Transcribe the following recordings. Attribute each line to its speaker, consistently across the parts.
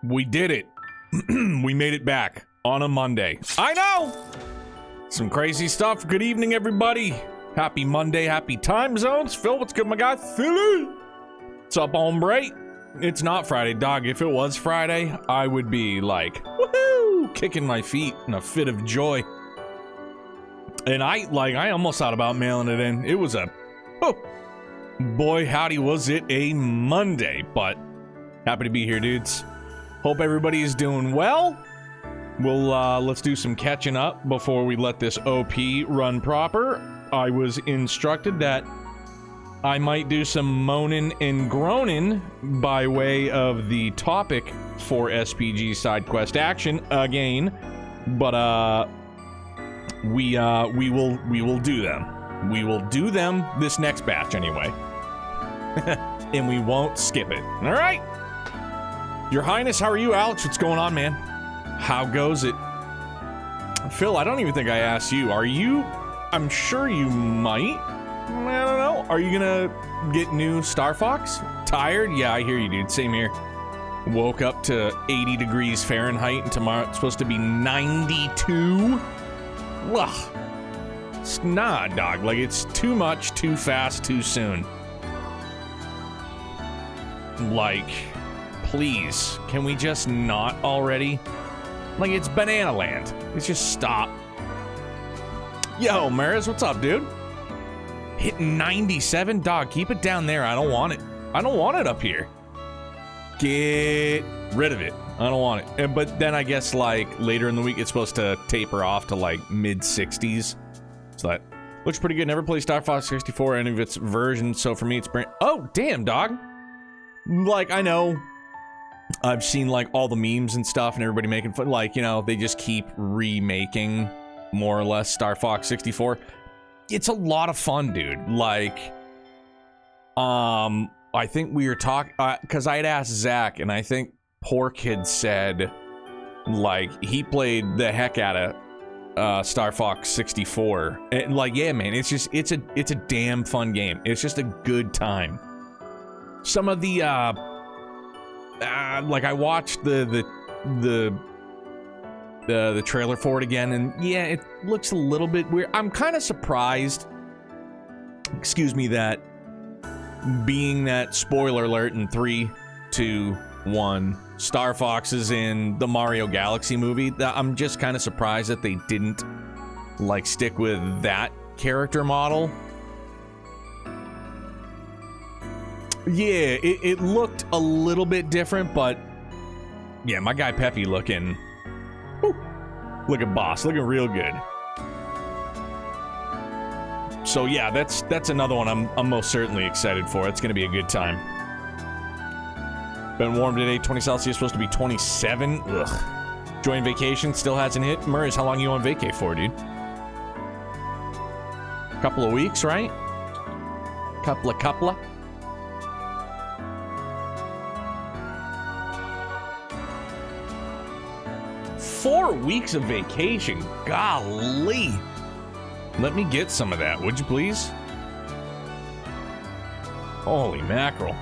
Speaker 1: We did it. We made it back on a Monday. I know! Some crazy stuff. Good evening, everybody. Happy Monday, happy time zones. Phil, what's good, my guy? Philly! What's up, hombre? It's not Friday, dog. If it was Friday, I would be like, woohoo! Kicking my feet in a fit of joy. And I almost thought about mailing it in. It was boy, howdy, was it a Monday. But happy to be here, dudes. Hope everybody is doing well. Let's do some catching up before we let this OP run proper. I was instructed that I might do some moaning and groaning by way of the topic for SPG side quest action again, but we will do them. We will do them this next batch anyway, and we won't skip it. All right, Your Highness, how are you, Alex? What's going on, man? How goes it? Phil, I don't even think I asked you. Are you? I'm sure you might. I don't know. Are you gonna get new Star Fox? Tired? Yeah, I hear you, dude. Same here. Woke up to 80 degrees Fahrenheit, and tomorrow it's supposed to be 92. Ugh. It's not, dog. Like, it's too much, too fast, too soon. Like, please, can we just not already? Like, it's Banana Land. Let's just stop. Yo, Maris, what's up, dude? Hitting 97? Dog, keep it down there. I don't want it. I don't want it up here. Get rid of it. I don't want it. But then I guess, like, later in the week, it's supposed to taper off to, like, mid-60s. So that looks pretty good. Never played Star Fox 64, any of its versions. So for me, it's brand... Oh, damn, dog. Like, I know... I've seen, like, all the memes and stuff and everybody making fun. Like, you know, they just keep remaking, more or less, Star Fox 64. It's a lot of fun, dude. Like, I think we were talking... because I had asked Zach, and I think Pork had said, like, he played the heck out of Star Fox 64. And, like, yeah, man, it's just... It's a damn fun game. It's just a good time. Some of the, like, I watched the trailer for it again, and yeah, it looks a little bit weird. I'm kind of surprised, excuse me, that being that, spoiler alert, in 3, 2, 1, Star Fox is in the Mario Galaxy movie. That I'm just kind of surprised that they didn't, like, stick with that character model. Yeah, it looked a little bit different, but yeah, my guy Peppy looking boss, looking real good. So yeah, that's another one I'm most certainly excited for. It's gonna be a good time. Been warm today, 20 Celsius, supposed to be 27. Ugh. Enjoying vacation, still hasn't hit. Murray's, how long you on vacay for, dude? Couple of weeks, right? Couple of. 4 weeks of vacation. Golly. Let me get some of that, would you please? Holy mackerel.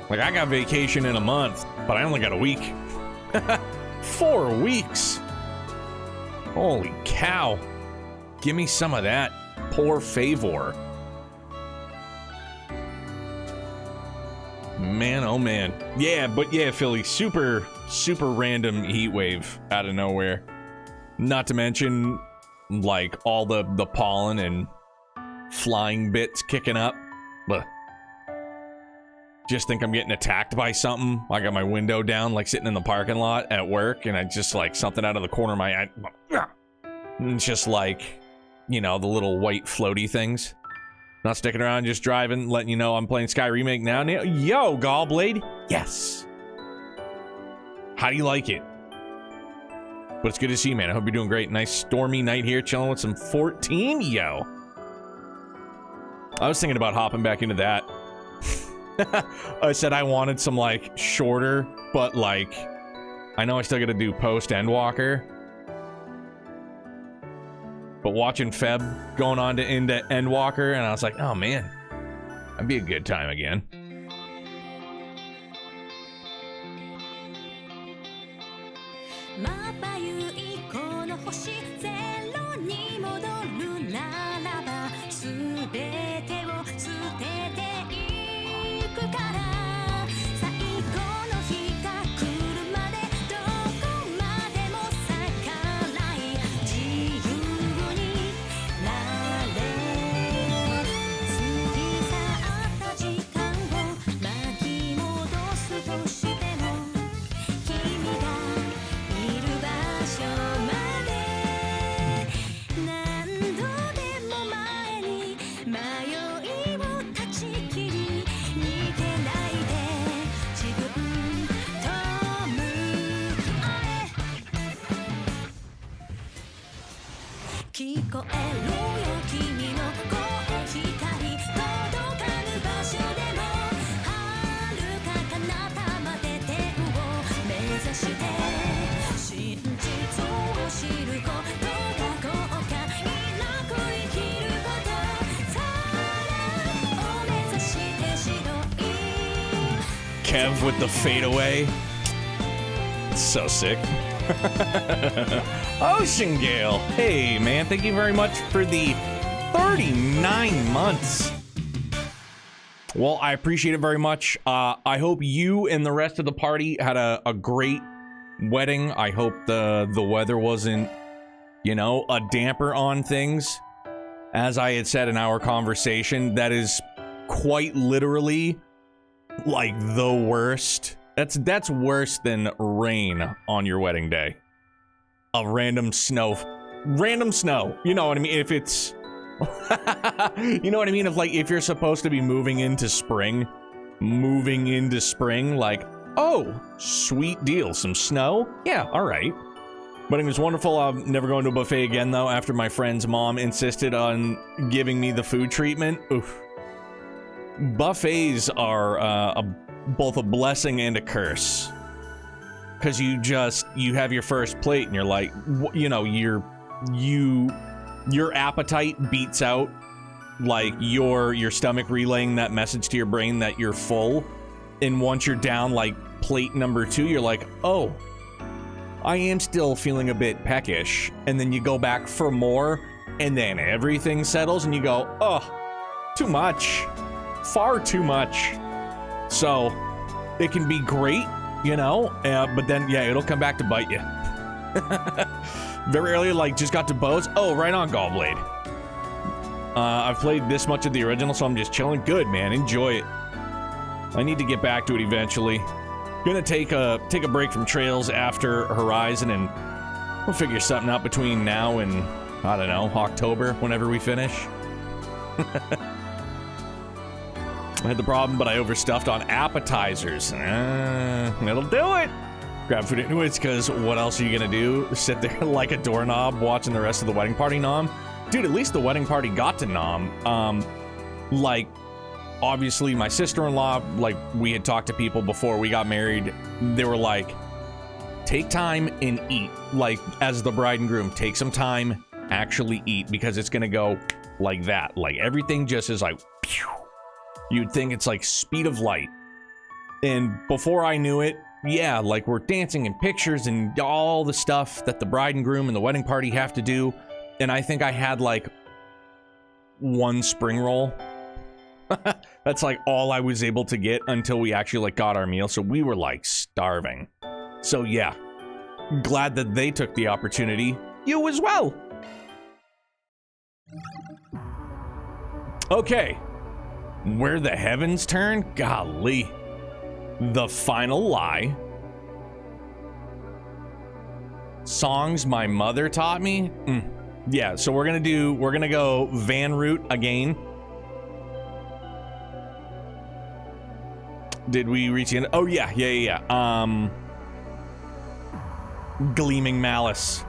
Speaker 1: Like, I got vacation in a month, but I only got a week. 4 weeks. Holy cow. Give me some of that. Por favor. Man, oh man. Yeah, but yeah, Philly, super random heat wave out of nowhere. Not to mention, like, all the pollen and flying bits kicking up. But just think I'm getting attacked by something. I got my window down, like, sitting in the parking lot at work, and I just, like, something out of the corner of my eye. And it's just like, you know, the little white floaty things. Not sticking around, just driving, letting you know I'm playing Sky Remake now. Yo, Gallblade. Yes. How do you like it? But it's good to see you, man. I hope you're doing great. Nice stormy night here, chilling with some 14. Yo. I was thinking about hopping back into that. I said I wanted some, like, shorter, but, like, I know I still got to do post Endwalker. But watching Feb going on to into Endwalker, and I was like, oh man, that'd be a good time again. Kev with the fadeaway. So sick. Ocean Gale. Hey, man. Thank you very much for the 39 months. Well, I appreciate it very much. I hope you and the rest of the party had a great wedding. I hope the weather wasn't, you know, a damper on things. As I had said in our conversation, that is quite literally like the worst. That's worse than rain on your wedding day. A random snow. You know what I mean? If it's you know what I mean? If you're supposed to be moving into spring, like, oh, sweet deal, some snow? Yeah, all right. Wedding was wonderful. I'm never going to a buffet again, though, after my friend's mom insisted on giving me the food treatment. Oof. Buffets are both a blessing and a curse. Because you have your first plate and you're like, you know, your appetite beats out, like, your stomach relaying that message to your brain that you're full. And once you're down, like, plate number 2, you're like, oh, I am still feeling a bit peckish. And then you go back for more, and then everything settles, and you go, oh, too much. Far too much. So, it can be great, you know, but then, yeah, it'll come back to bite you. Very early, like, just got to bows. Oh, right on, Gallblade. I've played this much of the original, so I'm just chilling. Good, man. Enjoy it. I need to get back to it eventually. Gonna take a break from Trails after Horizon, and we'll figure something out between now and, I don't know, October, whenever we finish. I had the problem, but I overstuffed on appetizers. It'll do it. Grab food anyways, because what else are you gonna do? Sit there like a doorknob watching the rest of the wedding party nom? Dude, at least the wedding party got to nom. Like, obviously my sister-in-law, like, we had talked to people before we got married. They were like, take time and eat. Like, as the bride and groom, take some time, actually eat, because it's gonna go like that. Like, everything just is like, pew. You'd think it's like speed of light. And before I knew it, yeah, like, we're dancing in pictures and all the stuff that the bride and groom and the wedding party have to do. And I think I had like one spring roll. That's like all I was able to get until we actually like got our meal. So we were like starving. So yeah, glad that they took the opportunity. You as well. Okay. Where the heavens turn? Golly. The Final Lie. Songs my mother taught me. Yeah, so we're gonna go Van Route again. Did we reach the end? Oh yeah. Gleaming Malice.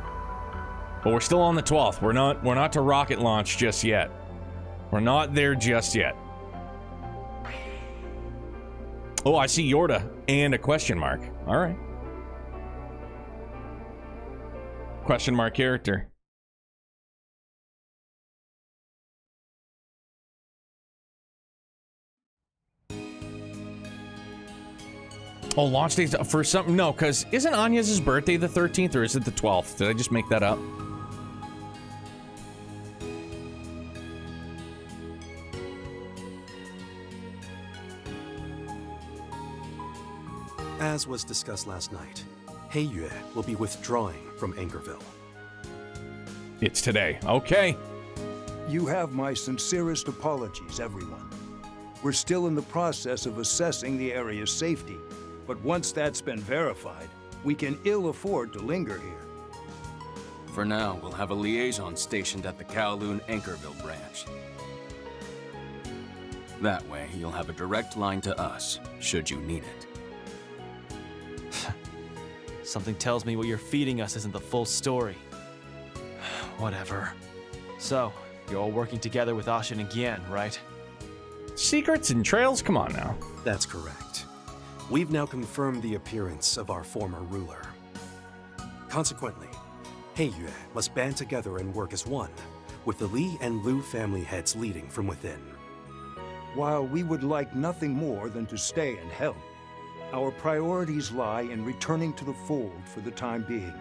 Speaker 1: But we're still on the 12th. We're not to rocket launch just yet. We're not there just yet. Oh, I see Yorda and a question mark. All right. Question mark character. Oh, launch dates for something? No, because isn't Agnes' birthday the 13th or is it the 12th? Did I just make that up?
Speaker 2: As was discussed last night, Heiyue will be withdrawing from Angerville.
Speaker 1: It's today. Okay.
Speaker 3: You have my sincerest apologies, everyone. We're still in the process of assessing the area's safety, but once that's been verified, we can ill afford to linger here.
Speaker 4: For now, we'll have a liaison stationed at the Kowloon Anchorville branch. That way, you'll have a direct line to us, should you need it.
Speaker 5: Something tells me what you're feeding us isn't the full story. Whatever. So, you're all working together with Ashin and Gian, right?
Speaker 1: Secrets and trails? Come on now.
Speaker 2: That's correct. We've now confirmed the appearance of our former ruler. Consequently, Heiyue must band together and work as one, with the Li and Lu family heads leading from within.
Speaker 3: While we would like nothing more than to stay and help, our priorities lie in returning to the fold for the time being.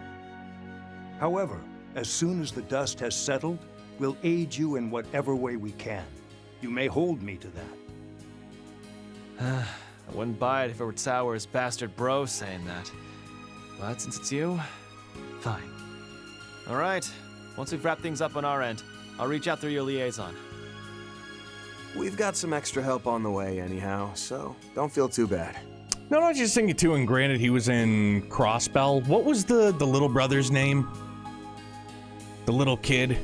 Speaker 3: However, as soon as the dust has settled, we'll aid you in whatever way we can. You may hold me to that.
Speaker 5: I wouldn't buy it if it were Tower's bastard bro saying that. But since it's you, fine. Alright, once we've wrapped things up on our end, I'll reach out through your liaison.
Speaker 6: We've got some extra help on the way anyhow, so don't feel too bad.
Speaker 1: No, I was just thinking too, and granted he was in Crossbell. What was the little brother's name? The little kid?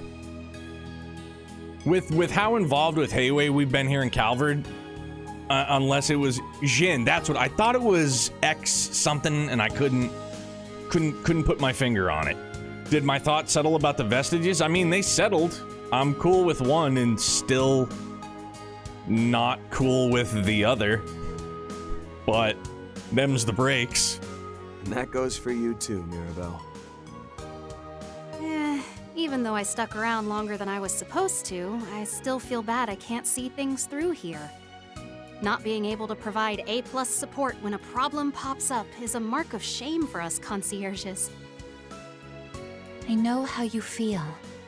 Speaker 1: With how involved with Heiyue we've been here in Calvard, unless it was Jin, that's what I thought it was. X something, and I couldn't put my finger on it. Did my thoughts settle about the vestiges? I mean, they settled. I'm cool with one and still not cool with the other. But them's the breaks.
Speaker 6: And that goes for you too, Mirabelle.
Speaker 7: Even though I stuck around longer than I was supposed to, I still feel bad I can't see things through here. Not being able to provide A+ support when a problem pops up is a mark of shame for us concierges.
Speaker 8: I know how you feel,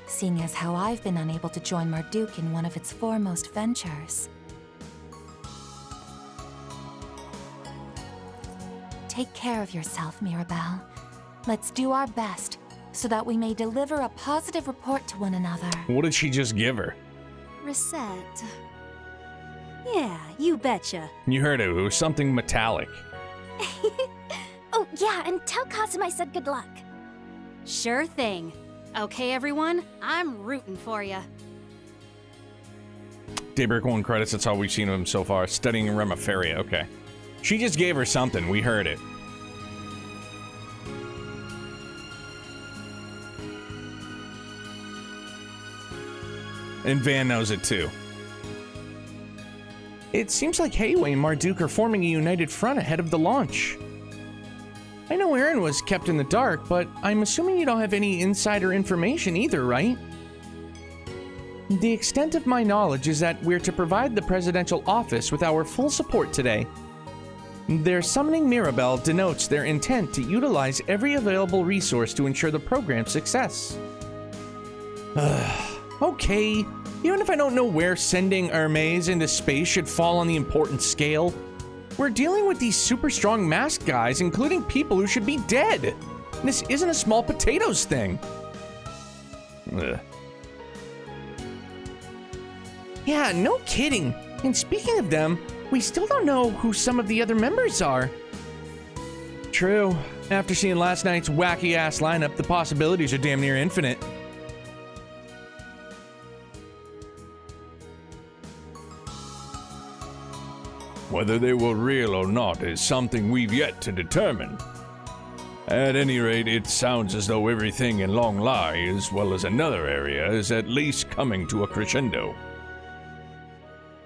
Speaker 8: seeing as how I've been unable to join Marduk in one of its foremost ventures. Take care of yourself, Mirabelle. Let's do our best, so that we may deliver a positive report to one another.
Speaker 1: What did she just give her?
Speaker 7: Reset. Yeah, you betcha.
Speaker 1: You heard it. It was something metallic.
Speaker 8: Oh, yeah, and tell Kazuma I said good luck.
Speaker 7: Sure thing. Okay, everyone, I'm rooting for ya.
Speaker 1: Daybreak 1 credits, that's all we've seen of him so far. Studying Remiferia, okay. She just gave her something, we heard it. And Van knows it too. It seems like Heiyue and Marduk are forming a united front ahead of the launch. I know Aaron was kept in the dark, but I'm assuming you don't have any insider information either, right? The extent of my knowledge is that we're to provide the presidential office with our full support today. Their summoning Mirabelle denotes their intent to utilize every available resource to ensure the program's success. Okay, even if I don't know where sending Hermes into space should fall on the importance scale, we're dealing with these super strong masked guys, including people who should be dead. This isn't a small potatoes thing. Ugh. Yeah, no kidding. And speaking of them, we still don't know who some of the other members are. True. After seeing last night's wacky-ass lineup, the possibilities are damn near infinite. Whether they were real or not is something we've yet to determine. At any rate, it sounds as though everything in Long Lai, as well as another area, is at least coming to a crescendo.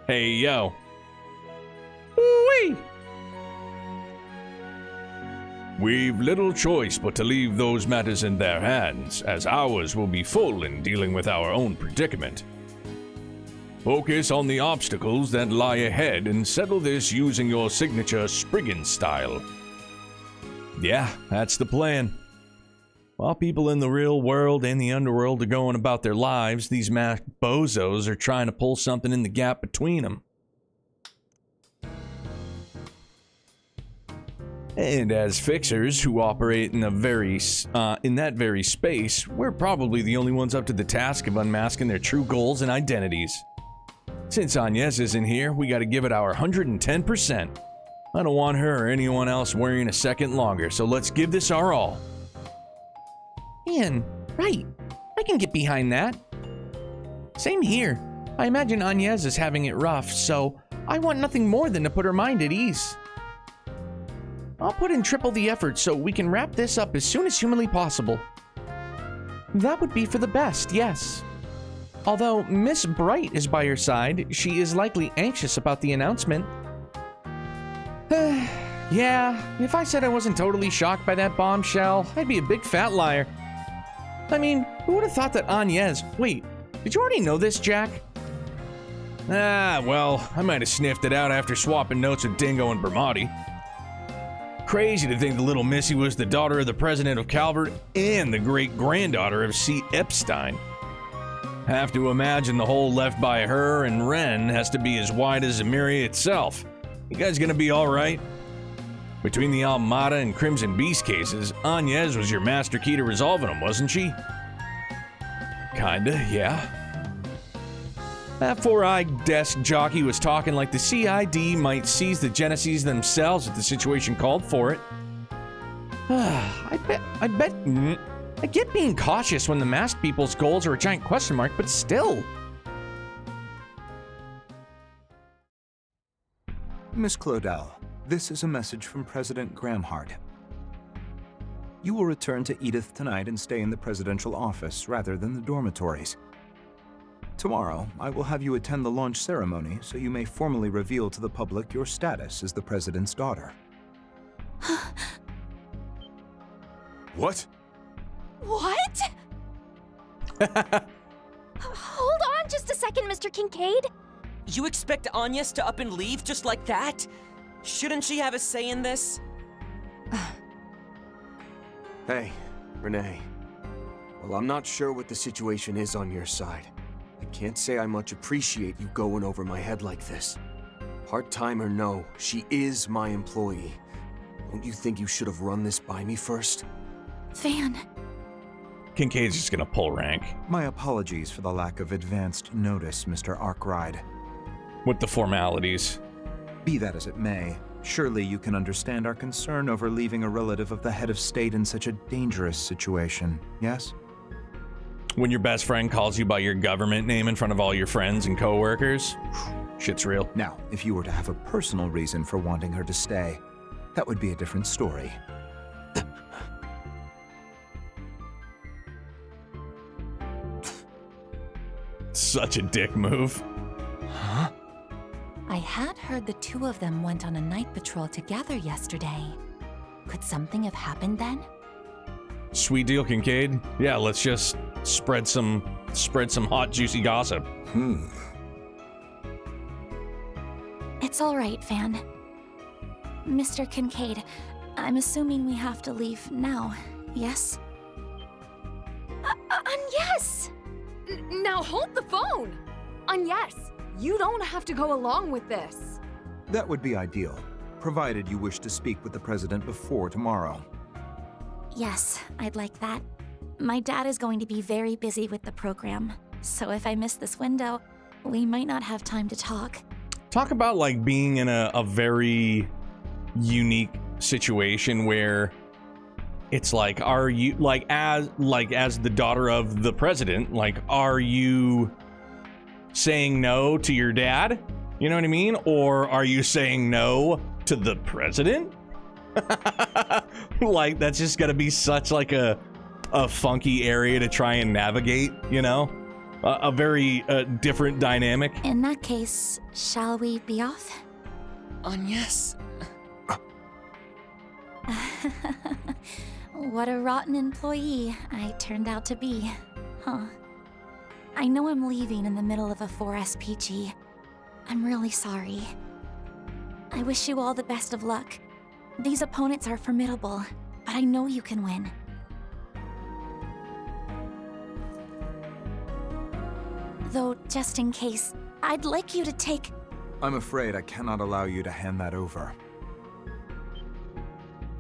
Speaker 1: Hey, yo. Ooh-wee! We've little choice but to leave those matters in their hands, as ours will be full in dealing with our own predicament. Focus on the obstacles that lie ahead and settle this using your signature Spriggan style. Yeah, that's the plan. While people in the real world and the underworld are going about their lives, these masked bozos are trying to pull something in the gap between them. And as fixers who operate in that very space, we're probably the only ones up to the task of unmasking their true goals and identities. Since Agnes isn't here, we gotta give it our 110%. I don't want her or anyone else worrying a second longer, so let's give this our all. Ian, right. I can get behind that. Same here. I imagine Agnes is having it rough, so I want nothing more than to put her mind at ease. I'll put in triple the effort so we can wrap this up as soon as humanly possible. That would be for the best, yes. Although Miss Bright is by her side, she is likely anxious about the announcement. Yeah, if I said I wasn't totally shocked by that bombshell, I'd be a big fat liar. I mean, who would have thought that Agnes... Wait, did you already know this, Jack? Well, I might have sniffed it out after swapping notes with Dingo and Bermotti. Crazy to think the little Missy was the daughter of the president of Calvert and the great-granddaughter of C. Epstein. Have to imagine the hole left by her and Ren has to be as wide as Emiria itself. You guys gonna be alright? Between the Almada and Crimson Beast cases, Agnes was your master key to resolving them, wasn't she? Kinda, yeah. That four-eyed desk jockey was talking like the CID might seize the Genesees themselves if the situation called for it. I get being cautious when the masked people's goals are a giant question mark, but still.
Speaker 3: Miss Claudel, this is a message from President Gramhart. You will return to Edith tonight and stay in the presidential office rather than the dormitories. Tomorrow, I will have you attend the launch ceremony so you may formally reveal to the public your status as the president's daughter.
Speaker 6: What?
Speaker 9: What? Hold on just a second, Mr. Kincaid.
Speaker 10: You expect Agnes to up and leave just like that? Shouldn't she have a say in this?
Speaker 6: Hey, Renee. Well, I'm not sure what the situation is on your side. I can't say I much appreciate you going over my head like this. Part-time or no, she is my employee. Don't you think you should have run this by me first?
Speaker 9: Van.
Speaker 1: Kincaid's just gonna pull rank.
Speaker 3: My apologies for the lack of advanced notice, Mr. Arkwright.
Speaker 1: With the formalities.
Speaker 3: Be that as it may, surely you can understand our concern over leaving a relative of the head of state in such a dangerous situation, yes?
Speaker 1: When your best friend calls you by your government name in front of all your friends and coworkers, shit's real.
Speaker 3: Now, if you were to have a personal reason for wanting her to stay, that would be a different story.
Speaker 1: Such a dick move.
Speaker 8: Huh? I had heard the two of them went on a night patrol together yesterday. Could something have happened then?
Speaker 1: Sweet deal, Kincaid. Yeah, let's just spread some hot, juicy gossip.
Speaker 9: It's all right, Van. Mr. Kincaid, I'm assuming we have to leave now, yes?
Speaker 11: Yes! Now hold the phone! Yes, you don't have to go along with this.
Speaker 3: That would be ideal, provided you wish to speak with the president before tomorrow.
Speaker 9: Yes, I'd like that. My dad is going to be very busy with the program, so if I miss this window, we might not have time to talk.
Speaker 1: Talk about like being in a very unique situation where it's like, are you as the daughter of the president, like, are you saying no to your dad? You know what I mean? Or are you saying no to the president? Like, that's just gonna be such like a funky area to try and navigate, you know? A very different dynamic.
Speaker 9: In that case, shall we be off?
Speaker 10: Agnes.
Speaker 9: What a rotten employee I turned out to be, huh? I know I'm leaving in the middle of a 4SPG. I'm really sorry. I wish you all the best of luck. These opponents are formidable, but I know you can win. Though, just in case, I'd like you to take...
Speaker 3: I'm afraid I cannot allow you to hand that over.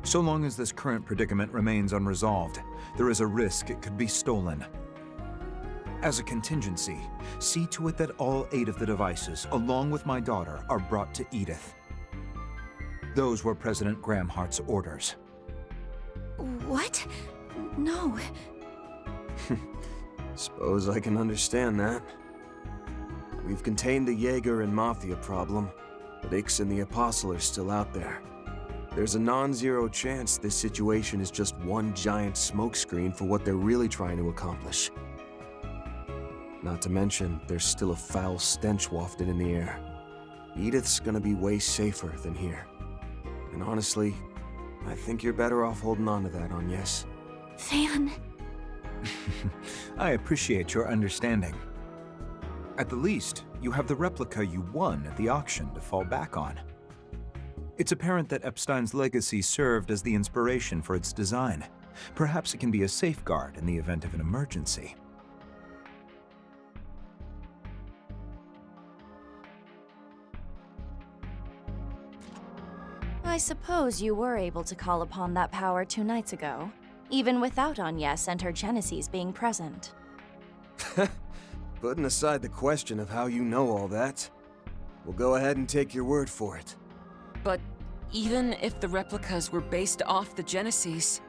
Speaker 3: So long as this current predicament remains unresolved, there is a risk it could be stolen. As a contingency, see to it that all 8 of the devices, along with my daughter, are brought to Edith. Those were President Gramhart's orders.
Speaker 9: What? No.
Speaker 6: Suppose I can understand that. We've contained the Jaeger and Mafia problem, but Ix and the Apostle are still out there. There's a non-zero chance this situation is just one giant smokescreen for what they're really trying to accomplish. Not to mention, there's still a foul stench wafted in the air. Edith's gonna be way safer than here. And honestly, I think you're better off holding on to that, Agnes.
Speaker 9: Van.
Speaker 3: I appreciate your understanding. At the least, you have the replica you won at the auction to fall back on. It's apparent that Epstein's legacy served as the inspiration for its design. Perhaps it can be a safeguard in the event of an emergency.
Speaker 12: I suppose you were able to call upon that power 2 nights ago, even without Agnes and her Genesis being present.
Speaker 6: Putting aside the question of how you know all that, we'll go ahead and take your word for it.
Speaker 10: But even if the replicas were based off the Genesis...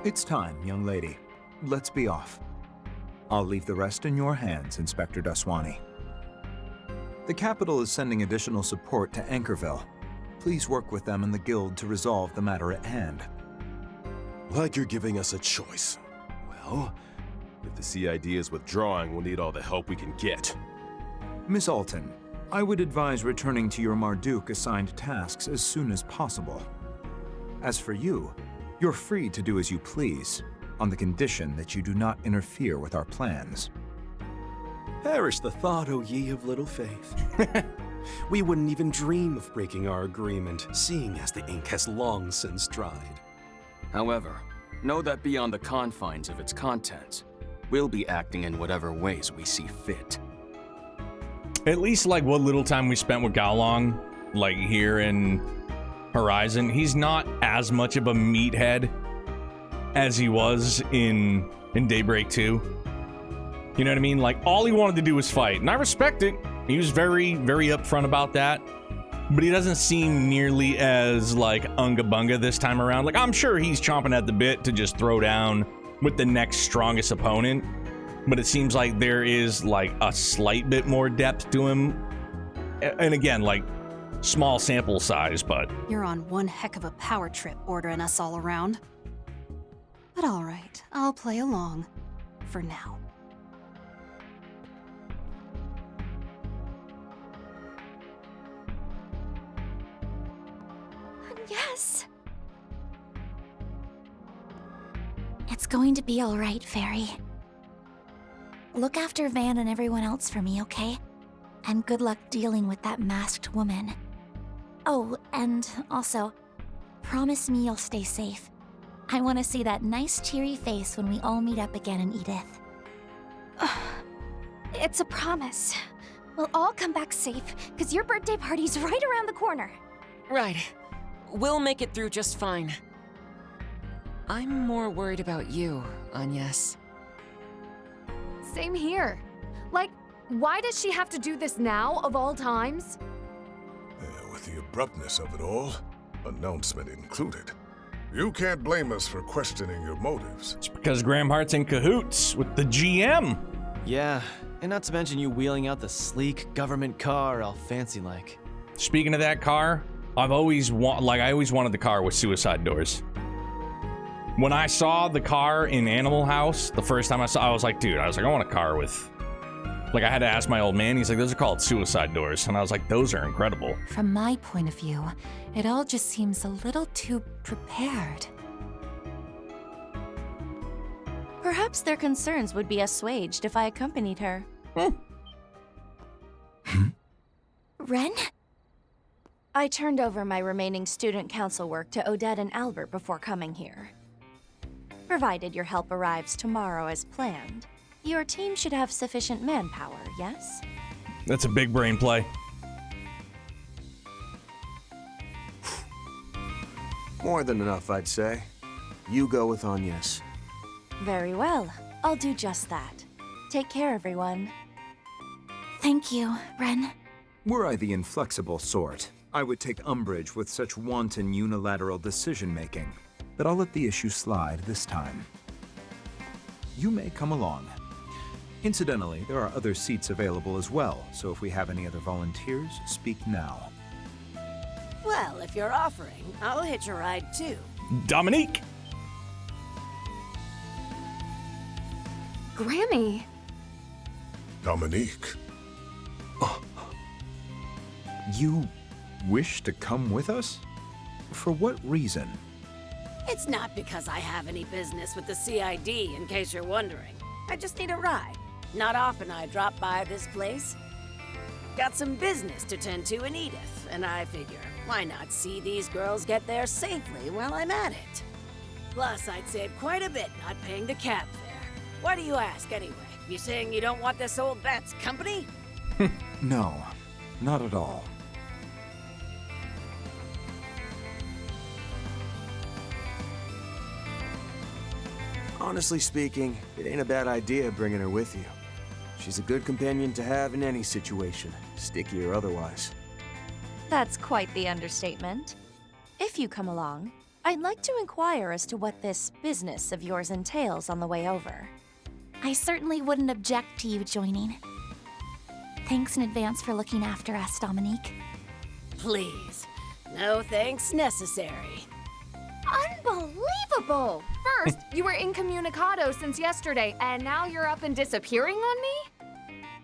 Speaker 3: It's time, young lady. Let's be off. I'll leave the rest in your hands, Inspector Daswani. The capital is sending additional support to Anchorville. Please work with them and the Guild to resolve the matter at hand.
Speaker 13: Like you're giving us a choice. Well, if the CID is withdrawing, we'll need all the help we can get.
Speaker 3: Miss Alton, I would advise returning to your Marduk-assigned tasks as soon as possible. As for you, you're free to do as you please, on the condition that you do not interfere with our plans.
Speaker 2: Perish the thought, O ye of little faith. We wouldn't even dream of breaking our agreement, seeing as the ink has long since dried.
Speaker 4: However, know that beyond the confines of its contents, we'll be acting in whatever ways we see fit.
Speaker 1: At least, like, what little time we spent with Gaolong, like, here in Horizon, he's not as much of a meathead as he was in Daybreak 2. You know what I mean? Like, all he wanted to do was fight, and I respect it. He was very, very upfront about that, but he doesn't seem nearly as, like, unga-bunga this time around. Like, I'm sure he's chomping at the bit to just throw down with the next strongest opponent, but it seems like there is, like, a slight bit more depth to him. And again, like, small sample size, but...
Speaker 7: You're on one heck of a power trip ordering us all around. But all right, I'll play along. For now.
Speaker 9: Yes. It's going to be all right, Fairy. Look after Van and everyone else for me, okay? And good luck dealing with that masked woman. Oh, and also, promise me you'll stay safe. I want to see that nice cheery face when we all meet up again in Edith.
Speaker 11: It's a promise. We'll all come back safe, because your birthday party's right around the corner.
Speaker 10: Right. We'll make it through just fine. I'm more worried about you, Agnes.
Speaker 11: Same here. Like, why does she have to do this now, of all times?
Speaker 14: With the abruptness of it all, announcement included. You can't blame us for questioning your motives.
Speaker 1: It's because Gramhart's in cahoots with the GM.
Speaker 5: Yeah, and not to mention you wheeling out the sleek government car all fancy-like.
Speaker 1: Speaking of that car, I always wanted the car with suicide doors. When I saw the car in Animal House, the first time I was like, dude, I want a car with... Like, I had to ask my old man, he's like, those are called suicide doors. And I was like, those are incredible.
Speaker 8: From my point of view, it all just seems a little too prepared.
Speaker 12: Perhaps their concerns would be assuaged if I accompanied her.
Speaker 9: Ren?
Speaker 12: I turned over my remaining student council work to Odette and Albert before coming here. Provided your help arrives tomorrow as planned, your team should have sufficient manpower, yes?
Speaker 1: That's a big brain play.
Speaker 6: More than enough, I'd say. You go with Agnes.
Speaker 12: Very well. I'll do just that. Take care, everyone.
Speaker 9: Thank you, Ren.
Speaker 3: Were I the inflexible sort, I would take umbrage with such wanton unilateral decision-making, but I'll let the issue slide this time. You may come along. Incidentally, there are other seats available as well, so if we have any other volunteers, speak now.
Speaker 15: Well, if you're offering, I'll hitch a ride too.
Speaker 1: Dominique!
Speaker 11: Grammy.
Speaker 14: Dominique.
Speaker 3: You wish to come with us? For what reason?
Speaker 15: It's not because I have any business with the CID, in case you're wondering. I just need a ride. Not often I drop by this place. Got some business to tend to in Edith, and I figure, why not see these girls get there safely while I'm at it? Plus, I'd save quite a bit not paying the cab fare. Why do you ask, anyway? You saying you don't want this old bat's company?
Speaker 3: No, not at all.
Speaker 6: Honestly speaking, it ain't a bad idea bringing her with you. She's a good companion to have in any situation, sticky or otherwise.
Speaker 12: That's quite the understatement. If you come along, I'd like to inquire as to what this business of yours entails on the way over.
Speaker 9: I certainly wouldn't object to you joining. Thanks in advance for looking after us, Dominique.
Speaker 15: Please. No thanks necessary.
Speaker 11: Unbelievable! First, you were incommunicado since yesterday, and now you're up and disappearing on me?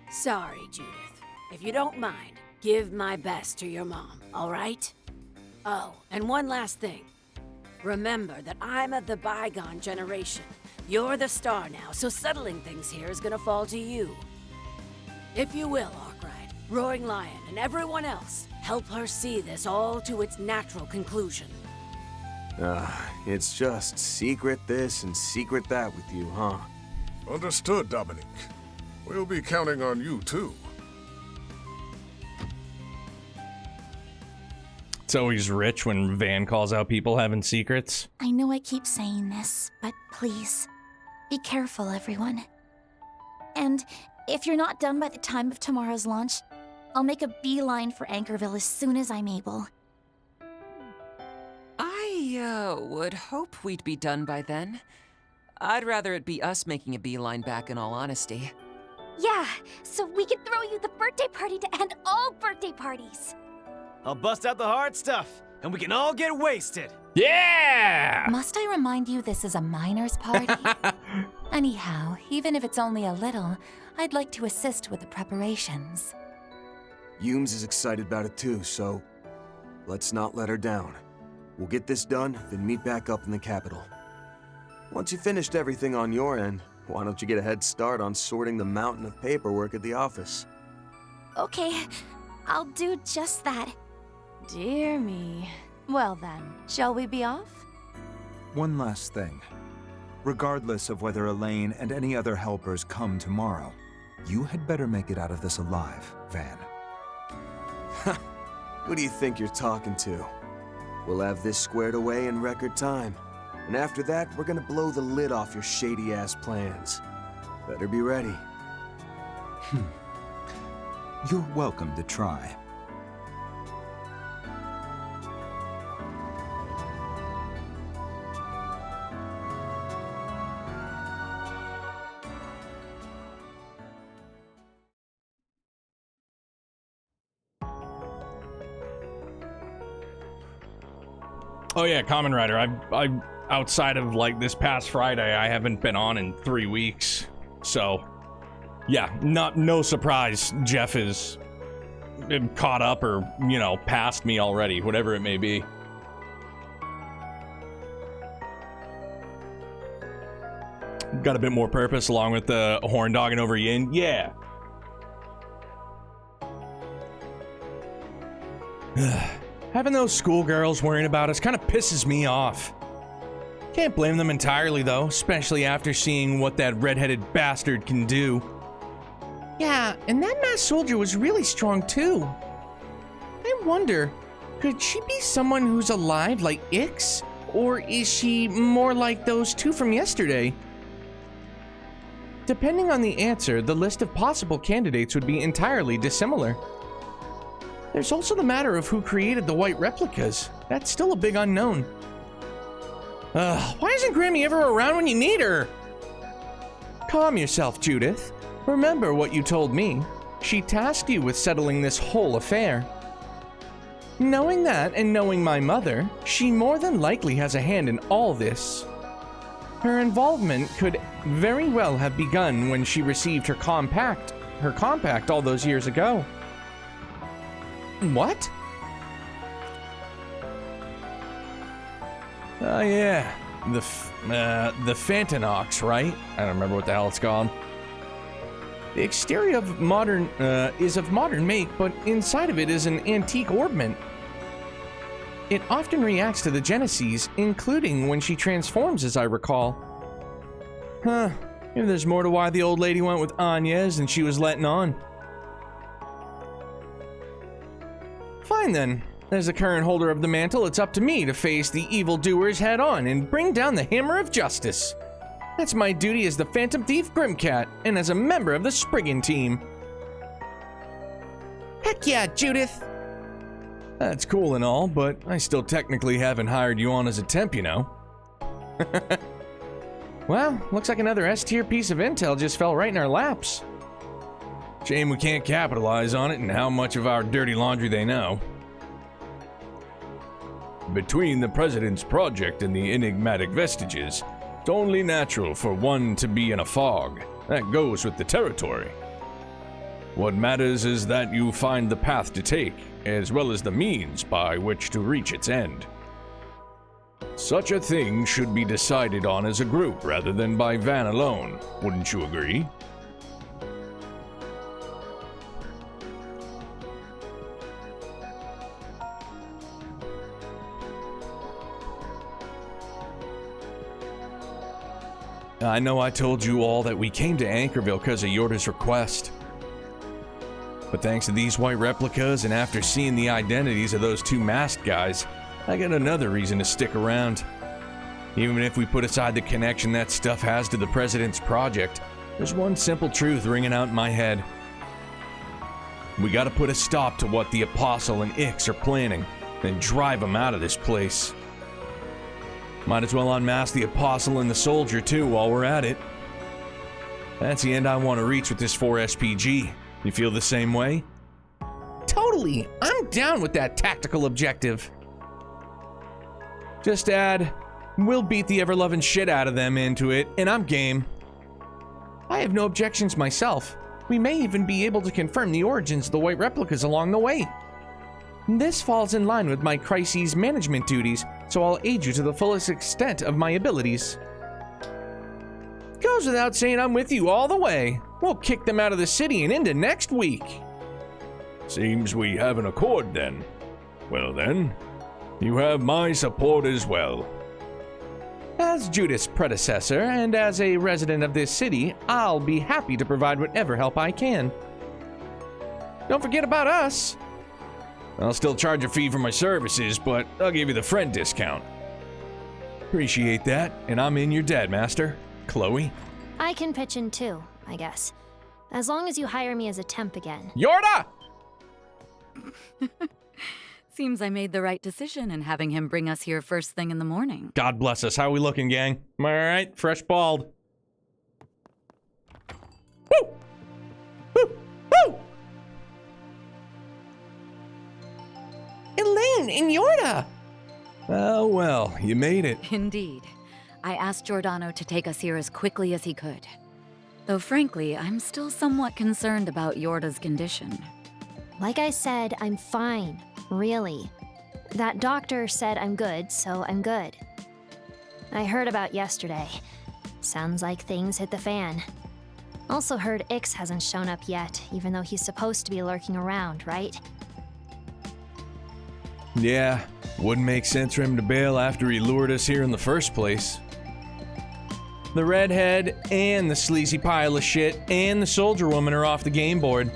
Speaker 15: Sorry, Judith. If you don't mind, give my best to your mom, all right? Oh, and one last thing. Remember that I'm of the bygone generation. You're the star now, so settling things here is gonna fall to you. If you will, Arkwright, Roaring Lion, and everyone else, help her see this all to its natural conclusion.
Speaker 6: It's just secret this and secret that with you, huh?
Speaker 14: Understood, Dominique. We'll be counting on you, too.
Speaker 1: It's always rich when Van calls out people having secrets.
Speaker 9: I know I keep saying this, but please, be careful, everyone. And if you're not done by the time of tomorrow's launch, I'll make a beeline for Anchorville as soon as I'm able.
Speaker 10: I would hope we'd be done by then. I'd rather it be us making a beeline back, in all honesty.
Speaker 9: Yeah, so we can throw you the birthday party to end all birthday parties.
Speaker 5: I'll bust out the hard stuff, and we can all get wasted.
Speaker 1: Yeah!
Speaker 8: Must I remind you this is a minor's party? Anyhow, even if it's only a little, I'd like to assist with the preparations.
Speaker 6: Humes is excited about it too, so let's not let her down. We'll get this done, then meet back up in the capital. Once you've finished everything on your end, why don't you get a head start on sorting the mountain of paperwork at the office?
Speaker 9: Okay, I'll do just that.
Speaker 12: Dear me. Well then, shall we be off?
Speaker 3: One last thing. Regardless of whether Elaine and any other helpers come tomorrow, you had better make it out of this alive, Van.
Speaker 6: Who do you think you're talking to? We'll have this squared away in record time. And after that, we're gonna blow the lid off your shady-ass plans. Better be ready.
Speaker 3: You're welcome to try.
Speaker 1: Oh yeah, Kamen Rider. I outside of like this past Friday, I haven't been on in 3 weeks. So, yeah, no surprise. Jeff is caught up or past me already, whatever it may be. Got a bit more purpose along with the horn dogging over Yin. Yeah. Having those schoolgirls worrying about us kind of pisses me off. Can't blame them entirely, though, especially after seeing what that redheaded bastard can do. Yeah, and that masked soldier was really strong, too. I wonder, could she be someone who's alive like Ix? or is she more like those two from yesterday? Depending on the answer, the list of possible candidates would be entirely dissimilar. There's also the matter of who created the white replicas. That's still a big unknown. Why isn't Grammy ever around when you need her? Calm yourself, Judith. Remember what you told me. She tasked you with settling this whole affair. Knowing that and knowing my mother, she more than likely has a hand in all this. Her involvement could very well have begun when she received her compact all those years ago. What? Oh yeah, the Phantanox, right? I don't remember what the hell it's called. The exterior of modern is of modern make, but inside of it is an antique orbment. It often reacts to the Genesis, including when she transforms, as I recall. Huh, maybe there's more to why the old lady went with Agnes than she was letting on. Fine then. As the current holder of the mantle, it's up to me to face the evildoers head on and bring down the hammer of justice. That's my duty as the Phantom Thief Grimcat and as a member of the Spriggan team. Heck yeah, Judith! That's cool and all, but I still technically haven't hired you on as a temp, you know. Well, looks like another S-tier piece of intel just fell right in our laps. Shame we can't capitalize on it and how much of our dirty laundry they know. Between the President's project and the enigmatic vestiges, it's only natural for one to be in a fog. That goes with the territory. What matters is that you find the path to take, as well as the means by which to reach its end. Such a thing should be decided on as a group rather than by Van alone, wouldn't you agree? I know I told you all that we came to Anchorville because of Yorda's request. But thanks to these white replicas and after seeing the identities of those two masked guys, I got another reason to stick around. Even if we put aside the connection that stuff has to the President's project, there's one simple truth ringing out in my head. We gotta put a stop to what the Apostle and Ix are planning, and drive them out of this place. Might as well unmask the Apostle and the Soldier too while we're at it. That's the end I want to reach with this 4SPG. You feel the same way? Totally! I'm down with that tactical objective. Just add, we'll beat the ever-loving shit out of them into it, and I'm game. I have no objections myself. We may even be able to confirm the origins of the white replicas along the way. This falls in line with my crises management duties, so I'll aid you to the fullest extent of my abilities. Goes without saying I'm with you all the way. We'll kick them out of the city and into next week.
Speaker 13: Seems we have an accord then. Well then, you have my support as well.
Speaker 1: As Judith's predecessor and as a resident of this city, I'll be happy to provide whatever help I can. Don't forget about us. I'll still charge a fee for my services, but I'll give you the friend discount. Appreciate that, and I'm in your debt, Master. Chloe?
Speaker 7: I can pitch in too, I guess. As long as you hire me as a temp again.
Speaker 1: Yorda!
Speaker 16: Seems I made the right decision in having him bring us here first thing in the morning.
Speaker 1: God bless us. How we looking, gang? Am I alright? Fresh bald. Woo! Woo! Woo! Elaine and Yorda! Oh, well, you made it.
Speaker 16: Indeed. I asked Giordano to take us here as quickly as he could. Though frankly, I'm still somewhat concerned about Yorda's condition.
Speaker 7: Like I said, I'm fine. Really. That doctor said I'm good, so I'm good. I heard about yesterday. Sounds like things hit the fan. Also heard Ix hasn't shown up yet, even though he's supposed to be lurking around, right?
Speaker 1: Yeah, wouldn't make sense for him to bail after he lured us here in the first place. The redhead and the sleazy pile of shit and the soldier woman are off the game board.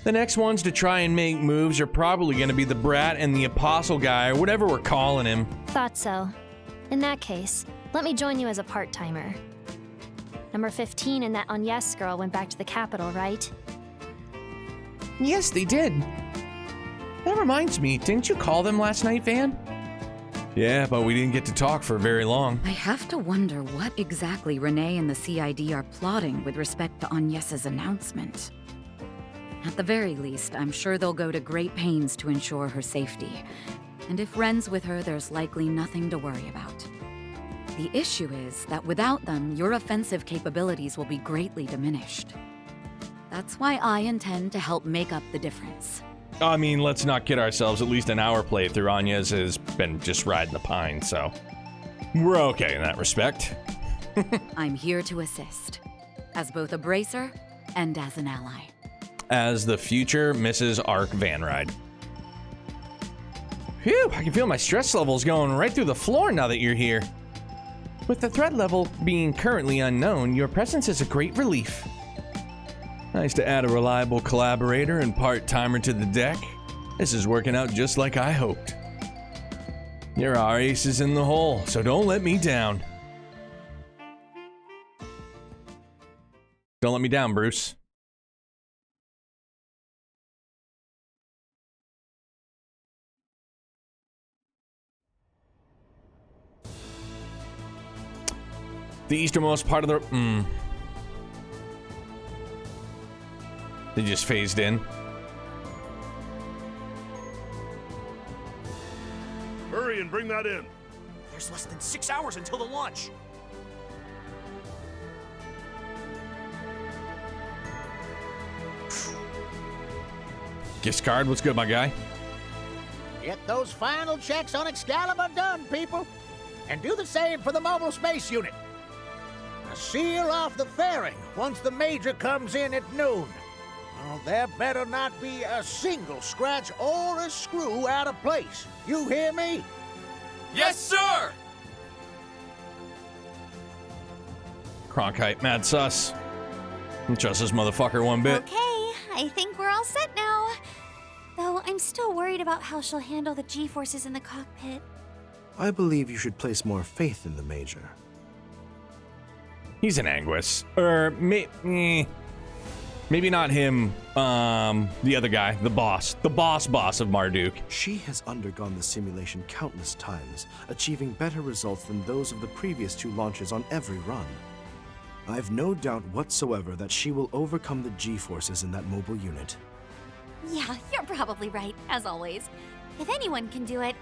Speaker 1: The next ones to try and make moves are probably going to be the brat and the apostle guy, or whatever we're calling him.
Speaker 17: Thought so. In that case, let me join you as a part-timer. Number 15 and that Agnes girl went back to the capital, right?
Speaker 1: Yes, they did. That reminds me, didn't you call them last night, Van? Yeah, but we didn't get to talk for very long.
Speaker 16: I have to wonder what exactly Renee and the CID are plotting with respect to Agnes's announcement. At the very least, I'm sure they'll go to great pains to ensure her safety. And if Ren's with her, there's likely nothing to worry about. The issue is that without them, your offensive capabilities will be greatly diminished. That's why I intend to help make up the difference.
Speaker 1: I mean, let's not kid ourselves. At least an hour playthrough, Agnes has been just riding the pine, so we're okay in that respect.
Speaker 16: I'm here to assist, as both a bracer and as an ally.
Speaker 1: As the future Mrs. Ark Van Ride. Phew, I can feel my stress levels going right through the floor now that you're here. With the threat level being currently unknown, your presence is a great relief. Nice to add a reliable collaborator and part-timer to the deck. This is working out just like I hoped. You're our aces in the hole, so don't let me down. Don't let me down, Bruce. The easternmost part of the... They just phased in.
Speaker 18: Hurry and bring that in.
Speaker 19: There's less than 6 hours until the launch.
Speaker 1: Giscard, what's good, my guy?
Speaker 20: Get those final checks on Excalibur done, people. And do the same for the mobile space unit. Seal off the fairing once the Major comes in at noon. Oh, there better not be a single scratch or a screw out of place. You hear me?
Speaker 4: Yes, sir!
Speaker 1: Cronkite, mad sus. Don't trust this motherfucker one bit.
Speaker 9: Okay, I think we're all set now. Though I'm still worried about how she'll handle the G-forces in the cockpit.
Speaker 2: I believe you should place more faith in the Major.
Speaker 1: He's an Agnes. Maybe not him. The other guy, the boss of Marduk.
Speaker 2: She has undergone the simulation countless times, achieving better results than those of the previous 2 launches on every run. I've no doubt whatsoever that she will overcome the G-forces in that mobile unit.
Speaker 9: Yeah, you're probably right, as always. If anyone can do it,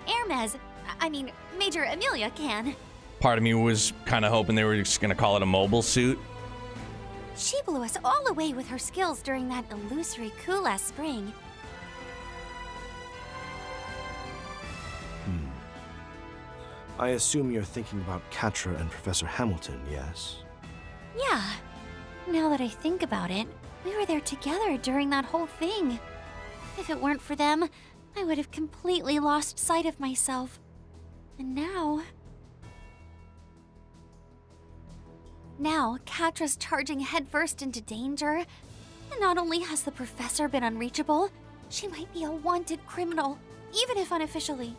Speaker 9: Major Amelia can.
Speaker 1: Part of me was kind of hoping they were just going to call it a mobile suit.
Speaker 9: She blew us all away with her skills during that illusory coup last spring.
Speaker 2: I assume you're thinking about Catra and Professor Hamilton, yes?
Speaker 9: Yeah. Now that I think about it, we were there together during that whole thing. If it weren't for them, I would have completely lost sight of myself. And now, Catra's charging headfirst into danger. And not only has the professor been unreachable, she might be a wanted criminal, even if unofficially.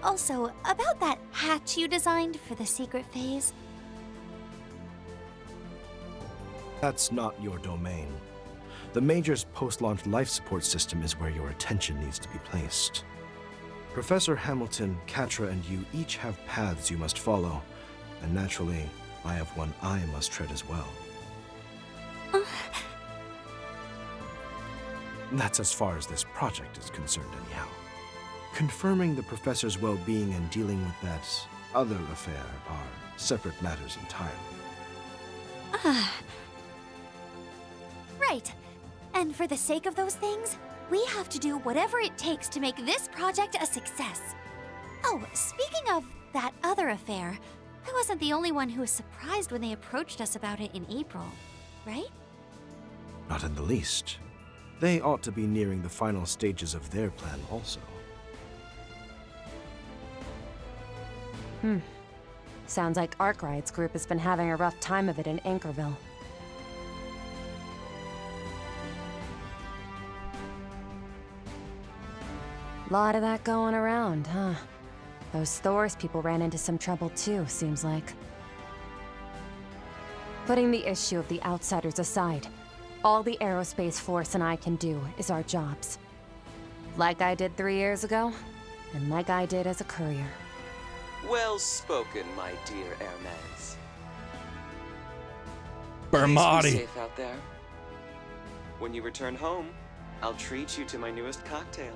Speaker 9: Also, about that hatch you designed for the secret phase.
Speaker 2: That's not your domain. The Major's post-launch life support system is where your attention needs to be placed. Professor Hamilton, Catra, and you each have paths you must follow. And naturally, I have one I must tread as well. That's as far as this project is concerned, anyhow. Confirming the professor's well-being and dealing with that other affair are separate matters entirely.
Speaker 9: Right. And for the sake of those things, we have to do whatever it takes to make this project a success. Oh, speaking of that other affair, I wasn't the only one who was surprised when they approached us about it in April, right?
Speaker 2: Not in the least. They ought to be nearing the final stages of their plan also.
Speaker 21: Sounds like Arkwright's group has been having a rough time of it in Anchorville. Lot of that going around, huh? Those Thors people ran into some trouble too, seems like. Putting the issue of the outsiders aside, all the aerospace force and I can do is our jobs. Like I did 3 years ago, and like I did as a courier.
Speaker 22: Well spoken, my dear Hermes.
Speaker 1: Bermati.
Speaker 22: Please be safe out there. When you return home, I'll treat you to my newest cocktail.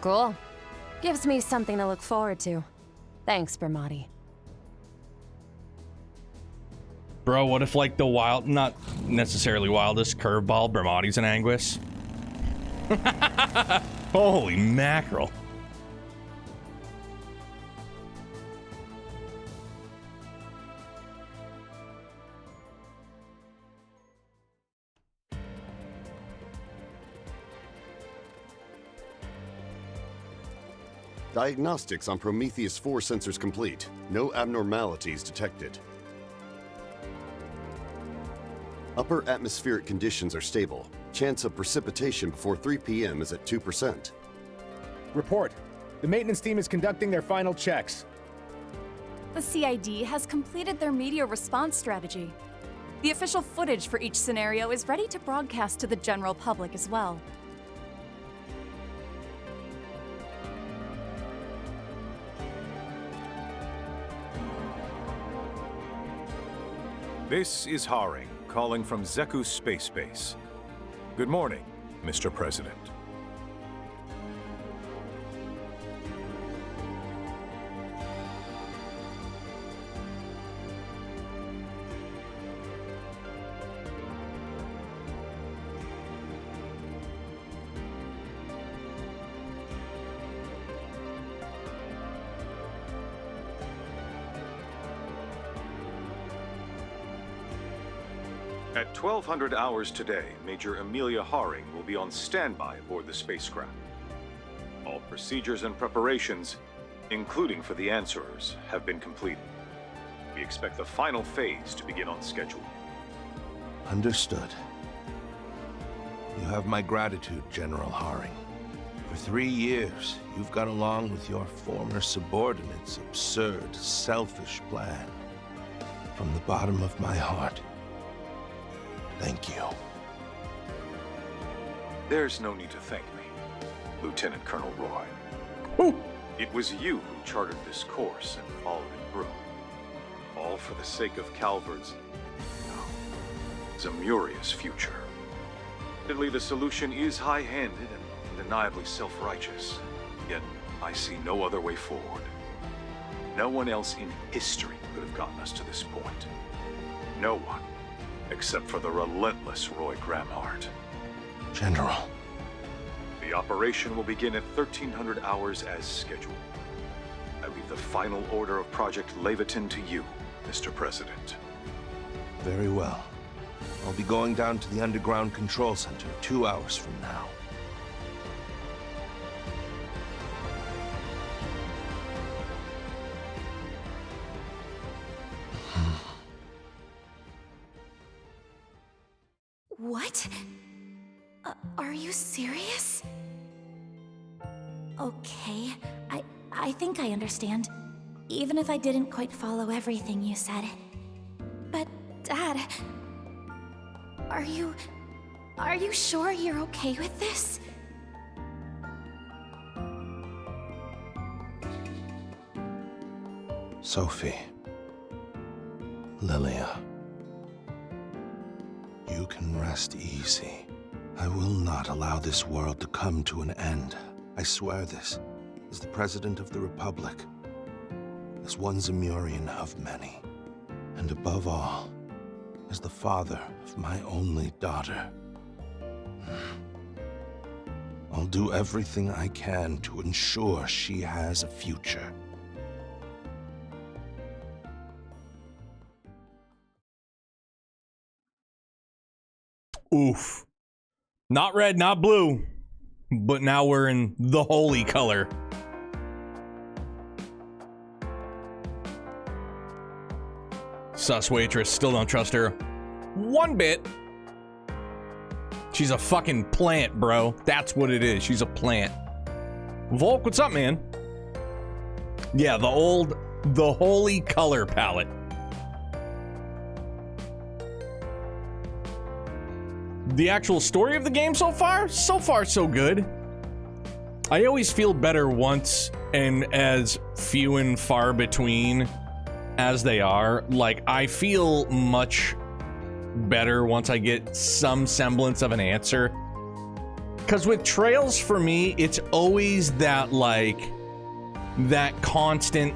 Speaker 21: Cool. Gives me something to look forward to. Thanks, Bermati.
Speaker 1: Bro, what if like the wild, not necessarily wildest curveball, Bermati's and Anguis? Holy mackerel.
Speaker 23: Diagnostics on Prometheus 4 sensors complete. No abnormalities detected. Upper atmospheric conditions are stable. Chance of precipitation before 3 p.m. is at 2%.
Speaker 24: Report. The maintenance team is conducting their final checks.
Speaker 25: The CID has completed their media response strategy. The official footage for each scenario is ready to broadcast to the general public as well.
Speaker 26: This is Haring, calling from Zeku Space Base. Good morning, Mr. President. At 1200 hours today, Major Amelia Haring will be on standby aboard the spacecraft. All procedures and preparations, including for the answerers, have been completed. We expect the final phase to begin on schedule.
Speaker 27: Understood. You have my gratitude, General Haring. For 3 years, you've gone along with your former subordinate's absurd, selfish plan. From the bottom of my heart, thank you.
Speaker 26: There's no need to thank me, Lieutenant Colonel Roy. It was you who chartered this course and followed it through. All for the sake of Calvard's, Zamuria's future. Admittedly, the solution is high-handed and undeniably self-righteous, yet I see no other way forward. No one else in history could have gotten us to this point. No one. Except for the relentless Roy Gramhart.
Speaker 27: General.
Speaker 26: The operation will begin at 1300 hours as scheduled. I leave the final order of Project Leviathan to you, Mr. President.
Speaker 27: Very well. I'll be going down to the Underground Control Center 2 hours from now.
Speaker 9: What? Are you serious? Okay, I think I understand. Even if I didn't quite follow everything you said. But, Dad... Are you sure you're okay with this?
Speaker 27: Sophie. Lilia. You can rest easy. I will not allow this world to come to an end. I swear this, as the President of the Republic, as one Zamurian of many, and above all, as the father of my only daughter. I'll do everything I can to ensure she has a future.
Speaker 1: Oof. Not red, not blue. But now we're in the holy color. Sus waitress, still don't trust her one bit. She's a fucking plant, bro. That's what it is. She's a plant. Volk, what's up, man? Yeah, the holy color palette. The actual story of the game so far so good. I always feel better once, and as few and far between as they are, like, I feel much better once I get some semblance of an answer. Because with Trails, for me, it's always that, like, that constant,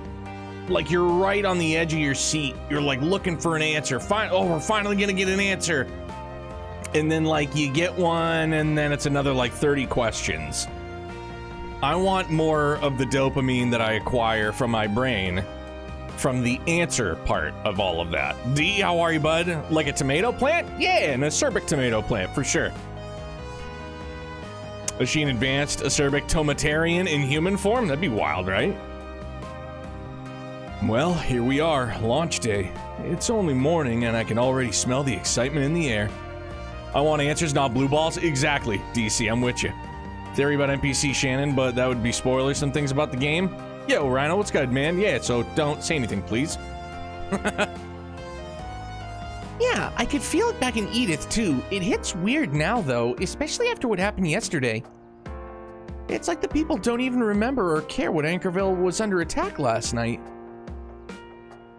Speaker 1: like, you're right on the edge of your seat. You're, like, looking for an answer. We're finally gonna get an answer. And then, like, you get one, and then it's another, like, 30 questions. I want more of the dopamine that I acquire from my brain from the answer part of all of that. D, how are you, bud? Like a tomato plant? Yeah, an acerbic tomato plant, for sure. Is she an advanced acerbic tomatarian in human form? That'd be wild, right? Well, here we are, launch day. It's only morning, and I can already smell the excitement in the air. I want answers, not blue balls. Exactly, DC, I'm with you. Theory about NPC Shannon, but that would be spoilers and things about the game. Yo, Rhino, what's good, man? Yeah, so don't say anything, please.
Speaker 5: Yeah, I could feel it back in Edith, too. It hits weird now, though, especially after what happened yesterday. It's like the people don't even remember or care what Anchorville was under attack last night.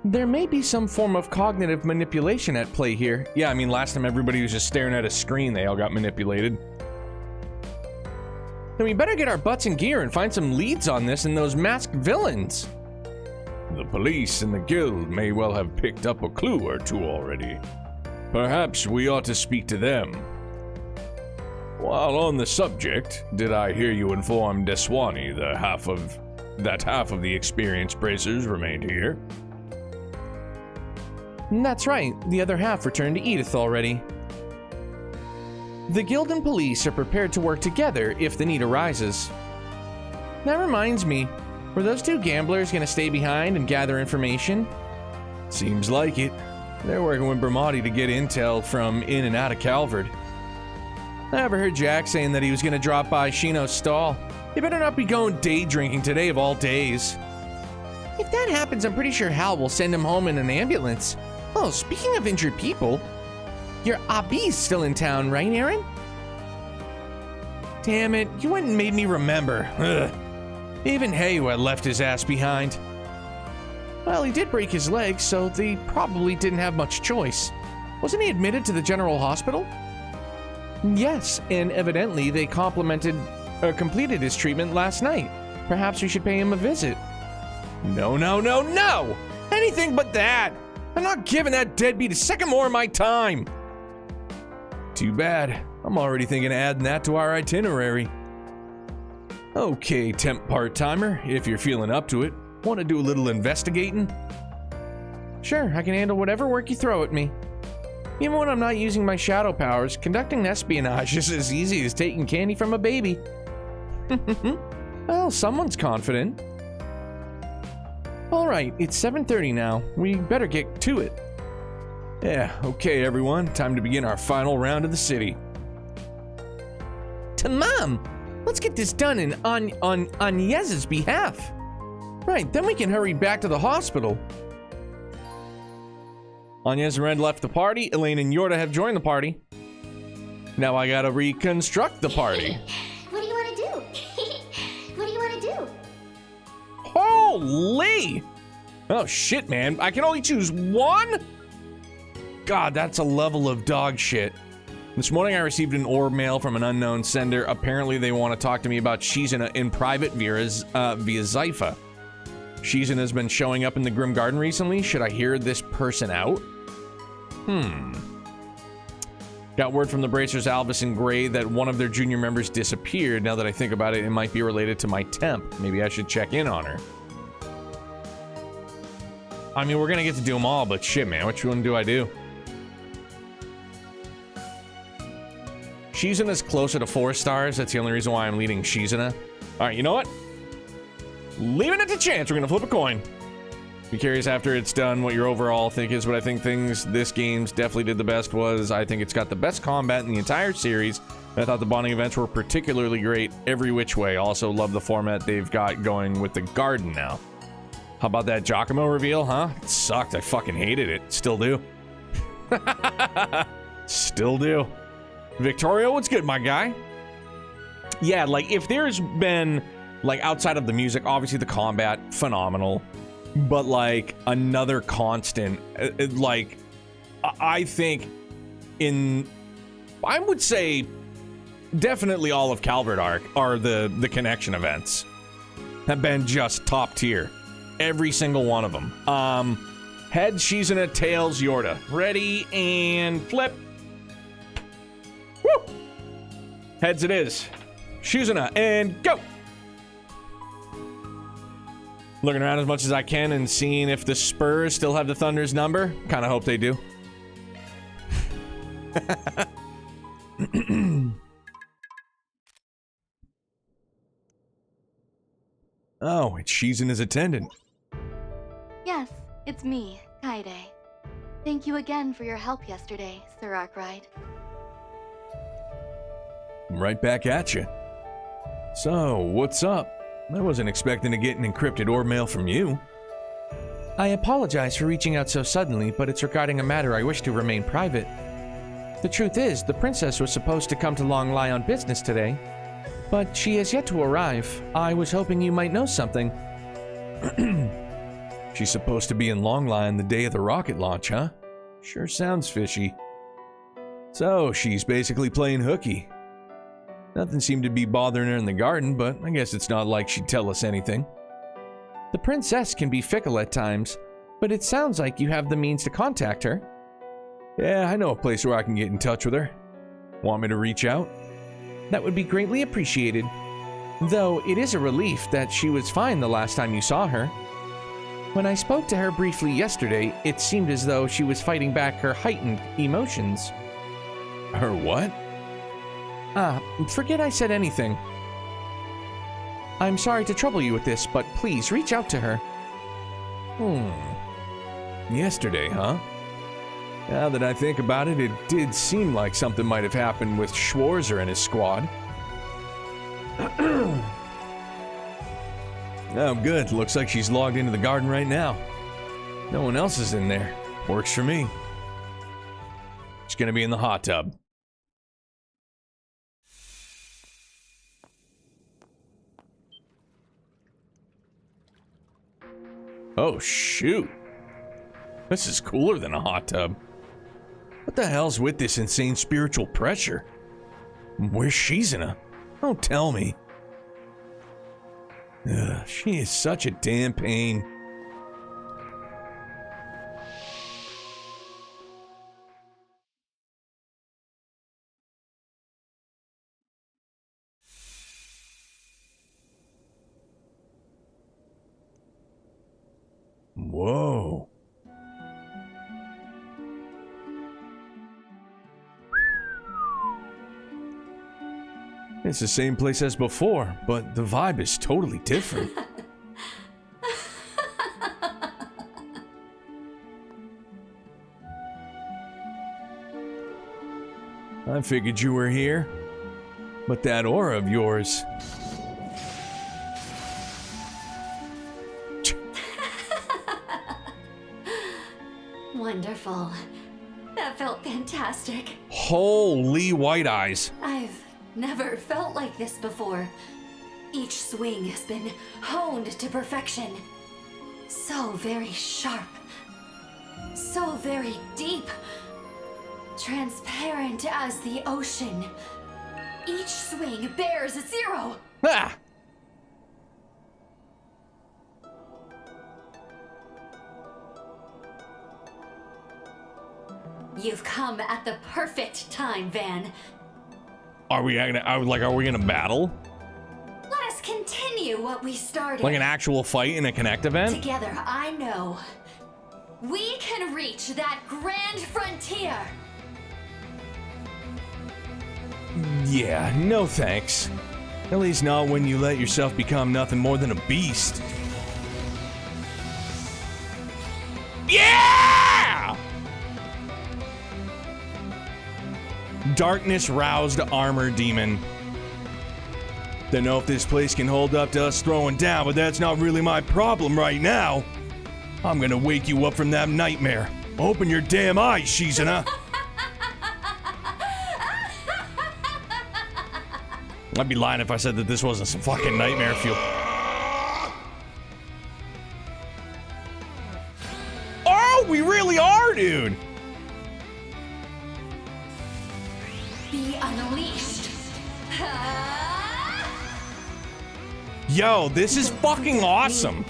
Speaker 5: There may be some form of cognitive manipulation at play here. Yeah, I mean, last time everybody was just staring at a screen, they all got manipulated. Then we better get our butts in gear and find some leads on this and those masked villains.
Speaker 8: The police and the guild may well have picked up a clue or two already. Perhaps we ought to speak to them. While on the subject, did I hear you inform Deswani that half of the experienced bracers remained here?
Speaker 5: That's right, the other half returned to Edith already. The guild and police are prepared to work together if the need arises. That reminds me, were those two gamblers gonna stay behind and gather information?
Speaker 8: Seems like it. They're working with Bramati to get intel from in and out of Calvard.
Speaker 5: I overheard Jack saying that he was gonna drop by Shino's stall.
Speaker 1: You better not be going day drinking today of all days.
Speaker 5: If that happens, I'm pretty sure Hal will send him home in an ambulance. Oh, speaking of injured people, your Abi's still in town, right, Aaron?
Speaker 1: Damn it, you went and made me remember. Ugh. Even Hayu had left his ass behind.
Speaker 5: Well, he did break his leg, so they probably didn't have much choice. Wasn't he admitted to the general hospital? Yes, and evidently they completed his treatment last night. Perhaps we should pay him a visit.
Speaker 1: No, no, no, no! Anything but that! I'm not giving that deadbeat a second more of my time! Too bad. I'm already thinking of adding that to our itinerary. Okay, temp part-timer, if you're feeling up to it. Want to do a little investigating?
Speaker 5: Sure, I can handle whatever work you throw at me. Even when I'm not using my shadow powers, conducting espionage is as easy as taking candy from a baby. Well, someone's confident. Alright, it's 7:30 now. We better get to it.
Speaker 1: Yeah, okay everyone, time to begin our final round of the city.
Speaker 5: Tamam! Let's get this done on Yez's behalf.
Speaker 1: Right, then we can hurry back to the hospital. Agnes and Red left the party. Elaine and Yorda have joined the party. Now I gotta reconstruct the party.
Speaker 10: What do you want to do? What do you want to do?
Speaker 1: Holy! Oh shit, man. I can only choose one? God, that's a level of dog shit. This morning I received an orb mail from an unknown sender. Apparently they want to talk to me about Shizuna in private via Zypha. Shizuna has been showing up in the Grim Garden recently. Should I hear this person out? Got word from the Bracers, Alvis and Gray, that one of their junior members disappeared. Now that I think about it, it might be related to my temp. Maybe I should check in on her. I mean, we're gonna get to do them all, but shit, man, which one do I do? Shizuna's closer to 4 stars. That's the only reason why I'm leading Shizuna. All right, you know what? Leaving it to chance. We're gonna flip a coin. Be curious after it's done what your overall think is. What I think this game's definitely did the best was, I think it's got the best combat in the entire series. I thought the bonding events were particularly great every which way. Also love the format they've got going with the garden now. How about that Giacomo reveal, huh? It sucked. I fucking hated it. Still do. Still do. Victoria, what's good, my guy? Yeah, like, if there's been, like, outside of the music, obviously the combat, phenomenal. But, like, another constant, like, I think I would say definitely all of Calvert Arc are the connection events. Have been just top tier. Every single one of them. Head, Shizuna, Tails, Yorda. Ready, and flip. Woo! Heads it is. Shizuna, and go! Looking around as much as I can and seeing if the Spurs still have the Thunder's number. Kind of hope they do. Oh, it's Shizuna's attendant.
Speaker 3: Yes, it's me, Kaede. Thank you again for your help yesterday, Sir Arkwright.
Speaker 8: I'm right back at you. So, what's up? I wasn't expecting to get an encrypted orb mail from you.
Speaker 5: I apologize for reaching out so suddenly, but it's regarding a matter I wish to remain private. The truth is, the princess was supposed to come to Long Lai on business today, but she has yet to arrive. I was hoping you might know something.
Speaker 8: She's supposed to be in Long Lai on the day of the rocket launch, huh? Sure sounds fishy. So, she's basically playing hooky. Nothing seemed to be bothering her in the garden, but I guess it's not like she'd tell us anything.
Speaker 5: The princess can be fickle at times, but it sounds like you have the means to contact her.
Speaker 8: Yeah, I know a place where I can get in touch with her. Want me to reach out?
Speaker 5: That would be greatly appreciated. Though it is a relief that she was fine the last time you saw her. When I spoke to her briefly yesterday, it seemed as though she was fighting back her heightened emotions.
Speaker 8: Her what?
Speaker 5: Forget I said anything. I'm sorry to trouble you with this, but please reach out to her.
Speaker 8: Yesterday, huh? Now that I think about it, it did seem like something might have happened with Schwarzer and his squad. Oh, good. Looks like she's logged into the garden right now. No one else is in there. Works for me. She's gonna be in the hot tub. Oh, shoot. This is cooler than a hot tub. What the hell's with this insane spiritual pressure? Where's Shizuna? Don't tell me. Ugh, she is such a damn pain. Whoa. It's the same place as before, but the vibe is totally different. I figured you were here, but that aura of yours...
Speaker 3: Wonderful. That felt fantastic.
Speaker 1: Holy white eyes.
Speaker 3: I've never felt like this before. Each swing has been honed to perfection. So very sharp. So very deep. Transparent as the ocean. Each swing bears a zero.
Speaker 1: Ah!
Speaker 3: You've come at the perfect time, Van.
Speaker 1: Are we gonna battle?
Speaker 3: Let us continue what we started.
Speaker 1: Like an actual fight in a Connect event?
Speaker 3: Together, I know. We can reach that grand frontier.
Speaker 8: Yeah, no thanks. At least not when you let yourself become nothing more than a beast. darkness roused armor demon. Don't know if this place can hold up to us throwing down, but that's not really my problem right now. I'm gonna wake you up from that nightmare. Open your damn eyes, Shizuna. I'd be lying if I said that this wasn't some fucking nightmare fuel. Oh, we really are, dude.
Speaker 3: Be unleashed.
Speaker 8: Yo, this is fucking awesome.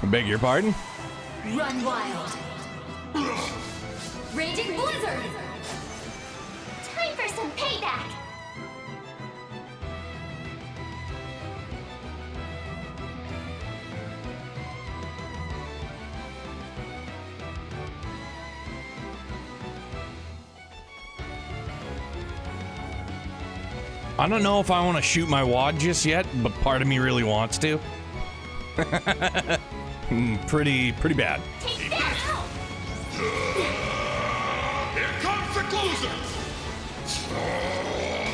Speaker 8: I beg your pardon?
Speaker 3: Run wild. Raging blizzard.
Speaker 10: Time for some payback.
Speaker 8: I don't know if I want to shoot my wad just yet, but part of me really wants to. Pretty bad.
Speaker 10: Take that!
Speaker 18: Here comes the closer!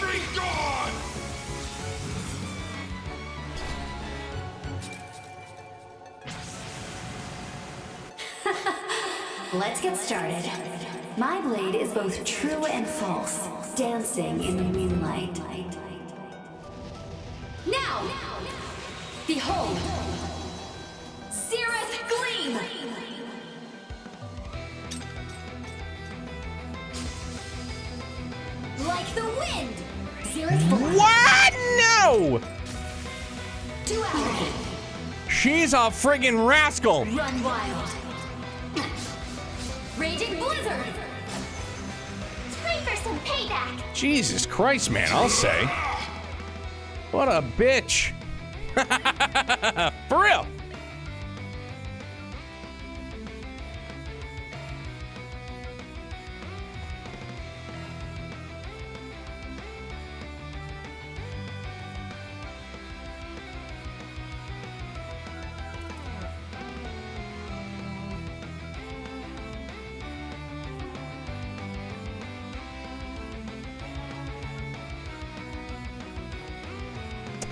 Speaker 18: Be gone!
Speaker 3: Let's get started. My blade is both true and false, dancing in the moonlight. Now! Behold! Cirrus Gleam! Like the wind! Cirrus Force!
Speaker 8: What? No!
Speaker 3: Duality!
Speaker 8: She's a friggin' rascal!
Speaker 3: Run wild! Raging blizzard!
Speaker 10: Time for some payback!
Speaker 8: Jesus Christ, man, I'll say. What a bitch. For real.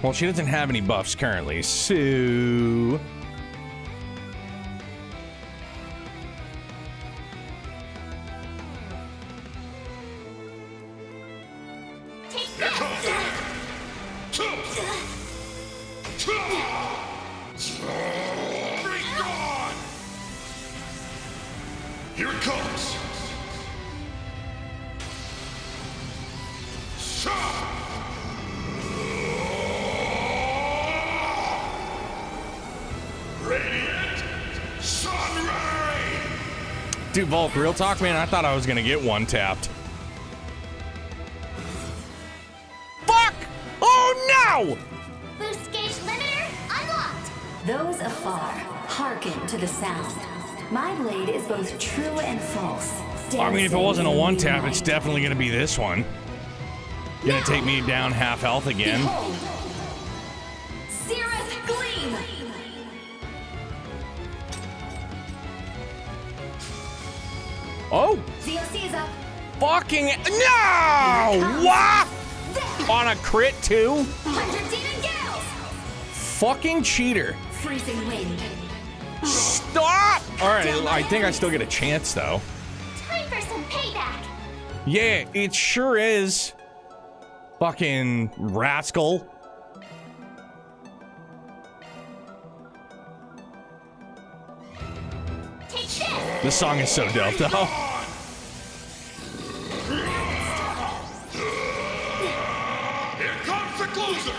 Speaker 8: Well, she doesn't have any buffs currently, so...
Speaker 18: Here it comes! Radiant Sun Ray!
Speaker 8: Dude, Volk, real talk, man, I thought I was gonna get one tapped. Fuck! Oh no!
Speaker 10: Boost gauge limiter unlocked.
Speaker 3: Those afar, hearken to the sound. My blade is both true and false.
Speaker 8: I mean, if it wasn't a one tap, it's definitely gonna be this one. Gonna take me down half health again.
Speaker 3: Behold. Cirrus Gleam!
Speaker 8: Oh!
Speaker 3: ZOC is up.
Speaker 8: Fucking no! What? On a crit too?
Speaker 3: 100 demon gales!
Speaker 8: Fucking cheater.
Speaker 3: Freezing wind.
Speaker 8: Stop! Alright, I think I still get a chance though.
Speaker 10: Time for some payback.
Speaker 8: Yeah, it sure is. Fucking rascal.
Speaker 10: Take this.
Speaker 8: This song is so dope though.
Speaker 18: Here comes the closer!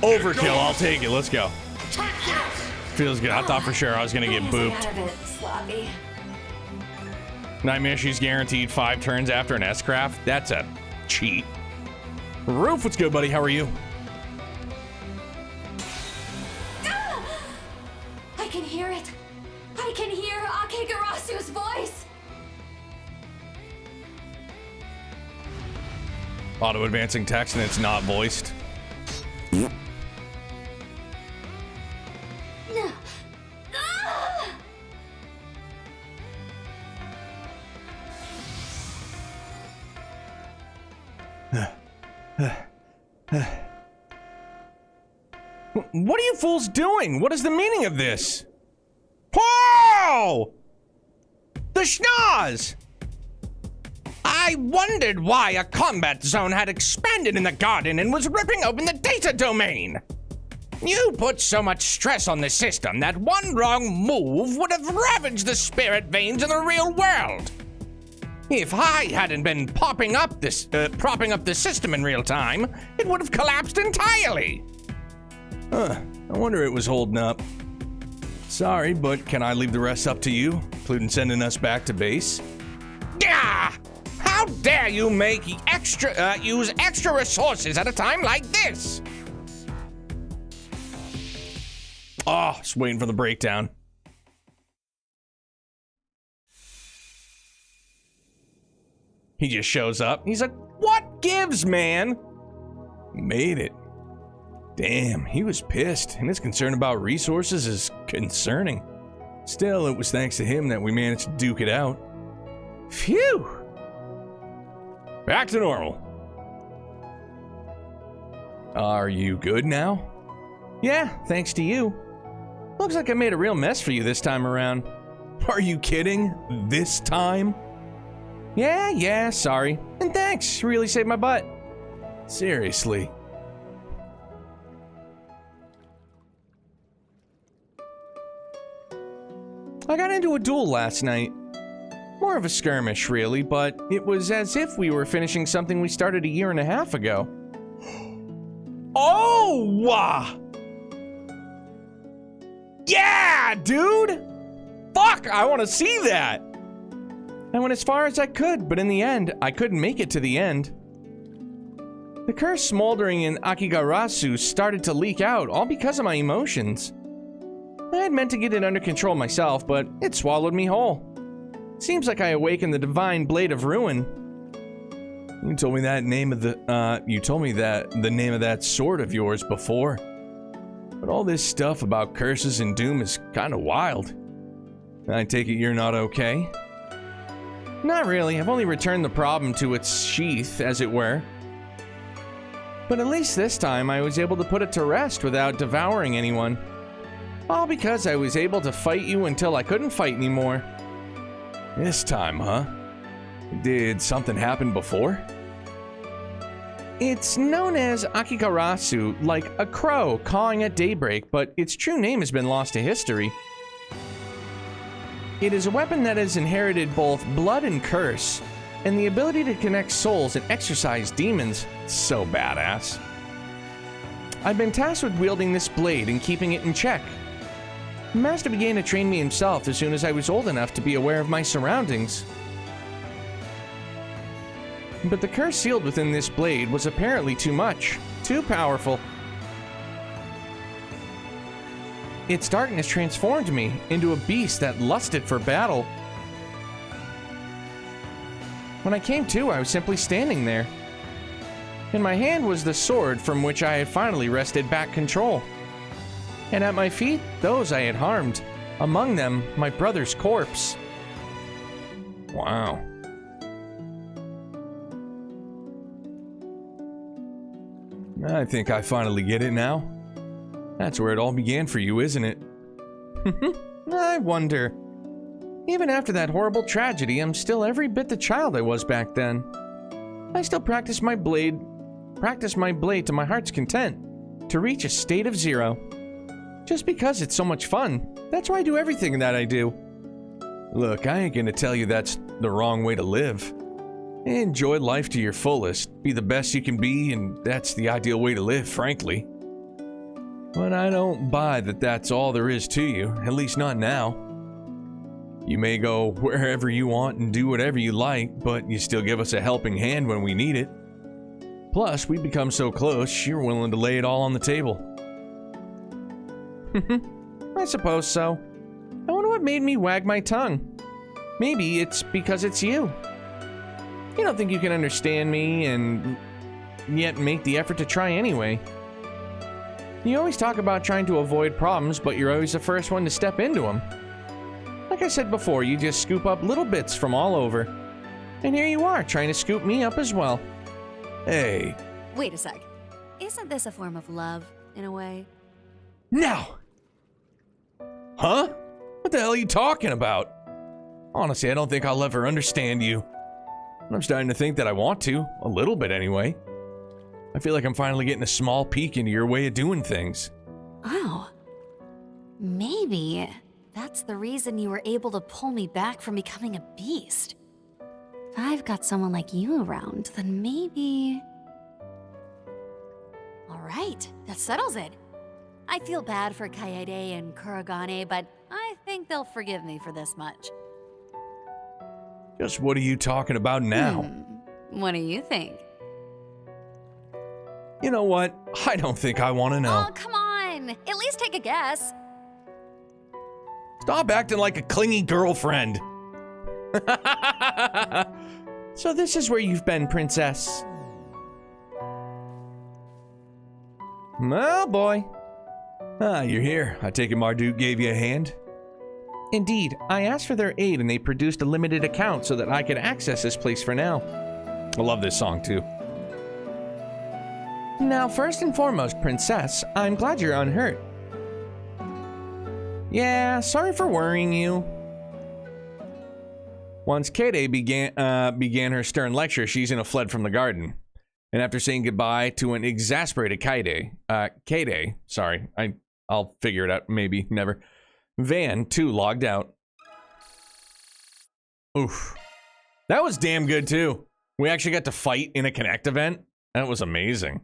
Speaker 1: Overkill, I'll take it. Let's go. Feels good. I thought for sure I was gonna get booped.
Speaker 3: Out of it, sloppy.
Speaker 1: Nightmare, she's guaranteed 5 turns after an S-Craft. That's a cheat. Roof, what's good, buddy? How are you?
Speaker 3: I can hear it. I can hear Akigarasu's voice.
Speaker 1: Auto-advancing text and it's not voiced. What are you fools doing? What is the meaning of this? Whoa! The schnoz! I wondered why a combat zone had expanded in the garden and was ripping open the data domain. You put so much stress on the system that one wrong move would have ravaged the spirit veins in the real world. If I hadn't been propping up the system in real time, it would have collapsed entirely.
Speaker 8: I wonder it was holding up. Sorry, but can I leave the rest up to you, including sending us back to base?
Speaker 1: Gah! How dare you use extra resources at a time like this?
Speaker 8: Oh, just waiting for the breakdown.
Speaker 1: He just shows up. He's like, what gives, man?
Speaker 8: Made it. Damn, he was pissed, and his concern about resources is concerning. Still, it was thanks to him that we managed to duke it out.
Speaker 1: Phew! Back to normal.
Speaker 8: Are you good now?
Speaker 1: Yeah, thanks to you. Looks like I made a real mess for you this time around.
Speaker 8: Are you kidding? This time?
Speaker 1: Yeah, sorry. And thanks, you really saved my butt.
Speaker 8: Seriously.
Speaker 1: I got into a duel last night. More of a skirmish, really, but it was as if we were finishing something we started a year and a half ago. Oh! Wow! Yeah, dude! Fuck, I want to see that! I went as far as I could, but in the end, I couldn't make it to the end. The curse smoldering in Akigarasu started to leak out, all because of my emotions. I had meant to get it under control myself, but it swallowed me whole. Seems like I awakened the divine blade of ruin.
Speaker 8: You told me the name of that sword of yours before. But all this stuff about curses and doom is kind of wild. I take it you're not okay?
Speaker 1: Not really. I've only returned the problem to its sheath, as it were. But at least this time I was able to put it to rest without devouring anyone. All because I was able to fight you until I couldn't fight anymore.
Speaker 8: This time, huh? Did something happen before?
Speaker 1: It's known as Akigarasu, like a crow cawing at daybreak, but its true name has been lost to history. It is a weapon that has inherited both blood and curse, and the ability to connect souls and exorcise demons. So badass. I've been tasked with wielding this blade and keeping it in check. The master began to train me himself as soon as I was old enough to be aware of my surroundings. But the curse sealed within this blade was apparently too much, too powerful. Its darkness transformed me into a beast that lusted for battle. When I came to, I was simply standing there. In my hand was the sword from which I had finally wrested back control. And at my feet, those I had harmed. Among them, my brother's corpse.
Speaker 8: Wow. I think I finally get it now. That's where it all began for you, isn't it?
Speaker 1: I wonder. Even after that horrible tragedy, I'm still every bit the child I was back then. I still practice my blade to my heart's content, to reach a state of zero. Just because it's so much fun. That's why I do everything that I do.
Speaker 8: Look, I ain't gonna tell you that's the wrong way to live. Enjoy life to your fullest, be the best you can be, and that's the ideal way to live, frankly. But I don't buy that that's all there is to you, at least not now. You may go wherever you want and do whatever you like, but you still give us a helping hand when we need it. Plus, we become so close, you're willing to lay it all on the table.
Speaker 5: I suppose so. I wonder what made me wag my tongue. Maybe it's because it's you. You don't think you can understand me and yet make the effort to try anyway. You always talk about trying to avoid problems, but you're always the first one to step into them. Like I said before, you just scoop up little bits from all over. And here you are, trying to scoop me up as well.
Speaker 8: Hey.
Speaker 6: Wait a sec. Isn't this a form of love, in a way?
Speaker 8: Now! Huh? What the hell are you talking about? Honestly, I don't think I'll ever understand you. I'm starting to think that I want to, a little bit anyway. I feel like I'm finally getting a small peek into your way of doing things.
Speaker 6: Oh. Maybe that's the reason you were able to pull me back from becoming a beast. If I've got someone like you around, then maybe... Alright, that settles it. I feel bad for Kaede and Kurogane, but I think they'll forgive me for this much.
Speaker 8: Just what are you talking about now?
Speaker 6: What do you think?
Speaker 8: You know what? I don't think I want to know.
Speaker 6: Oh, come on! At least take a guess.
Speaker 8: Stop acting like a clingy girlfriend.
Speaker 5: So this is where you've been, Princess.
Speaker 8: Oh boy. Ah, you're here. I take it Marduk gave you a hand?
Speaker 5: Indeed, I asked for their aid and they produced a limited account so that I could access this place for now.
Speaker 8: I love this song too.
Speaker 5: Now, first and foremost, Princess, I'm glad you're unhurt. Yeah, sorry for worrying you.
Speaker 8: Once Kaede began her stern lecture, Shizuna fled from the garden. And after saying goodbye to an exasperated Kaede, sorry, I'll figure it out, maybe, never. Van, too, logged out. Oof. That was damn good, too. We actually got to fight in a Connect event. That was amazing.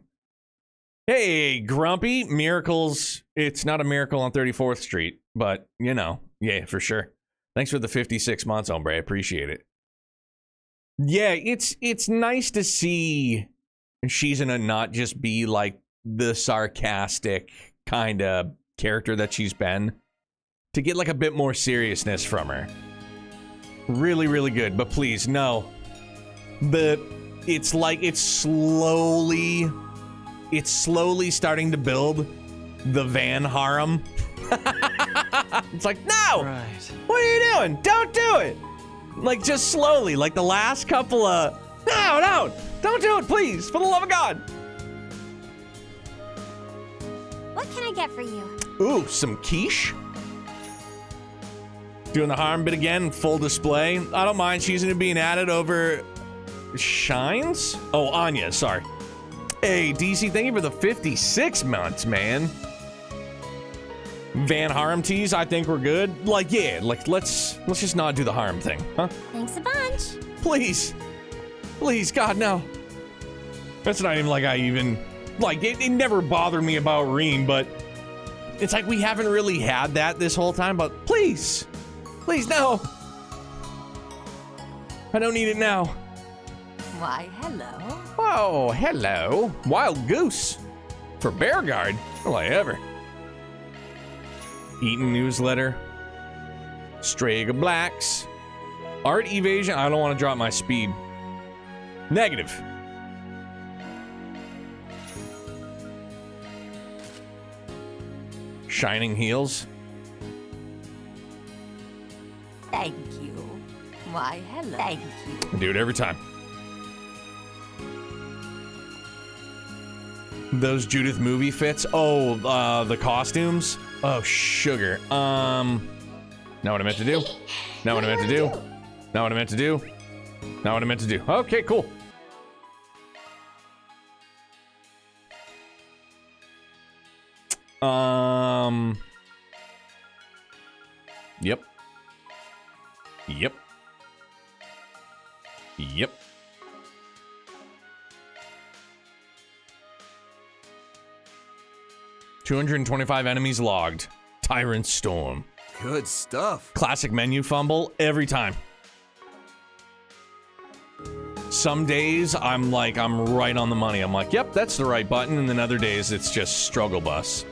Speaker 8: Hey, Grumpy, miracles. It's not a miracle on 34th Street, but, you know, yeah, for sure. Thanks for the 56 months, hombre. I appreciate it. Yeah, it's nice to see Shizuna not just be like the sarcastic kind of character that she's been. To get like a bit more seriousness from her. Really, really good. But please, no. It's like it's slowly starting to build the Van harem. It's like, no! Right. What are you doing? Don't do it! Like, just slowly, like the last couple of... No! Don't do it, please! For the love of God!
Speaker 10: What can I get for you?
Speaker 8: Ooh, some quiche? Doing the harm bit again, full display. I don't mind. She's gonna being added over... Shines? Oh, Anya, sorry. Hey, DC, thank you for the 56 months, man. Van harem teas, I think we're good. Like, yeah, like let's just not do the harm thing, huh?
Speaker 10: Thanks a bunch.
Speaker 8: Please, God, no. That's not even like I even like. It never bothered me about Reem, but it's like we haven't really had that this whole time. But please, no. I don't need it now.
Speaker 6: Why, hello.
Speaker 8: Oh, hello, Wild Goose for Bearguard. Will I ever? Eaton newsletter. Strega Blacks. Art evasion. I don't want to drop my speed. Negative. Shining heels.
Speaker 6: Thank you. Why, hello. Thank you.
Speaker 8: I do it every time. Those Judith movie fits. Oh, the costumes. Oh, sugar. Not what I meant to do. Not what I meant to do. Not what I meant to do. Not what I meant to do. Okay, cool. Yep.
Speaker 1: 225 enemies logged. Tyrant Storm.
Speaker 7: Good stuff.
Speaker 1: Classic menu fumble every time. Some days I'm right on the money. I'm like, yep, that's the right button. And then other days it's just struggle bus.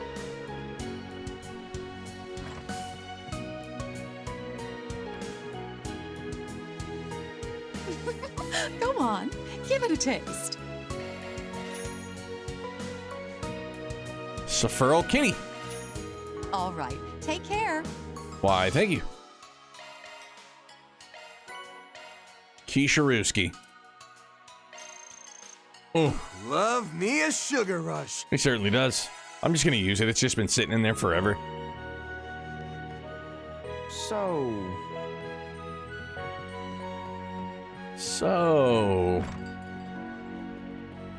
Speaker 11: Go on, give it a taste.
Speaker 1: Sephiroth Kitty.
Speaker 11: All right, take care.
Speaker 1: Why, thank you. Keisha
Speaker 7: Love me a sugar rush.
Speaker 1: He certainly does. I'm just gonna use it. It's just been sitting in there forever.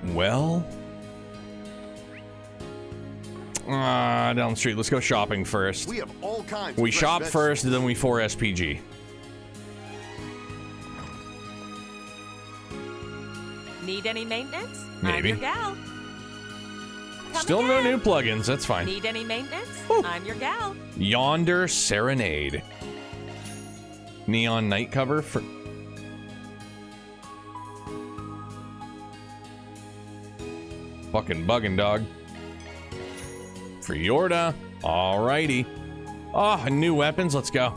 Speaker 1: Well. Down the street. Let's go shopping first.
Speaker 23: We have all kinds.
Speaker 1: We
Speaker 23: of
Speaker 1: shop
Speaker 23: fresh
Speaker 1: first, then we 4 SPG.
Speaker 12: Need any maintenance?
Speaker 1: Maybe.
Speaker 12: I'm your gal.
Speaker 1: Still no new plugins. That's fine.
Speaker 12: Need any maintenance? I'm your gal.
Speaker 1: Yonder Serenade. Neon night cover for... Fucking bugging, dog. For Yorda. Alrighty. Oh, new weapons. Let's go.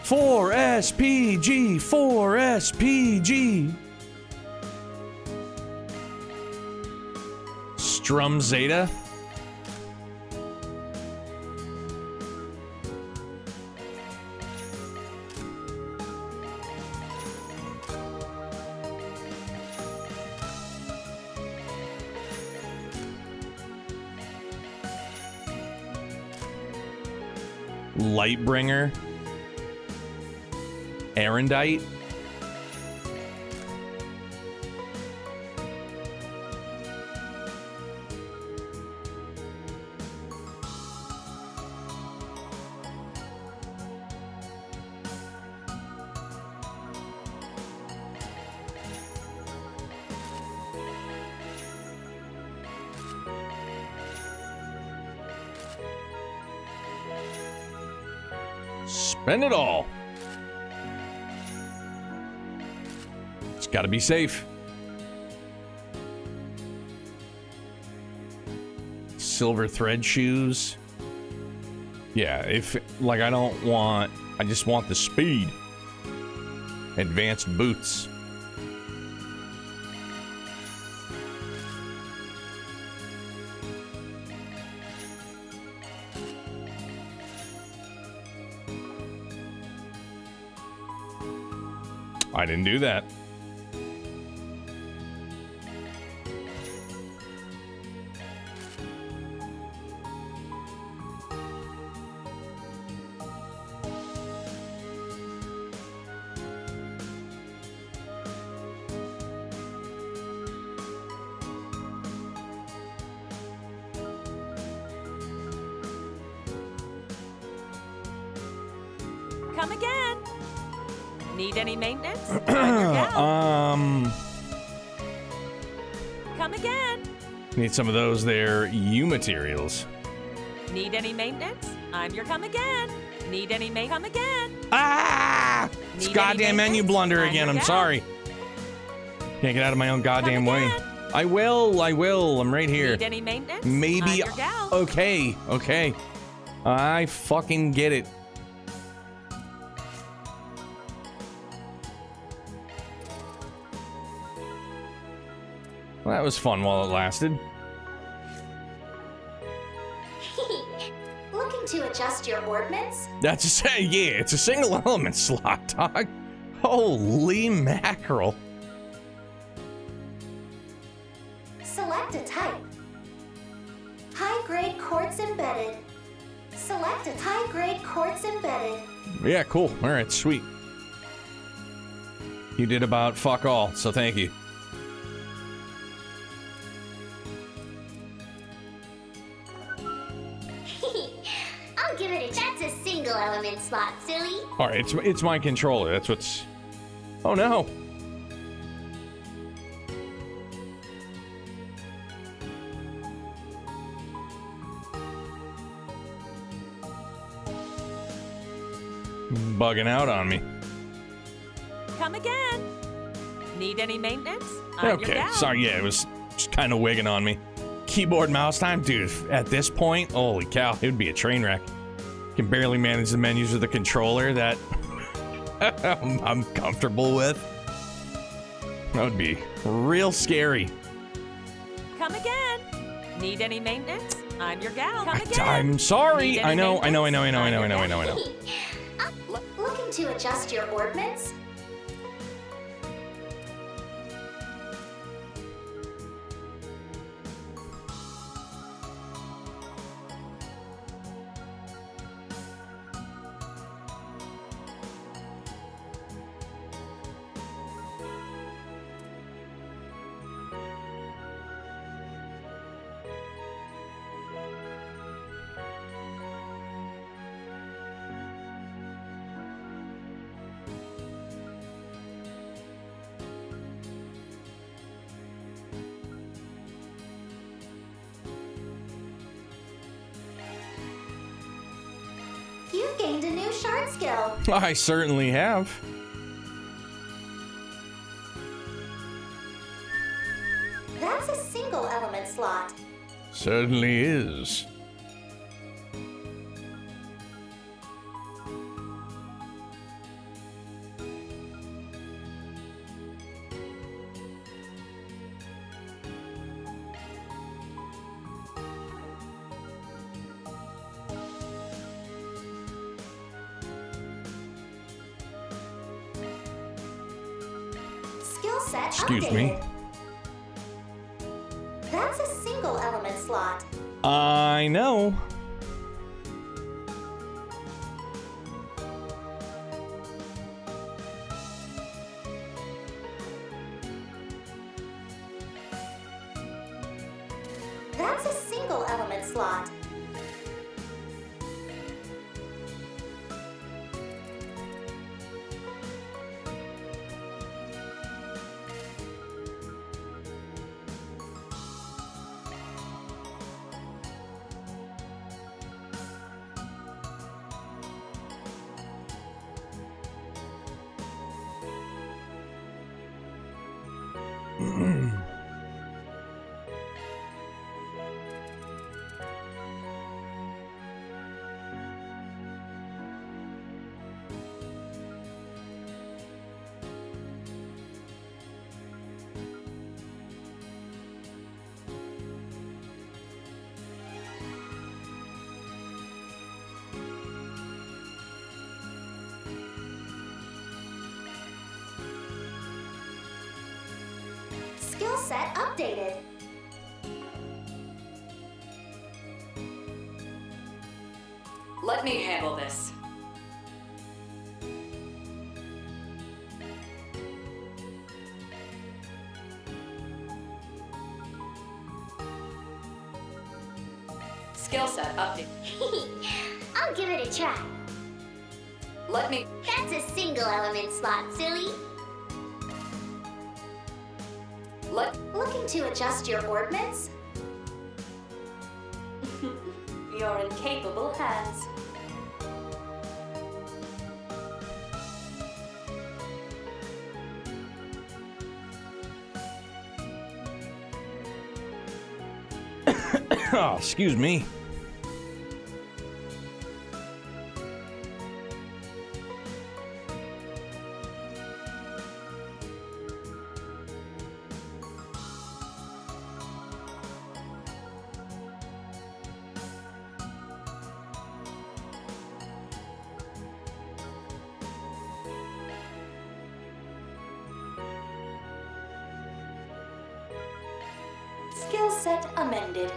Speaker 1: 4 SPG. 4 SPG. Strum Zeta. Lightbringer. Erendite. Spend it all. It's got to be safe. Silver thread shoes. Yeah, if like I just want the speed. Advanced boots. I didn't do that.
Speaker 12: Come again. Need any maintenance? I'm your gal. Come again.
Speaker 1: Need some of those there U materials.
Speaker 12: Need any maintenance? I'm your come again. Need any come again.
Speaker 1: Ah! It's goddamn menu blunder again. I'm sorry. Can't get out of my own goddamn way. I will. I'm right here.
Speaker 12: Need any maintenance?
Speaker 1: Maybe.
Speaker 12: I'm your gal.
Speaker 1: Okay. I fucking get it. Well, that was fun while it lasted.
Speaker 10: Looking to adjust your ordnance?
Speaker 1: It's a single element slot, dog. Holy mackerel.
Speaker 10: Select a type. High-grade quartz embedded. Select a high-grade quartz embedded.
Speaker 1: Yeah, cool. All right, sweet. You did about fuck all, so thank you.
Speaker 10: I'll give it a... That's a single element slot, silly.
Speaker 1: All right, it's my controller. That's what's... Oh, no. Bugging out on me.
Speaker 12: Come again. Need any maintenance? I'm your
Speaker 1: Okay,
Speaker 12: gal.
Speaker 1: sorry, yeah, it was just kind of wigging on me. Keyboard mouse time? Dude, at this point, holy cow, it would be a train wreck. Can barely manage the menus with the controller that I'm comfortable with. That would be real scary.
Speaker 12: Come again. Need any maintenance? I'm your gal. Come again.
Speaker 1: I'm sorry.
Speaker 12: Need
Speaker 1: I
Speaker 12: any
Speaker 1: know.
Speaker 10: Looking to adjust your ordnance? You've gained a new shard skill.
Speaker 1: I certainly have.
Speaker 10: That's a single element slot.
Speaker 1: Certainly is.
Speaker 10: Skill set
Speaker 1: Excuse
Speaker 10: updated.
Speaker 1: me.
Speaker 10: That's a single element slot.
Speaker 1: I know.
Speaker 10: That's a single element slot. Skill set updated.
Speaker 13: Let me handle this. Skill set update.
Speaker 10: I'll give it a try.
Speaker 13: Let me.
Speaker 10: That's a single element slot, silly. Looking to adjust your ordnance?
Speaker 13: You're in capable hands.
Speaker 1: Oh, excuse me.
Speaker 13: Skill set amended.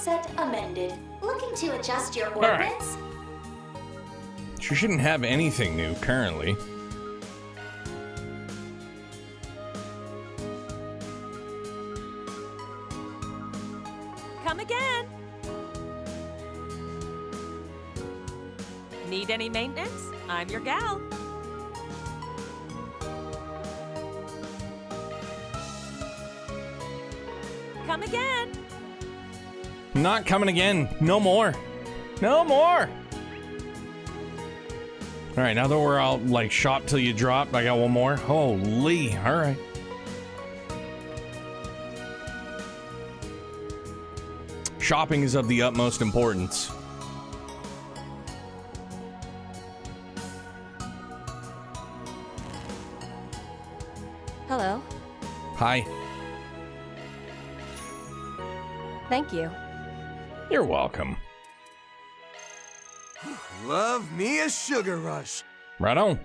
Speaker 10: set amended.
Speaker 13: Looking to adjust your
Speaker 1: right.
Speaker 13: orbits?
Speaker 1: She shouldn't have anything new currently.
Speaker 12: Come again. Need any maintenance? I'm your gal. Come again.
Speaker 1: Not coming again. No more. No more. All right, now that we're all like shop till you drop, I got one more. Holy. All right. Shopping is of the utmost importance.
Speaker 21: Hello.
Speaker 1: Hi.
Speaker 21: Thank you.
Speaker 1: You're welcome.
Speaker 7: Love me a sugar rush.
Speaker 1: Right on.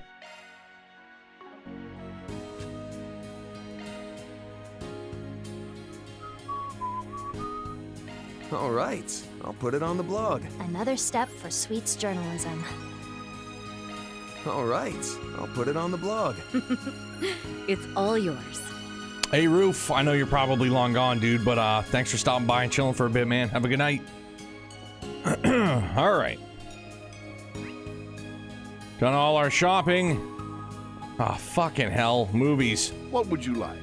Speaker 7: All right, I'll put it on the blog.
Speaker 9: Another step for Sweets journalism.
Speaker 7: All right, I'll put it on the blog.
Speaker 9: It's all yours.
Speaker 1: Hey, Roof, I know you're probably long gone, dude, but thanks for stopping by and chilling for a bit, man. Have a good night. All right. Done all our shopping. Ah, fucking hell. Movies.
Speaker 18: What would you like?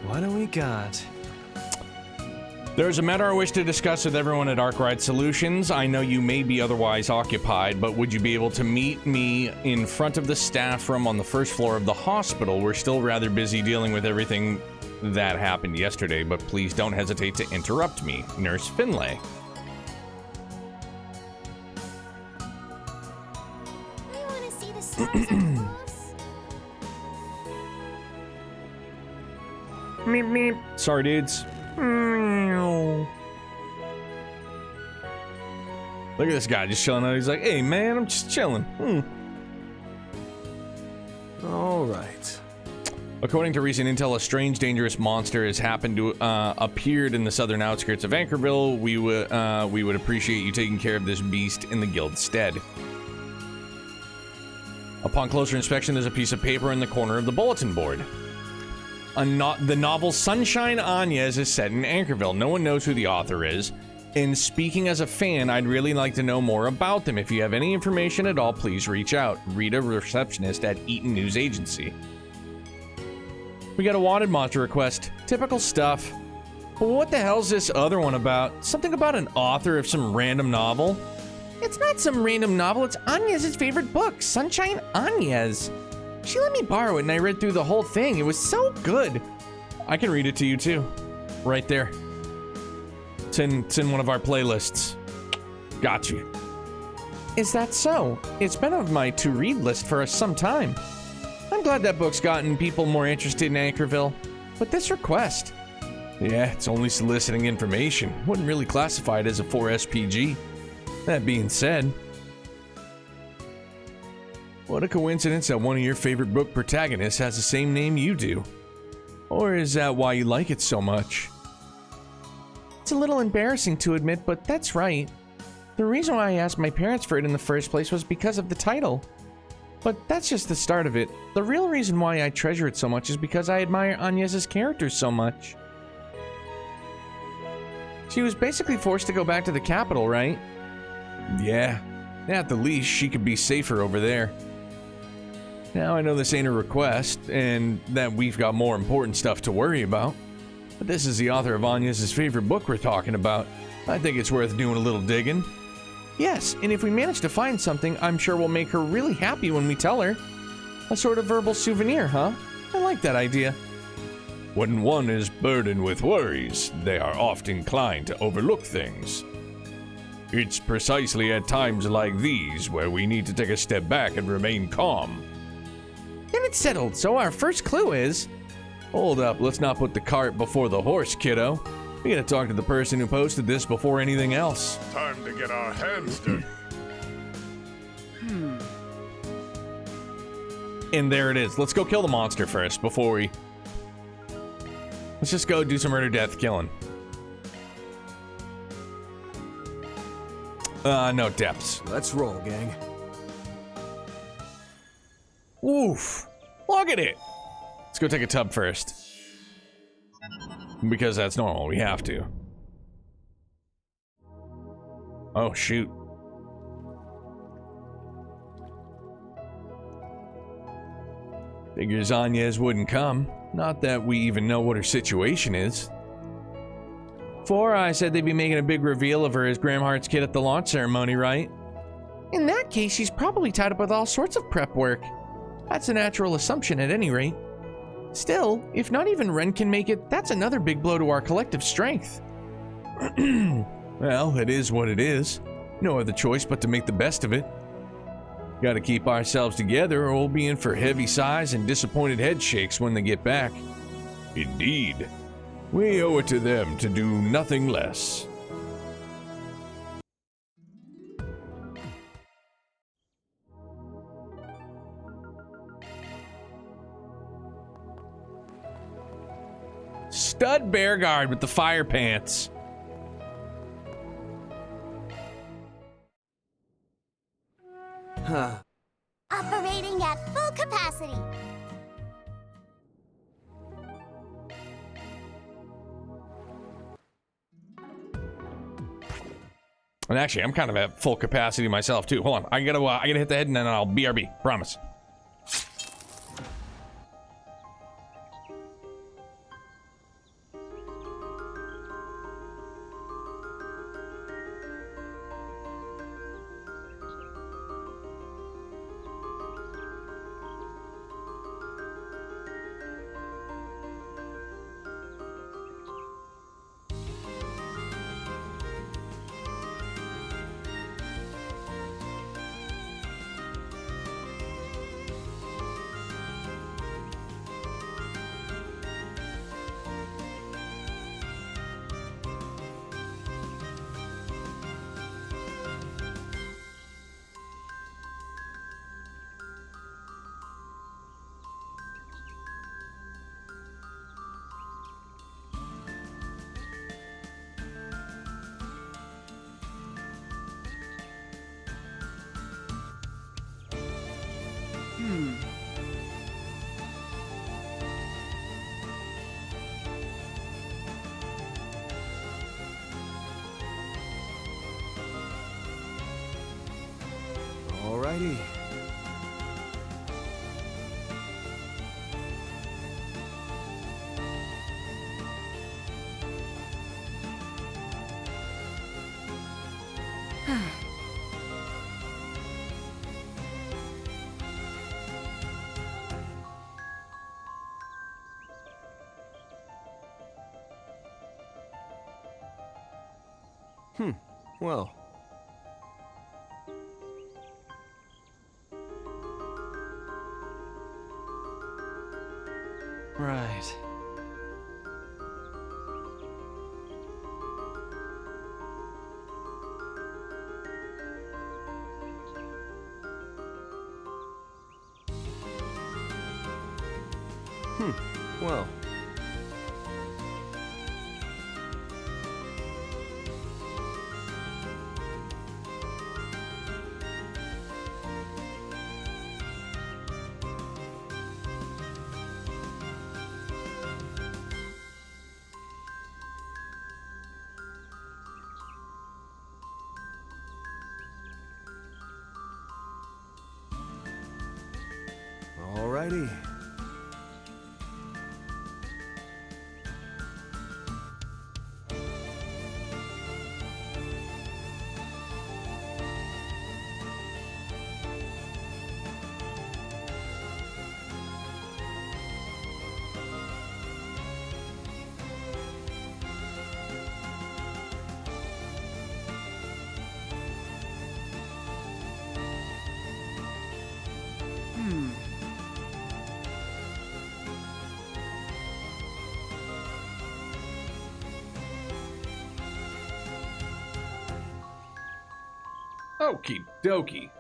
Speaker 2: What do we got?
Speaker 1: There's a matter I wish to discuss with everyone at Arkwright Solutions. I know you may be otherwise occupied, but would you be able to meet me in front of the staff room on the first floor of the hospital? We're still rather busy dealing with everything that happened yesterday, but please don't hesitate to interrupt me. Nurse Finlay.
Speaker 10: I want to see the stars up close.
Speaker 1: Meep, meep. Sorry, dudes. Look at this guy just chilling out. He's like, hey, man, I'm just chilling.
Speaker 2: All right.
Speaker 1: According to recent intel, a strange, dangerous monster has happened to appeared in the southern outskirts of Anchorville. We would appreciate you taking care of this beast in the guild's stead. Upon closer inspection, there's a piece of paper in the corner of the bulletin board. The novel Sunshine Agnes is set in Anchorville. No one knows who the author is. And speaking as a fan, I'd really like to know more about them. If you have any information at all, please reach out. Rita, receptionist at Eaton News Agency. We got a wanted monster request. Typical stuff. But what the hell's this other one about? Something about an author of some random novel? It's not some random novel. It's Agnes' favorite book, Sunshine Agnes. She let me borrow it and I read through the whole thing. It was so good. I can read it to you too. Right there. It's in one of our playlists. Got you. Is that so? It's been on my to-read list for some time. I'm glad that book's gotten people more interested in Anchorville. But this request... Yeah, it's only soliciting information. Wouldn't really classify it as a 4SPG. That being said... What a coincidence that one of your favorite book protagonists has the same name you do. Or is that why you like it so much? It's a little embarrassing to admit, but that's right. The reason why I asked my parents for it in the first place was because of the title. But that's just the start of it. The real reason why I treasure it so much is because I admire Agnes' character so much. She was basically forced to go back to the capital, right? Yeah. At the least, she could be safer over there. Now I know this ain't a request, and that we've got more important stuff to worry about. But this is the author of Agnes' favorite book we're talking about. I think it's worth doing a little digging. Yes, and if we manage to find something, I'm sure we'll make her really happy when we tell her. A sort of verbal souvenir, huh? I like that idea.
Speaker 8: When one is burdened with worries, they are often inclined to overlook things. It's precisely at times like these where we need to take a step back and remain calm.
Speaker 5: Then it's settled, so our first clue is...
Speaker 8: Hold up, let's not put the cart before the horse, kiddo. We gotta talk to the person who posted this before anything else.
Speaker 18: Time to get our hands dirty.
Speaker 1: And there it is. Let's go kill the monster first before we... Let's just go do some murder, death, killing. No depths.
Speaker 7: Let's roll, gang.
Speaker 1: Oof. Look at it. Let's go take a tub first. Because that's normal. We have to. Oh, shoot.
Speaker 8: Figures Agnes wouldn't come. Not that we even know what her situation is.
Speaker 5: Before, I said they'd be making a big reveal of her as Graham Hart's kid at the launch ceremony, right? In that case, she's probably tied up with all sorts of prep work. That's a natural assumption at any rate. Still, if not even Ren can make it, that's another big blow to our collective strength.
Speaker 8: Well, it is what it is. No other choice but to make the best of it. Gotta keep ourselves together or we'll be in for heavy sighs and disappointed head shakes when they get back. Indeed. We owe it to them to do nothing less.
Speaker 1: Stud bear guard with the fire pants.
Speaker 10: Operating at full capacity.
Speaker 1: And actually, I'm kind of at full capacity myself too. Hold on, I gotta hit the head and then I'll BRB. Promise.
Speaker 7: Alrighty. Well. Right. Well. Alrighty.
Speaker 1: Okie dokie.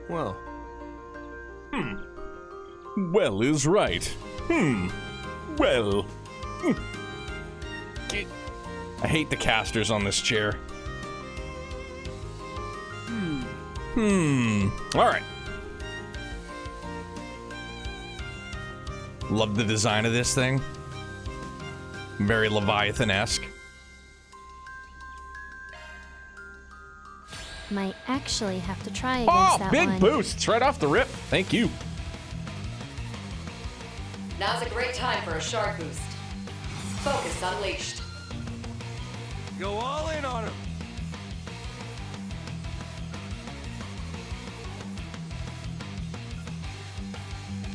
Speaker 7: Well.
Speaker 1: Well is right. Well. I hate the casters on this chair. All right. Love the design of this thing. Very Leviathan-esque.
Speaker 6: Might actually have to try against that
Speaker 1: big
Speaker 6: one.
Speaker 1: boosts right off the rip. Thank you.
Speaker 13: Now's a great time for a shard boost. Focus unleashed.
Speaker 27: Go all in on him.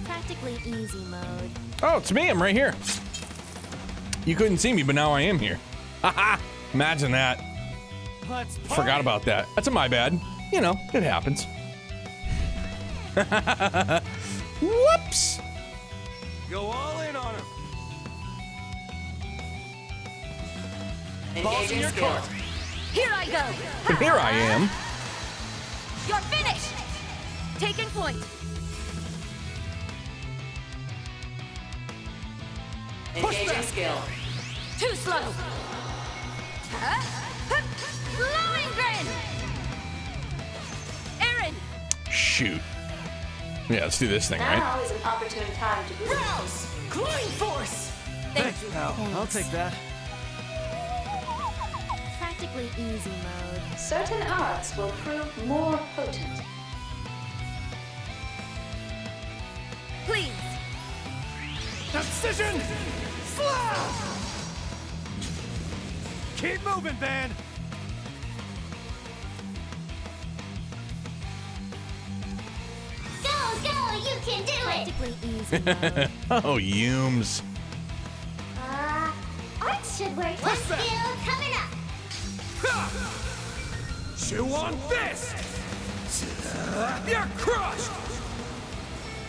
Speaker 6: Practically easy mode.
Speaker 1: Oh, it's me. I'm right here. You couldn't see me, but now I am here. Haha. Imagine that. Forgot about that. That's a my bad. You know, it happens. Whoops.
Speaker 27: Go all in on him.
Speaker 13: Engaging your skill.
Speaker 9: Here I go.
Speaker 1: And here I am.
Speaker 9: You're finished. Taking point.
Speaker 13: Engaging skill.
Speaker 9: Too slow. Blowing grin. Aaron.
Speaker 1: Shoot. Yeah, let's do this thing, right?
Speaker 13: Now is an opportune time to boost.
Speaker 9: Rouse. Glowing force.
Speaker 7: Thanks, pal. I'll take that.
Speaker 6: Practically easy mode.
Speaker 13: Certain arts will prove more potent.
Speaker 9: Please.
Speaker 27: Decision! Slash! Keep moving, Van!
Speaker 10: Go, go, you can do it!
Speaker 6: Practically easy mode.
Speaker 1: Oh, Yooms.
Speaker 10: Art should work. One skill coming up.
Speaker 27: Chew on this! You're crushed!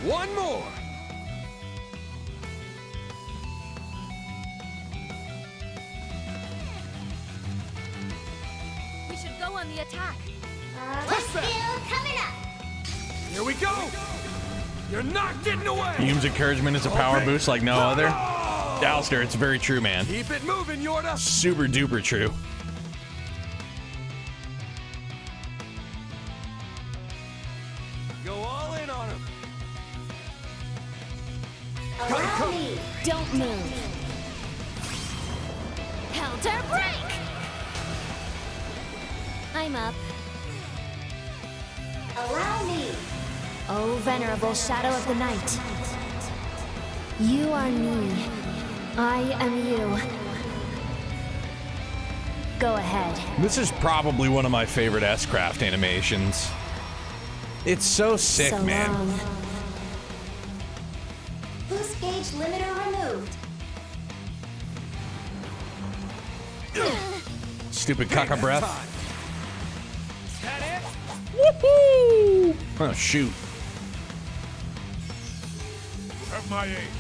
Speaker 27: One more!
Speaker 9: We should go on the attack.
Speaker 10: One skill coming up.
Speaker 27: Here we go! You're not getting away!
Speaker 1: Yooms' encouragement is a power boost like no other. Alistair, it's very true, man.
Speaker 27: Keep it moving, Yorda!
Speaker 1: Super duper true.
Speaker 27: Go all in on him!
Speaker 10: Allow me.
Speaker 6: Don't move.
Speaker 9: Counter break.
Speaker 6: I'm up.
Speaker 10: Allow me.
Speaker 6: Oh, venerable shadow of the night. You are me. I am you. Go ahead.
Speaker 1: This is probably one of my favorite S-Craft animations. It's so sick,
Speaker 6: So
Speaker 1: man.
Speaker 6: long.
Speaker 10: Boost gauge limiter removed.
Speaker 1: Stupid caca breath.
Speaker 27: Is that it?
Speaker 1: Woohoo! Oh, shoot.
Speaker 18: You have my aid.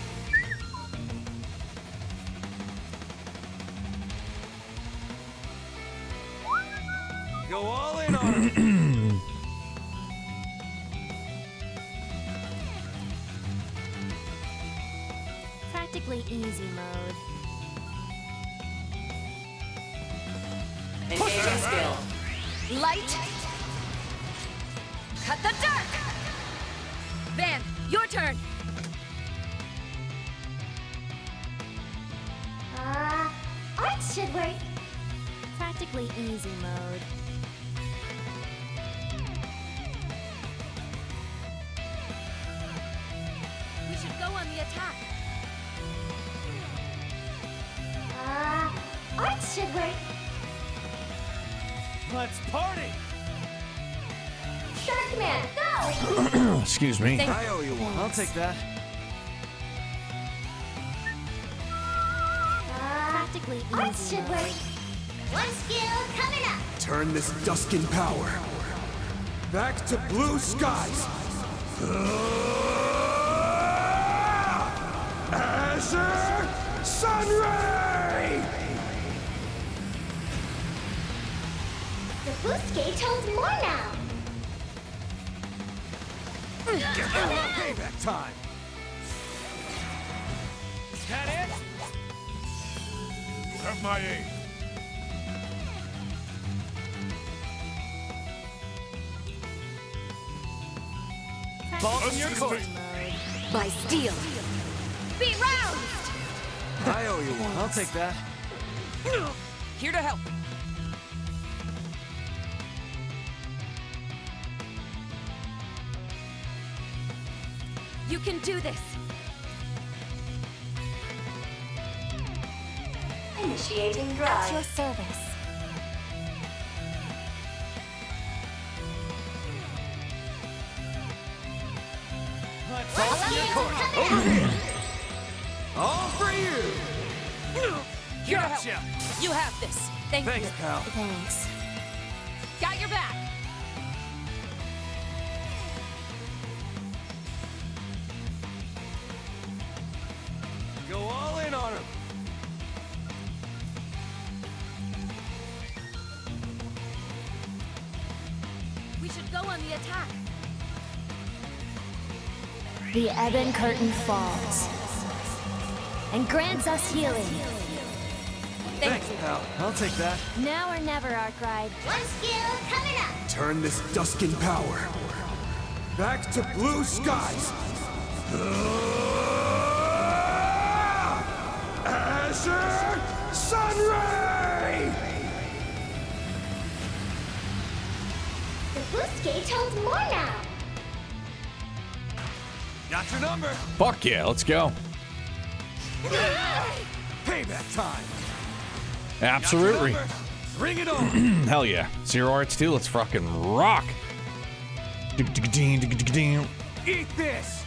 Speaker 27: Go all in on him!
Speaker 6: Practically easy mode.
Speaker 13: Engaging skill.
Speaker 9: Light. Cut the dark. Van, your turn.
Speaker 10: Art should work.
Speaker 6: Practically easy mode.
Speaker 9: We should go on the attack.
Speaker 10: Art should work.
Speaker 27: Let's party!
Speaker 10: Shark Command, go!
Speaker 1: Excuse me.
Speaker 27: I owe you one. I'll take that.
Speaker 10: practically easy. Arts should work. One skill coming up.
Speaker 2: Turn this dusk in power back to blue skies. Azure Sunray!
Speaker 10: The boost gauge holds more now.
Speaker 2: Payback time.
Speaker 18: Is that it? You have my aid.
Speaker 4: Balls in your court.
Speaker 3: By steel.
Speaker 10: Be roused!
Speaker 4: I owe you one. I'll take that.
Speaker 12: Here to help.
Speaker 3: You can do this.
Speaker 10: Initiating
Speaker 9: At
Speaker 10: drive.
Speaker 9: your service.
Speaker 4: Balls in your court. Over here. All for you.
Speaker 12: Here to help. You have this. Thank
Speaker 4: Thanks,
Speaker 12: you.
Speaker 4: pal.
Speaker 9: Thanks.
Speaker 12: Got your back.
Speaker 4: Go all in on him.
Speaker 3: We should go on the attack.
Speaker 9: The ebon curtain falls and grants us healing.
Speaker 4: Thanks, pal. I'll take that.
Speaker 9: Now or never, Arkride.
Speaker 10: One skill coming up.
Speaker 2: Turn this dusk in power back to blue skies. Azure Sunray!
Speaker 10: The boost gauge holds more now.
Speaker 4: Got your number.
Speaker 1: Fuck yeah, let's go.
Speaker 4: Payback time.
Speaker 1: Absolutely.
Speaker 4: Bring it on.
Speaker 1: Hell yeah. Zero Arts 2, let's fucking rock.
Speaker 4: Eat this.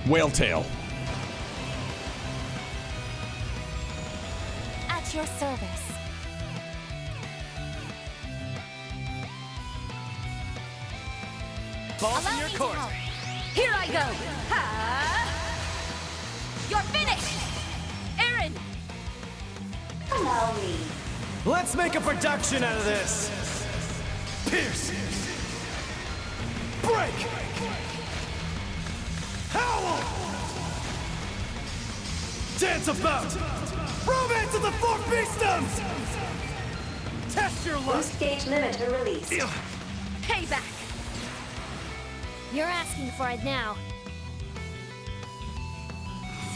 Speaker 1: Whale tail.
Speaker 9: At your service.
Speaker 4: Balls
Speaker 9: Allow
Speaker 4: in your
Speaker 9: me to
Speaker 4: court.
Speaker 9: help.
Speaker 3: Here I go. Ha! You're finished. Aaron.
Speaker 10: Allow me.
Speaker 4: Let's make a production out of this. Pierce. Break. Howl. Dance about. Romance of the four beastoms. Test your luck.
Speaker 10: Boost gauge limiter released.
Speaker 3: Payback.
Speaker 9: You're asking for it now.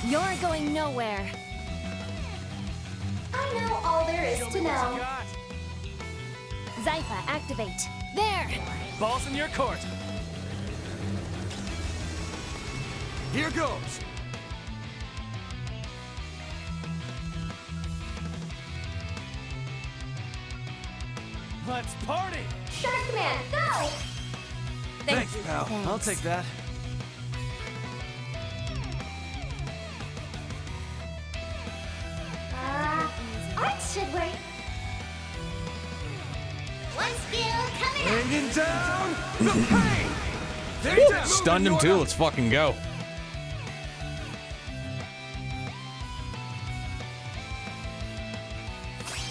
Speaker 9: You're going nowhere.
Speaker 10: I know all there is to know.
Speaker 9: Zypha, activate. There!
Speaker 4: Balls in your court. Here goes. Let's party!
Speaker 10: Sharkman, go!
Speaker 4: Thanks, pal.
Speaker 9: Thanks.
Speaker 4: I'll take that.
Speaker 10: Arts should work. One skill coming up.
Speaker 4: Bringing down the pain! There down.
Speaker 1: Stunned him too, let's fucking go.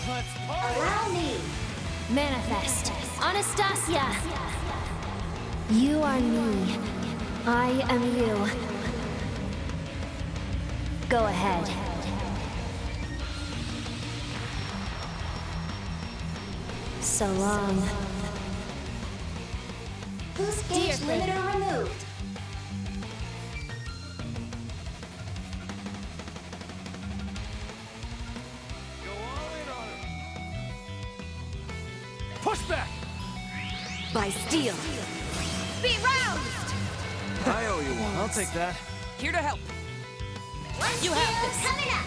Speaker 4: Let's party!
Speaker 10: Allow me.
Speaker 9: Manifest. Anastasia! You are me. I am you. Go ahead. So long.
Speaker 10: Boost gauge limiter removed.
Speaker 4: Go all in on him. Push back!
Speaker 3: By steel. Be roused.
Speaker 4: I owe you one. I'll take that.
Speaker 12: Here to help.
Speaker 10: One
Speaker 12: You
Speaker 10: skill
Speaker 12: have this.
Speaker 10: coming up.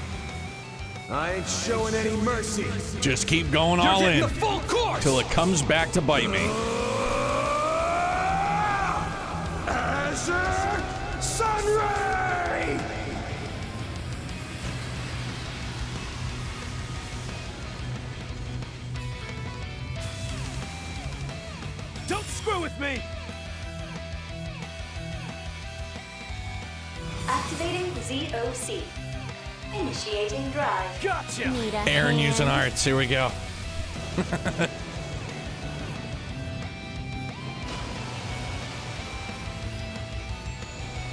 Speaker 4: I ain't showing any mercy.
Speaker 1: Just keep going
Speaker 4: You're
Speaker 1: all
Speaker 4: getting
Speaker 1: in
Speaker 4: the full course.
Speaker 1: till it comes back to bite me.
Speaker 2: Azure Sunray!
Speaker 4: with me!
Speaker 10: Activating ZOC. Initiating drive.
Speaker 4: Gotcha!
Speaker 1: Aaron using arts. Here we go.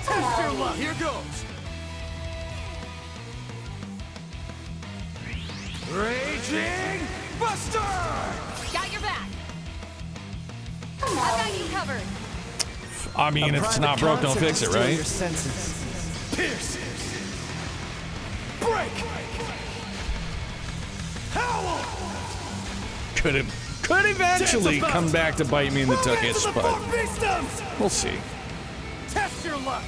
Speaker 4: Test your luck! Here goes! Raging Buster!
Speaker 12: Got your back. I've got you covered.
Speaker 1: I mean, if it's not broke, don't fix it, right?
Speaker 4: Pierce! Break! Howl!
Speaker 1: Could eventually come back to bite me in the tuchus, but we'll see.
Speaker 4: Test your luck!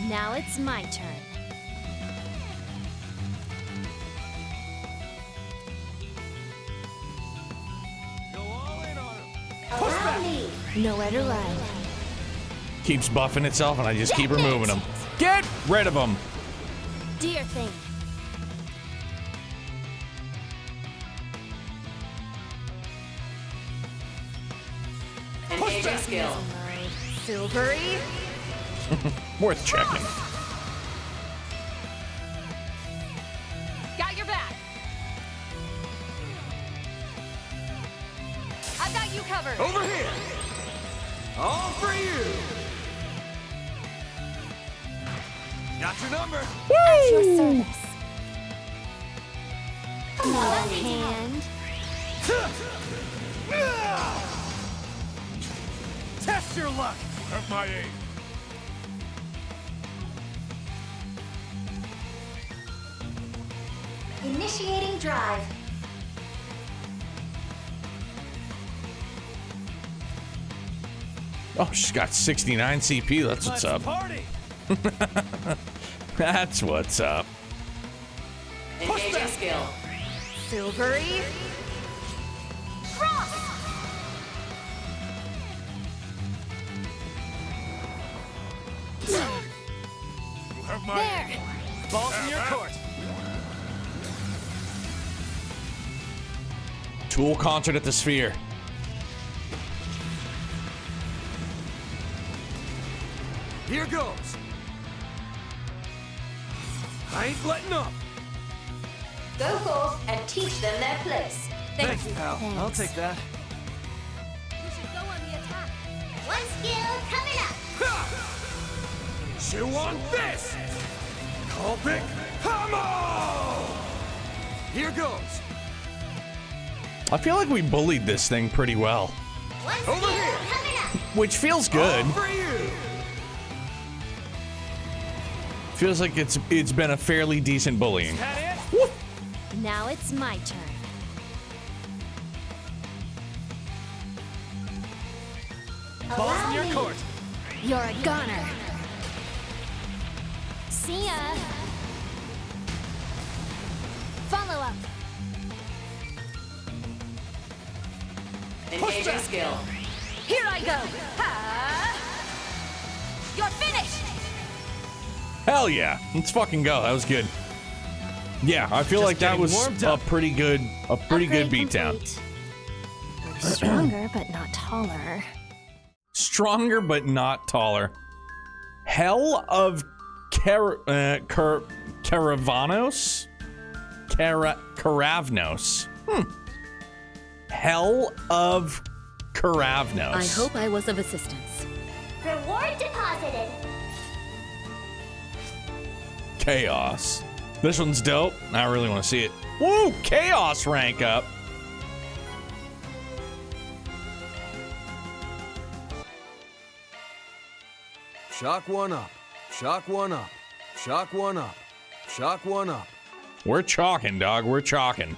Speaker 9: Now it's my turn. Nowhere to run.
Speaker 1: Keeps buffing itself, and I just keep removing them. Get rid of them.
Speaker 9: Do your thing.
Speaker 13: Engaging skill.
Speaker 9: Silvery.
Speaker 1: Worth checking.
Speaker 12: Got your back. I've got you covered.
Speaker 4: Over here! All for you! Got your number!
Speaker 9: At your service. Need a hand.
Speaker 4: Test your luck! At my aim.
Speaker 10: Initiating drive.
Speaker 1: Oh, she's got 69 CP. That's what's up.
Speaker 4: Party!
Speaker 1: That's what's up.
Speaker 13: Engaging skill.
Speaker 9: Silvery. Cross.
Speaker 4: You have my
Speaker 9: There.
Speaker 4: balls in your court.
Speaker 1: Tool concert at the Sphere.
Speaker 4: Here goes. I ain't letting up.
Speaker 10: Go forth and teach them their place.
Speaker 4: Thanks, pal. I'll take that.
Speaker 9: You should go on the attack.
Speaker 10: One skill coming up.
Speaker 4: Chew on this! Colpic Hammer! Here goes.
Speaker 1: I feel like we bullied this thing pretty well,
Speaker 10: One
Speaker 4: Over
Speaker 10: skill
Speaker 4: here.
Speaker 10: coming up.
Speaker 1: which feels good.
Speaker 4: All for you!
Speaker 1: Feels like it's been a fairly decent bullying.
Speaker 9: Now it's my turn.
Speaker 4: Balls in your court.
Speaker 9: You're a goner. See ya. Follow up.
Speaker 13: Engaging skill.
Speaker 12: Here I go. Ha! You're finished.
Speaker 1: Hell yeah. Let's fucking go. That was good. Yeah, I feel
Speaker 4: Just
Speaker 1: like that
Speaker 4: getting
Speaker 1: was
Speaker 4: warmed
Speaker 1: a
Speaker 4: up.
Speaker 1: pretty good
Speaker 9: Upgrade
Speaker 1: beatdown.
Speaker 9: complete. Stronger, but not taller.
Speaker 1: Stronger but not taller. Hell of Caravanos? Caravnos. Hell of Caravnos.
Speaker 6: I hope I was of assistance.
Speaker 10: Reward deposited.
Speaker 1: Chaos. This one's dope. I really want to see it. Woo! Chaos rank up.
Speaker 7: Shock one up. Shock one up. Shock one up. Shock one up.
Speaker 1: We're chalking, dog. We're chalking.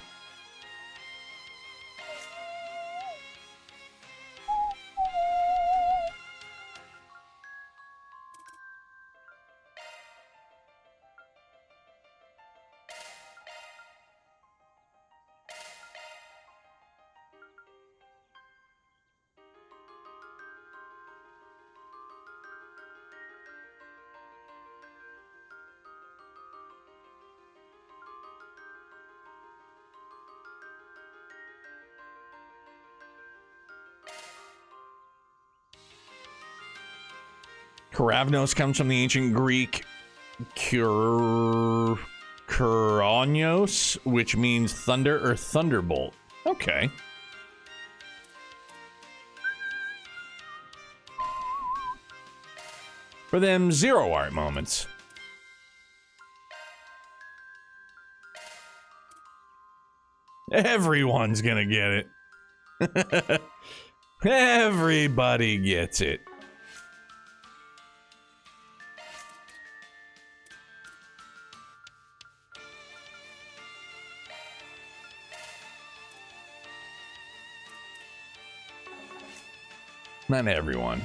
Speaker 1: Karavnos comes from the ancient Greek Kuronios, which means thunder or thunderbolt. Okay. For them zero art moments. Everyone's gonna get it. Everybody gets it. Not everyone.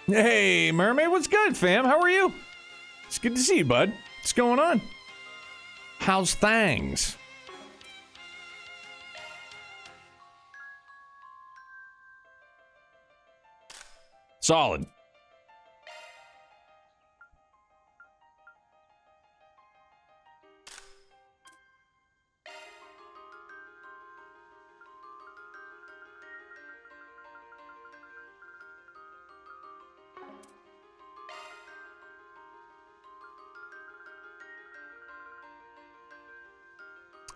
Speaker 1: Hey, Mermaid, what's good, fam? How are you? It's good to see you, bud. What's going on? How's things? Solid.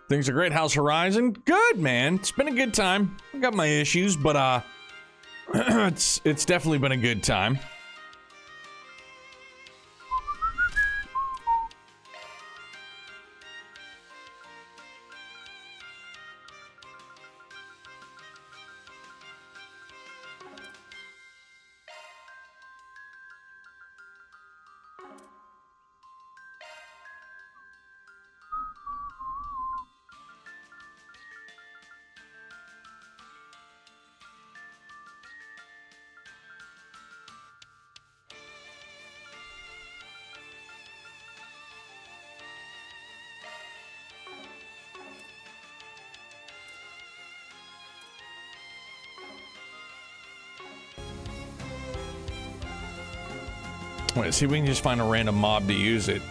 Speaker 1: Things are great. How's Horizon? Good, man. It's been a good time. I got my issues, but it's definitely been a good time. Wait, see if we can just find a random mob to use it.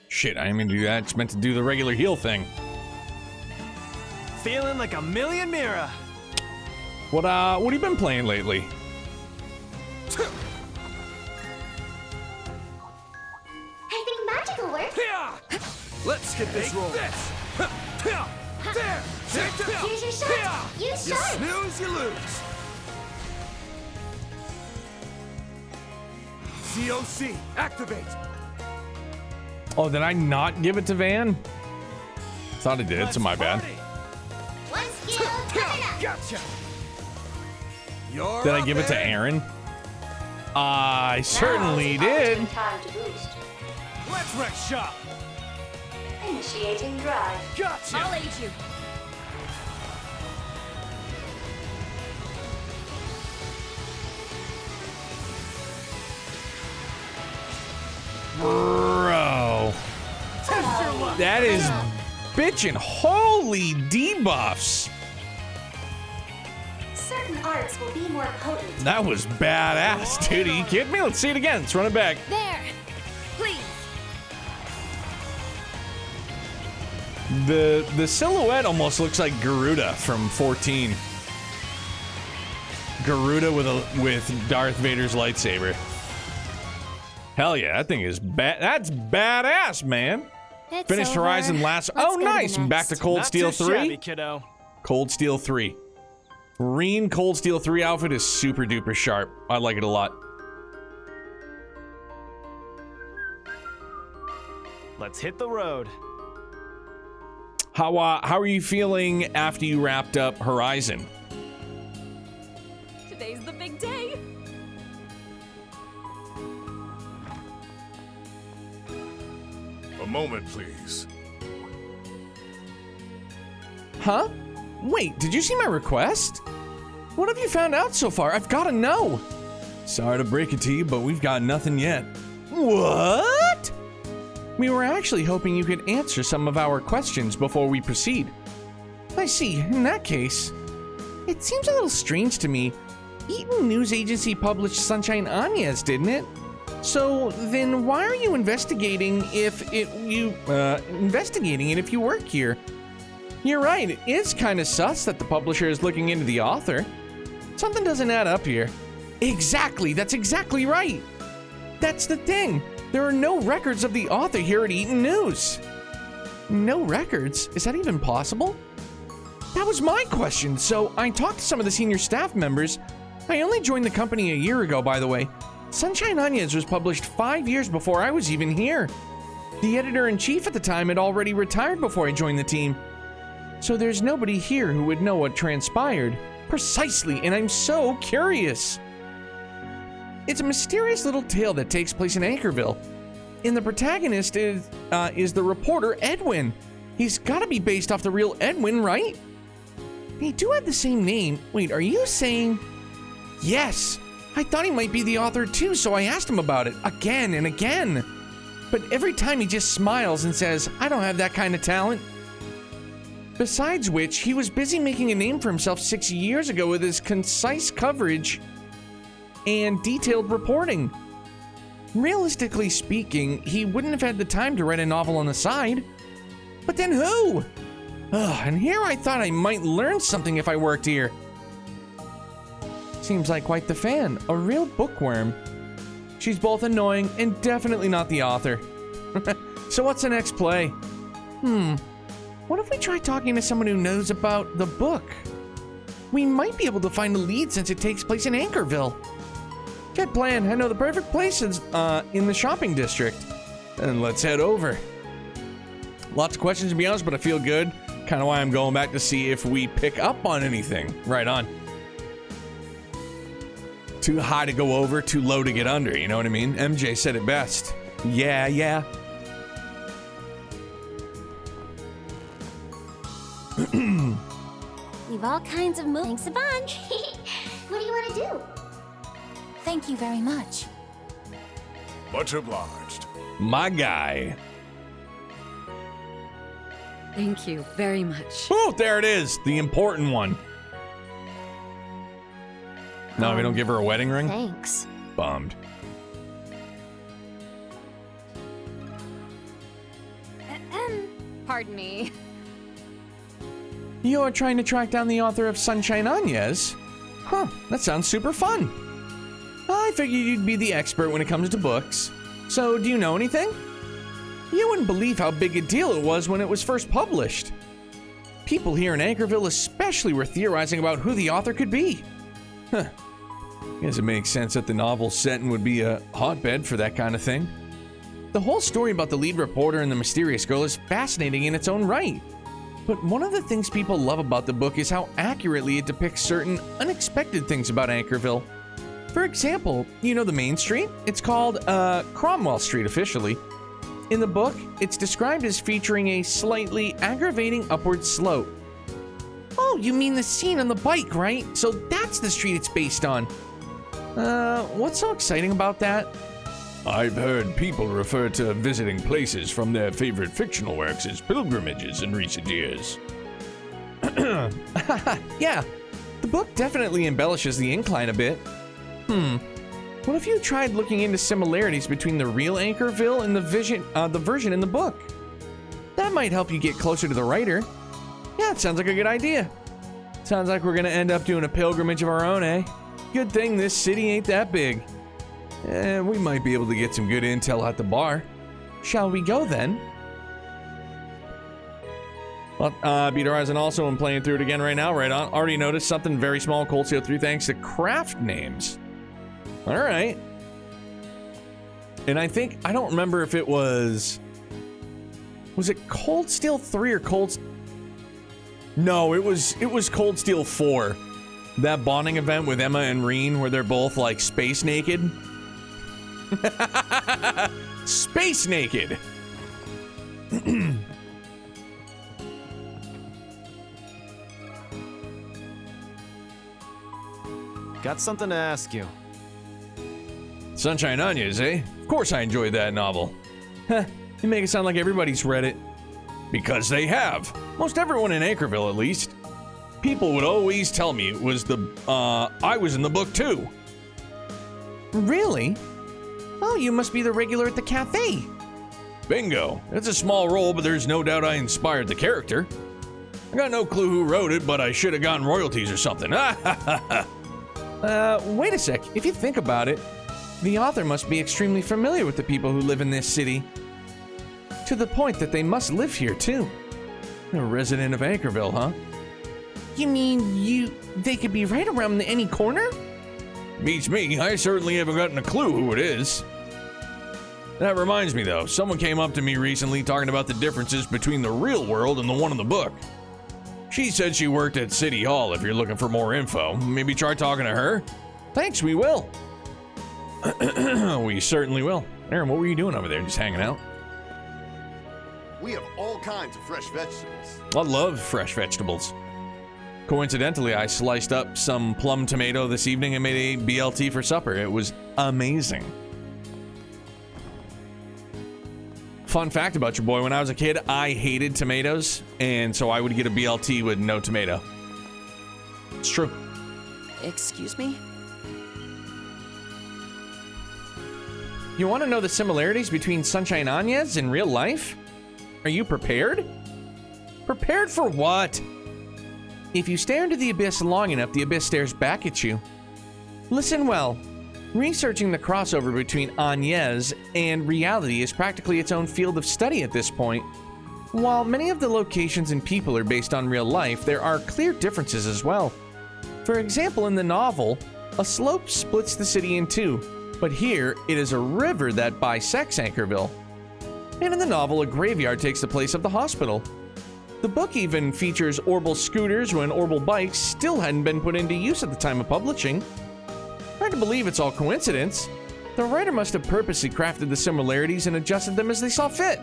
Speaker 1: Shit, I didn't mean to do that. It's meant to do the regular heal thing.
Speaker 4: Feeling like a million Mira.
Speaker 1: What have you been playing lately?
Speaker 10: I think magic will work.
Speaker 4: Let's get this rolling. There!
Speaker 10: Here's your shot. Use
Speaker 4: You
Speaker 10: shot.
Speaker 4: snooze, you lose. COC, activate.
Speaker 1: Oh, did I not give it to Van? Thought I did, so my bad.
Speaker 10: One skill coming up.
Speaker 4: Gotcha. You're
Speaker 1: Did I
Speaker 4: up,
Speaker 1: give it to
Speaker 4: Aaron.
Speaker 1: Aaron? I certainly did.
Speaker 10: Time to boost.
Speaker 4: Let's wreck shop.
Speaker 10: Initiating drive.
Speaker 4: Gotcha.
Speaker 25: I'll aid you.
Speaker 1: Bro. That is bitchin'. Holy debuffs.
Speaker 10: Certain arts will be more potent.
Speaker 1: That was badass, dude. Are you kidding me? Let's see it again. Let's run it back.
Speaker 25: There. Please.
Speaker 1: The silhouette almost looks like Garuda from 14. Garuda with Darth Vader's lightsaber. Hell yeah, that thing is that's badass, man.
Speaker 9: It's
Speaker 1: Finished
Speaker 9: over.
Speaker 1: Horizon last.
Speaker 9: Let's
Speaker 1: Oh,
Speaker 9: go to the
Speaker 1: nice. Back to
Speaker 9: next.
Speaker 1: Cold
Speaker 4: Not
Speaker 1: Steel
Speaker 4: too
Speaker 1: 3.
Speaker 4: shabby, kiddo.
Speaker 1: Cold Steel 3. Reen Cold Steel 3 outfit is super duper sharp. I like it a lot.
Speaker 4: Let's hit the road.
Speaker 1: How are you feeling after you wrapped up Horizon?
Speaker 25: Today's the big day.
Speaker 18: A moment, please.
Speaker 5: Huh? Wait, did you see my request? What have you found out so far? I've got to know.
Speaker 8: Sorry to break it to you, but we've got nothing yet.
Speaker 5: What? We were actually hoping you could answer some of our questions before we proceed. I see. In that case, it seems a little strange to me Eaton News Agency published Sunshine Agnes, didn't it? So then why are you investigating if you work here? You're right, it is kind of sus that the publisher is looking into the author. Something doesn't add up here. Exactly, that's exactly right. That's the thing. There are no records of the author here at Eaton News. No records? Is that even possible? That was my question, so I talked to some of the senior staff members. I only joined the company a year ago, by the way. Sunshine Agnes was published 5 years before I was even here. The editor-in-chief at the time had already retired before I joined the team. So there's nobody here who would know what transpired. Precisely, and I'm so curious. It's a mysterious little tale that takes place in Anchorville. And the protagonist is the reporter Edwin. He's gotta be based off the real Edwin, right? They do have the same name. Wait, are you saying... Yes! I thought he might be the author too, so I asked him about it again and again. But every time he just smiles and says, I don't have that kind of talent. Besides which, he was busy making a name for himself 6 years ago with his concise coverage and detailed reporting. Realistically speaking, he wouldn't have had the time to write a novel on the side. But then who? And here I thought I might learn something if I worked here. Seems like quite the fan, a real bookworm. She's both annoying and definitely not the author. So what's the next play? What if we try talking to someone who knows about the book? We might be able to find a lead since it takes place in Anchorville. Good plan. I know the perfect place is in the shopping district. And let's head over. Lots of questions to be honest, but I feel good. Kind of why I'm going back to see if we pick up on anything. Right on. Too high to go over, too low to get under, you know what I mean? MJ said it best. Yeah, yeah.
Speaker 9: We've all kinds of moves.
Speaker 10: Thanks a bunch. What do you want to do?
Speaker 9: Thank you very much.
Speaker 18: Much obliged.
Speaker 1: My guy.
Speaker 13: Thank you very much.
Speaker 1: Oh, there it is. The important one. No, we don't give her a wedding ring?
Speaker 6: Thanks.
Speaker 1: Bummed.
Speaker 13: Pardon me.
Speaker 5: You're trying to track down the author of Sunshine Agnes? Huh, that sounds super fun. I figured you'd be the expert when it comes to books. So, do you know anything? You wouldn't believe how big a deal it was when it was first published. People here in Anchorville especially were theorizing about who the author could be. Huh. Guess it makes sense that the novel setting would be a hotbed for that kind of thing. The whole story about the lead reporter and the mysterious girl is fascinating in its own right. But one of the things people love about the book is how accurately it depicts certain unexpected things about Anchorville. For example, you know the main street? It's called Cromwell Street officially. In the book, it's described as featuring a slightly aggravating upward slope. Oh, you mean the scene on the bike, right? So that's the street it's based on. What's so exciting about that?
Speaker 8: I've heard people refer to visiting places from their favorite fictional works as pilgrimages in recent years.
Speaker 5: Yeah, the book definitely embellishes the incline a bit. What if you tried looking into similarities between the real Anchorville and the version in the book? That might help you get closer to the writer. Yeah, it sounds like a good idea. Sounds like we're gonna end up doing a pilgrimage of our own, eh? Good thing this city ain't that big. We might be able to get some good intel at the bar. Shall we go then? Well, Beat Horizon also am playing through it again right now, right on. Already noticed something very small, Cold Steel 3, thanks to craft names. All right. And I don't remember if it was it Cold Steel 3 or No, it was Cold Steel 4. That bonding event with Emma and Reen where they're both like space naked. Space naked.
Speaker 14: Got something to ask you.
Speaker 8: Sunshine Agnes, eh? Of course I enjoyed that novel.
Speaker 5: Huh, you make it sound like everybody's read it.
Speaker 8: Because they have. Most everyone in Anchorville, at least.
Speaker 1: People would always tell me it was I was in the book too.
Speaker 5: Really? Oh, you must be the regular at the cafe.
Speaker 1: Bingo. It's a small role, but there's no doubt I inspired the character. I got no clue who wrote it, but I should have gotten royalties or something.
Speaker 5: Wait a sec. If you think about it, the author must be extremely familiar with the people who live in this city. To the point that they must live here, too.
Speaker 1: A resident of Anchorville, huh?
Speaker 5: You mean they could be right around any corner?
Speaker 1: Beats me. I certainly haven't gotten a clue who it is. That reminds me, though. Someone came up to me recently talking about the differences between the real world and the one in the book. She said she worked at City Hall if you're looking for more info. Maybe try talking to her?
Speaker 5: Thanks, we will.
Speaker 1: We certainly will. Aaron, what were you doing over there? Just hanging out?
Speaker 23: We have all kinds of fresh vegetables.
Speaker 1: I love fresh vegetables. Coincidentally, I sliced up some plum tomato this evening and made a BLT for supper. It was amazing. Fun fact about your boy, when I was a kid, I hated tomatoes, and so I would get a BLT with no tomato. It's true.
Speaker 12: Excuse me?
Speaker 5: You want to know the similarities between Sunshine Agnes in real life? Are you prepared? Prepared for what? If you stare into the abyss long enough, the abyss stares back at you. Listen well. Researching the crossover between Agnes and reality is practically its own field of study at this point. While many of the locations and people are based on real life, there are clear differences as well. For example, in the novel, a slope splits the city in two, but here it is a river that bisects Anchorville. And in the novel, a graveyard takes the place of the hospital. The book even features Orbital scooters when Orbital bikes still hadn't been put into use at the time of publishing. Hard to believe it's all coincidence. The writer must have purposely crafted the similarities and adjusted them as they saw fit.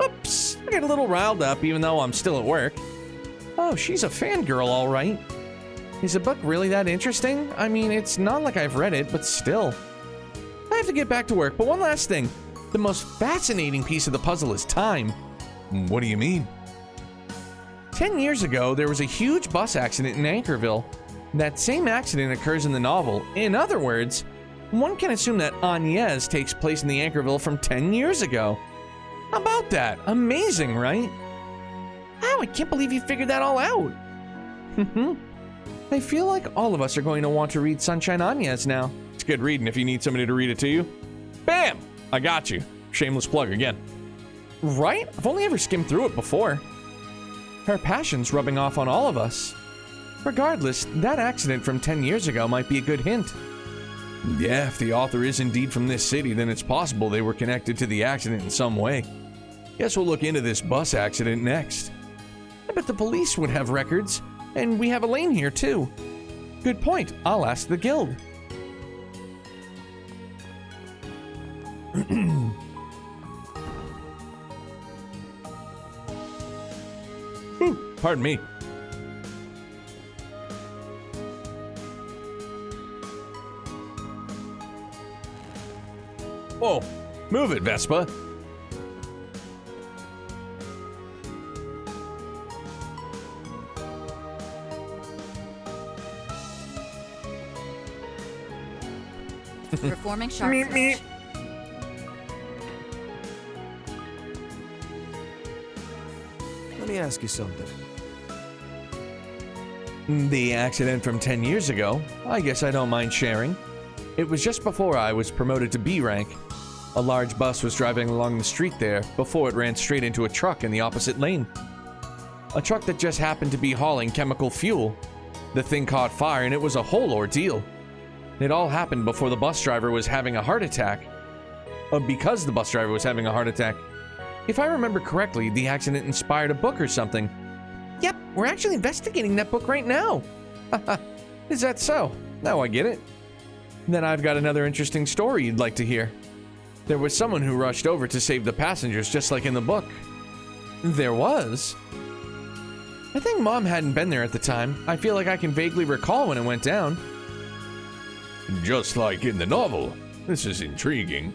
Speaker 5: Oops, I got a little riled up even though I'm still at work. Oh, she's a fangirl, all right. Is the book really that interesting? I mean, it's not like I've read it, but still. I have to get back to work, but one last thing. The most fascinating piece of the puzzle is time.
Speaker 1: What do you mean?
Speaker 5: 10 years ago, there was a huge bus accident in Anchorville. That same accident occurs in the novel. In other words, one can assume that Agnes takes place in the Anchorville from 10 years ago. How about that? Amazing, right? Wow, I can't believe you figured that all out. I feel like all of us are going to want to read Sunshine Agnes now.
Speaker 1: It's good reading if you need somebody to read it to you. Bam! I got you. Shameless plug again.
Speaker 5: Right? I've only ever skimmed through it before. Her passion's rubbing off on all of us. Regardless, that accident from 10 years ago might be a good hint.
Speaker 1: Yeah, if the author is indeed from this city, then it's possible they were connected to the accident in some way. Guess we'll look into this bus accident next.
Speaker 5: I bet the police would have records, and we have Elaine here too. Good point. I'll ask the guild.
Speaker 1: Pardon me. Whoa, move it, Vespa.
Speaker 11: Performing sharp switch.
Speaker 14: Let me ask you something.
Speaker 5: The accident from 10 years ago, I guess I don't mind sharing. It was just before I was promoted to B rank. A large bus was driving along the street there before it ran straight into a truck in the opposite lane. A truck that just happened to be hauling chemical fuel. The thing caught fire and it was a whole ordeal. It all happened before the bus driver was having a heart attack. Because the bus driver was having a heart attack. If I remember correctly, the accident inspired a book or something. Yep, we're actually investigating that book right now. Is that so? Now I get it. Then I've got another interesting story you'd like to hear. There was someone who rushed over to save the passengers just like in the book. There was? I think Mom hadn't been there at the time. I feel like I can vaguely recall when it went down.
Speaker 1: Just like in the novel. This is intriguing.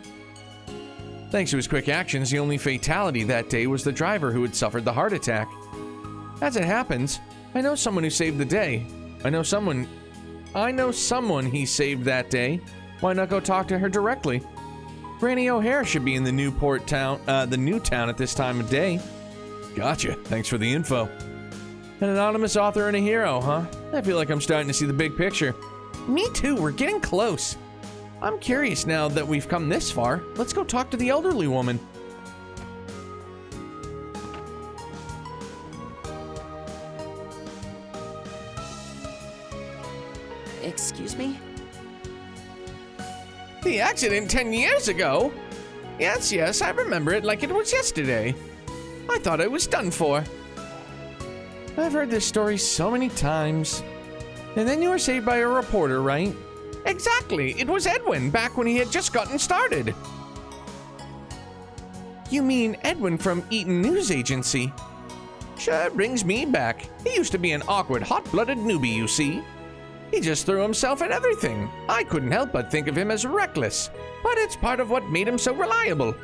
Speaker 5: Thanks to his quick actions, the only fatality that day was the driver who had suffered the heart attack. As it happens, I know someone who saved the day. I know someone he saved that day. Why not go talk to her directly? Granny O'Hare should be in the new town at this time of day.
Speaker 8: Gotcha. Thanks for the info.
Speaker 5: An anonymous author and a hero, huh? I feel like I'm starting to see the big picture. Me too, we're getting close. I'm curious now that we've come this far. Let's go talk to the elderly woman.
Speaker 12: Excuse me?
Speaker 5: The accident 10 years ago? Yes, I remember it like it was yesterday. I thought I was done for. I've heard this story so many times. And then you were saved by a reporter, right? Exactly, it was Edwin, back when he had just gotten started. You mean Edwin from Eaton News Agency? Sure brings me back. He used to be an awkward, hot-blooded newbie, you see. He just threw himself at everything. I couldn't help but think of him as reckless, but it's part of what made him so reliable.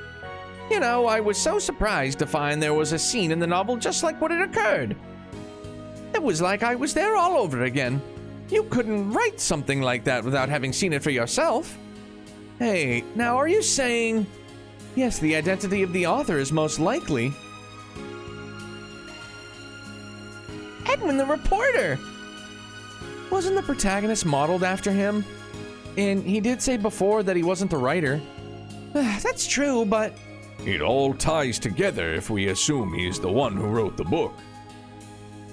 Speaker 5: You know, I was so surprised to find there was a scene in the novel just like what had occurred. It was like I was there all over again. You couldn't write something like that without having seen it for yourself. Hey, now are you saying... Yes, the identity of the author is most likely... Edwin the reporter! Wasn't the protagonist modeled after him? And he did say before that he wasn't the writer. That's true, but...
Speaker 8: It all ties together if we assume he's the one who wrote the book.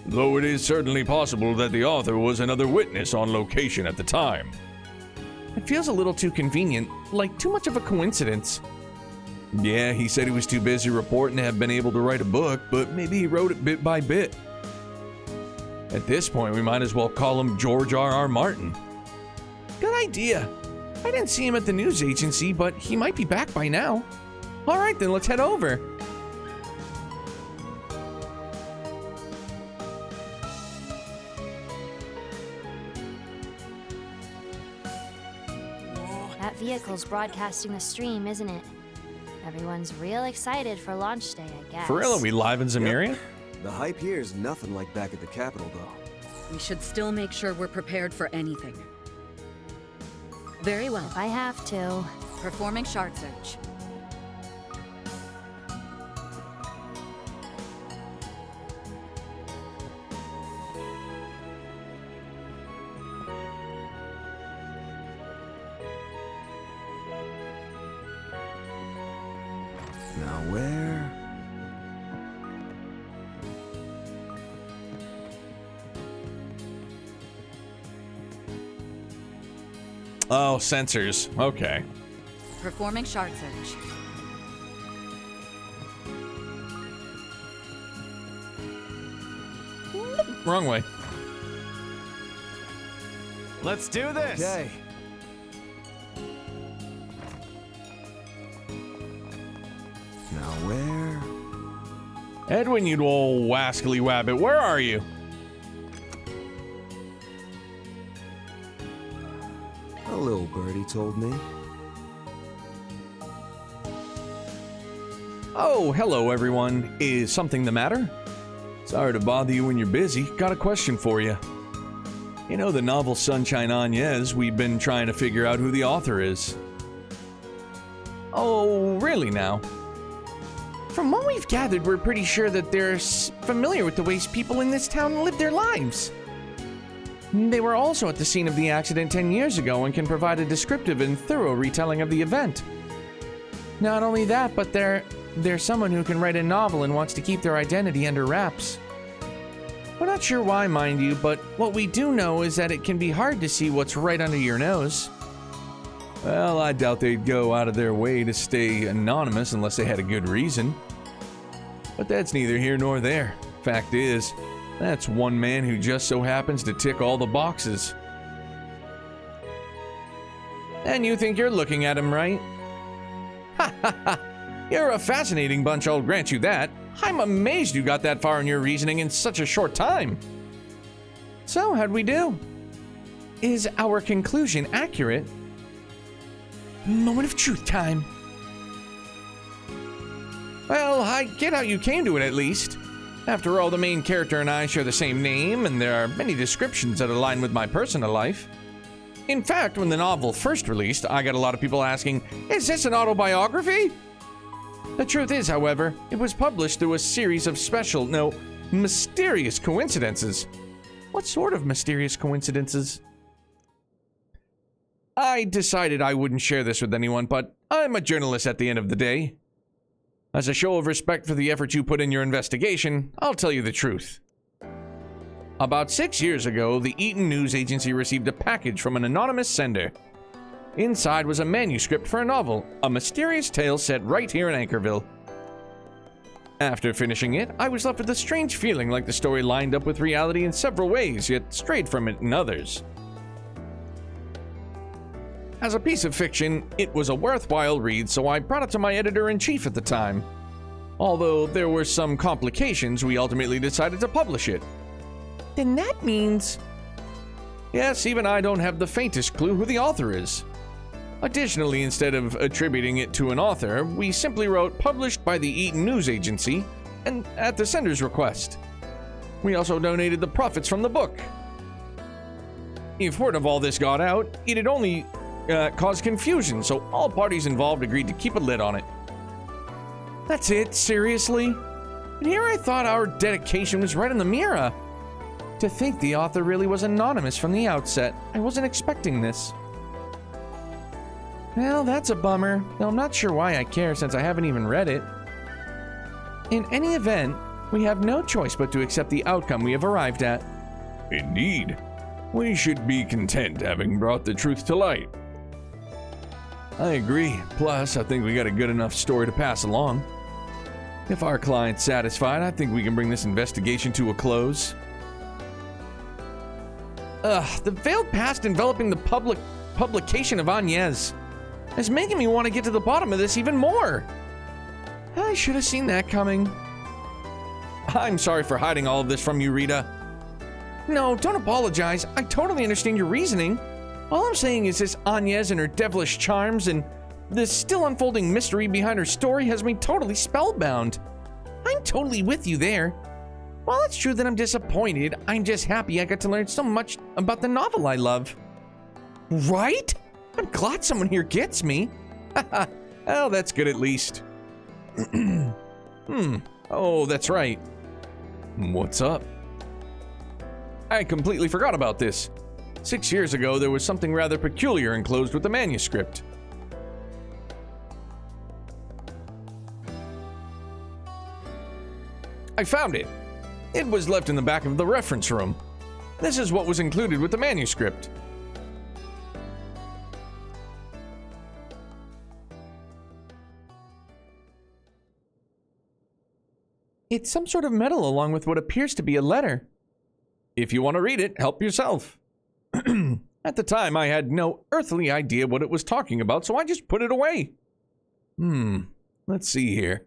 Speaker 8: Though it is certainly possible that the author was another witness on location at the time.
Speaker 5: It feels a little too convenient, like too much of a coincidence.
Speaker 8: Yeah, he said he was too busy reporting to have been able to write a book, but maybe he wrote it bit by bit. At this point, we might as well call him George R.R. Martin.
Speaker 5: Good idea. I didn't see him at the news agency, but he might be back by now. All right, then let's head over.
Speaker 15: That vehicle's broadcasting the stream, isn't it? Everyone's real excited for launch day, I guess.
Speaker 1: For real, are we live in Zamiria?
Speaker 14: Yep. The hype here is nothing like back at the Capitol, though.
Speaker 13: We should still make sure we're prepared for anything. Very well.
Speaker 15: If I have to.
Speaker 13: Performing shard search.
Speaker 14: Now where?
Speaker 1: Oh, sensors. Okay.
Speaker 13: Performing shard search.
Speaker 1: Wrong way.
Speaker 4: Let's do this.
Speaker 14: Okay. Now where?
Speaker 1: Edwin, you old wascally wabbit, where are you?
Speaker 14: A little birdie told me.
Speaker 8: Oh, hello everyone. Is something the matter? Sorry to bother you when you're busy. Got a question for you. You know the novel Sunshine Agnes, we've been trying to figure out who the author is.
Speaker 5: Oh, really now? From what we've gathered, we're pretty sure that they're familiar with the ways people in this town live their lives. They were also at the scene of the accident 10 years ago and can provide a descriptive and thorough retelling of the event. Not only that, but they're someone who can write a novel and wants to keep their identity under wraps. We're not sure why, mind you, but what we do know is that it can be hard to see what's right under your nose.
Speaker 8: Well, I doubt they'd go out of their way to stay anonymous unless they had a good reason. But that's neither here nor there. Fact is, that's one man who just so happens to tick all the boxes.
Speaker 5: And you think you're looking at him, right? Ha ha ha! You're a fascinating bunch, I'll grant you that. I'm amazed you got that far in your reasoning in such a short time. So, how'd we do? Is our conclusion accurate? Moment of truth time. Well, I get how you came to it at least. After all, the main character and I share the same name, and there are many descriptions that align with my personal life. In fact, when the novel first released, I got a lot of people asking, "Is this an autobiography?" The truth is, however, it was published through a series of special, no, mysterious coincidences. What sort of mysterious coincidences? I decided I wouldn't share this with anyone, but I'm a journalist at the end of the day. As a show of respect for the effort you put in your investigation, I'll tell you the truth. About 6 years ago, the Eaton News Agency received a package from an anonymous sender. Inside was a manuscript for a novel, a mysterious tale set right here in Anchorville. After finishing it, I was left with a strange feeling like the story lined up with reality in several ways, yet strayed from it in others. As a piece of fiction, it was a worthwhile read, so I brought it to my editor-in-chief at the time. Although there were some complications, we ultimately decided to publish it. Then that means... Yes, even I don't have the faintest clue who the author is. Additionally, instead of attributing it to an author, we simply wrote "published by the Eaton News Agency" and at the sender's request. We also donated the profits from the book. If word of all this got out, it'd only cause confusion, so all parties involved agreed to keep a lid on it. That's it, seriously? And here I thought our dedication was right in the mirror. To think the author really was anonymous from the outset. I wasn't expecting this. Well, that's a bummer, though I'm not sure why I care since I haven't even read it. In any event, we have no choice but to accept the outcome we have arrived at.
Speaker 8: Indeed. We should be content having brought the truth to light. I agree. Plus, I think we got a good enough story to pass along. If our client's satisfied, I think we can bring this investigation to a close.
Speaker 5: The veiled past enveloping the publication of Agnes is making me want to get to the bottom of this even more. I should have seen that coming. I'm sorry for hiding all of this from you, Rita. No, don't apologize. I totally understand your reasoning. All I'm saying is this Agnes and her devilish charms and the still unfolding mystery behind her story has me totally spellbound. I'm totally with you there. While it's true that I'm disappointed, I'm just happy I got to learn so much about the novel I love. Right? I'm glad someone here gets me. Well, that's good at least. Oh, that's right.
Speaker 8: What's up?
Speaker 5: I completely forgot about this. 6 years ago, there was something rather peculiar enclosed with the manuscript. I found it. It was left in the back of the reference room. This is what was included with the manuscript. It's some sort of metal along with what appears to be a letter. If you want to read it, help yourself. At the time, I had no earthly idea what it was talking about, so I just put it away.
Speaker 8: Let's see here.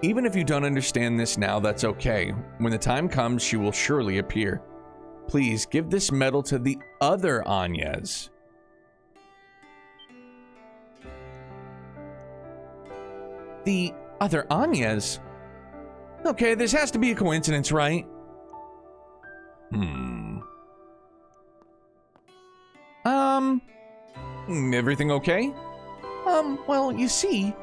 Speaker 5: Even if you don't understand this now, that's okay. When the time comes, she will surely appear. Please give this medal to the other Agnes. The other Agnes? Okay, this has to be a coincidence, right? Everything okay? Well, you see...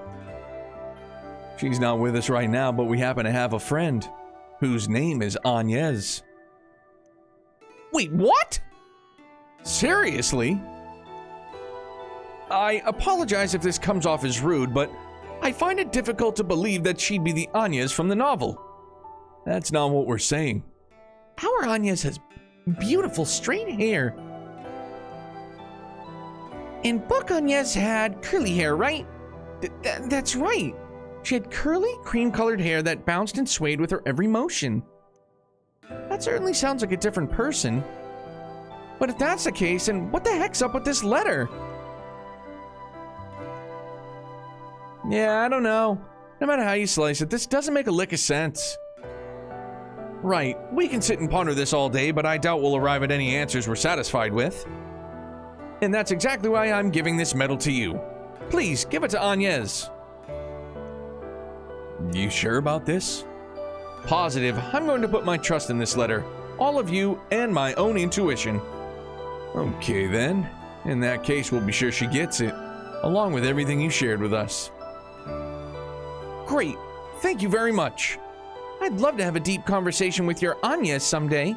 Speaker 5: She's not with us right now, but we happen to have a friend whose name is Agnes. Wait, what? Seriously? I apologize if this comes off as rude, but I find it difficult to believe that she'd be the Agnes from the novel.
Speaker 8: That's not what we're saying.
Speaker 5: Our Agnes has beautiful straight hair. And book Agnes had curly hair, right? That's right. She had curly, cream-colored hair that bounced and swayed with her every motion. That certainly sounds like a different person. But if that's the case, then what the heck's up with this letter? Yeah, I don't know. No matter how you slice it, this doesn't make a lick of sense. Right, we can sit and ponder this all day, but I doubt we'll arrive at any answers we're satisfied with. And that's exactly why I'm giving this medal to you. Please, give it to Agnes.
Speaker 8: You sure about this?
Speaker 5: Positive. I'm going to put my trust in this letter. All of you and my own intuition.
Speaker 8: Okay then. In that case, we'll be sure she gets it, along with everything you shared with us.
Speaker 5: Great. Thank you very much. I'd love to have a deep conversation with your Agnes someday.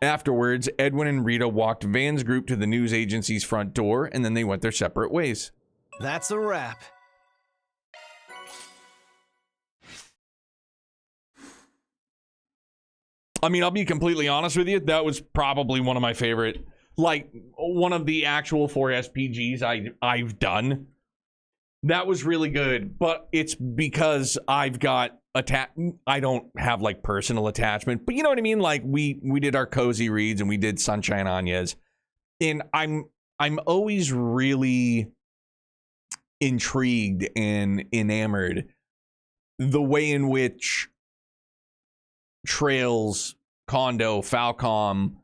Speaker 8: Afterwards, Edwin and Rita walked Van's group to the news agency's front door, and then they went their separate ways.
Speaker 4: That's a wrap.
Speaker 1: I mean, I'll be completely honest with you. That was probably one of my favorite, like, one of the actual 4SPGs I've done. That was really good, but it's because I've got I don't have like personal attachment, but you know what I mean? Like we did our cozy reads and we did Sunshine Agnes, and I'm always really intrigued and enamored the way in which Trails, Kondo, Falcom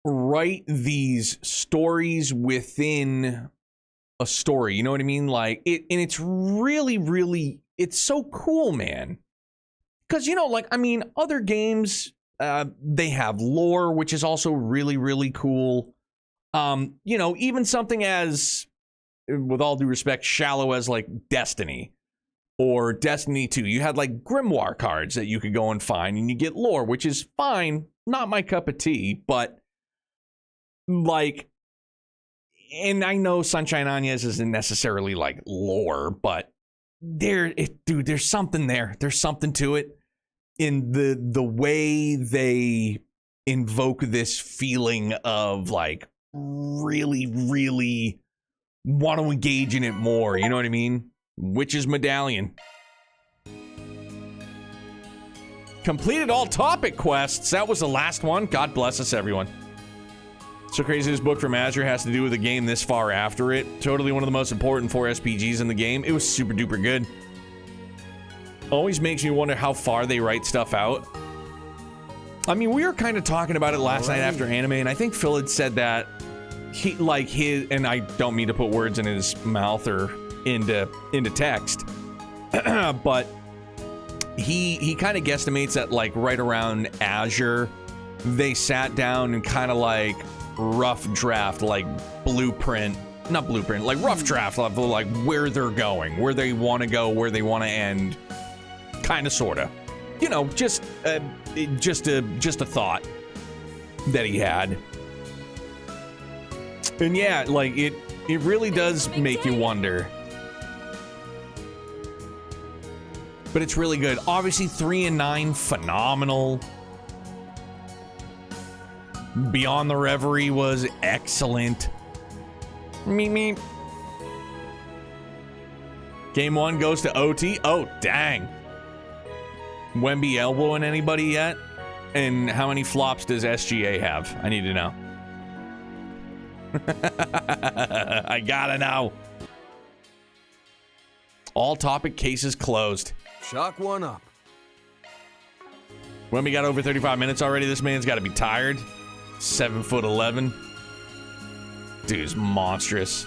Speaker 1: write these stories within a story, you know what I mean? Like it, and it's really, it's so cool, man. Because, you know, like, I mean, other games, they have lore, which is also really cool. You know, even something as, with all due respect, shallow as like Destiny or Destiny 2, you had like Grimoire cards that you could go and find and you get lore, which is fine. Not my cup of tea, but like, and I know Sunshine Agnes isn't necessarily like lore, but dude, there's something there. There's something to it in the way they invoke this feeling of like really want to engage in it more. You know what I mean? Witch's Medallion. Completed all topic quests. That was the last one. God bless us, everyone. So crazy this book from Azure has to do with a game this far after it. Totally one of the most important 4SPGs in the game. It was super duper good. Always makes me wonder how far they write stuff out. I mean, we were kind of talking about it last night after anime, and I think Phil had said that he, like his, and I don't mean to put words in his mouth or into text, but he kind of guesstimates that like right around Azure, they sat down and kind of like rough draft, like not blueprint, like rough draft level, like where they're going, where they want to go, where they want to end, kind of, sort of, you know, just a thought that he had. And yeah, like it really does make you wonder. But it's really good. Obviously 3 and 9, phenomenal. Beyond the Reverie was excellent. Meep. Game 1 goes to OT. Oh, dang. Wemby elbowing anybody yet? And how many flops does SGA have? I need to know. I gotta know. All topic cases closed.
Speaker 7: Shock one up.
Speaker 1: Wemby got over 35 minutes already. This man's got to be tired. 7'11". Dude's monstrous.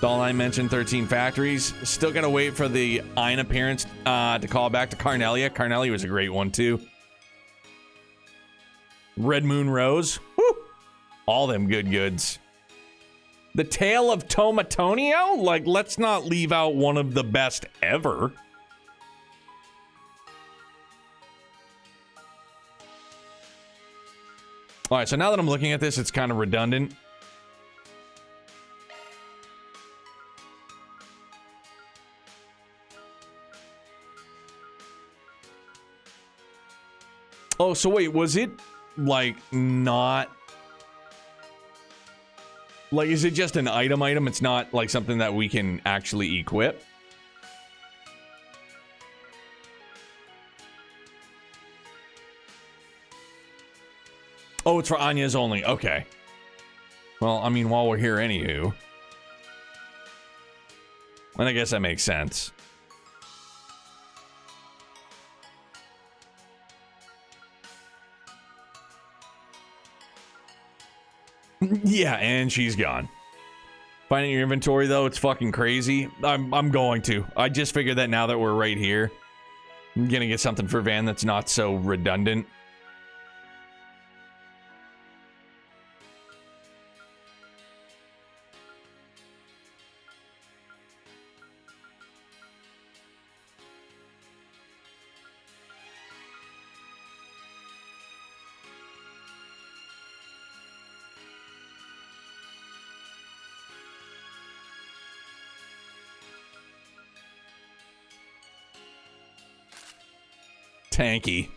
Speaker 1: Doll I mentioned 13 factories. Still gotta wait for the Ein appearance to call back to Carnelia. Carnelia was a great one too. Red Moon Rose. Woo! All them good goods. The Tale of Tomatonio? Like, let's not leave out one of the best ever. All right, so now that I'm looking at this, it's kind of redundant. Oh, so wait, was it, like, not... Like, is it just an item? It's not, like, something that we can actually equip? Oh, it's for Agnes only. Okay. Well, I mean, while we're here, anywho. And I guess that makes sense. Yeah, and she's gone. Finding your inventory, though, it's fucking crazy. I'm going to. I just figured that now that we're right here. I'm gonna get something for Van that's not so redundant. Tanky.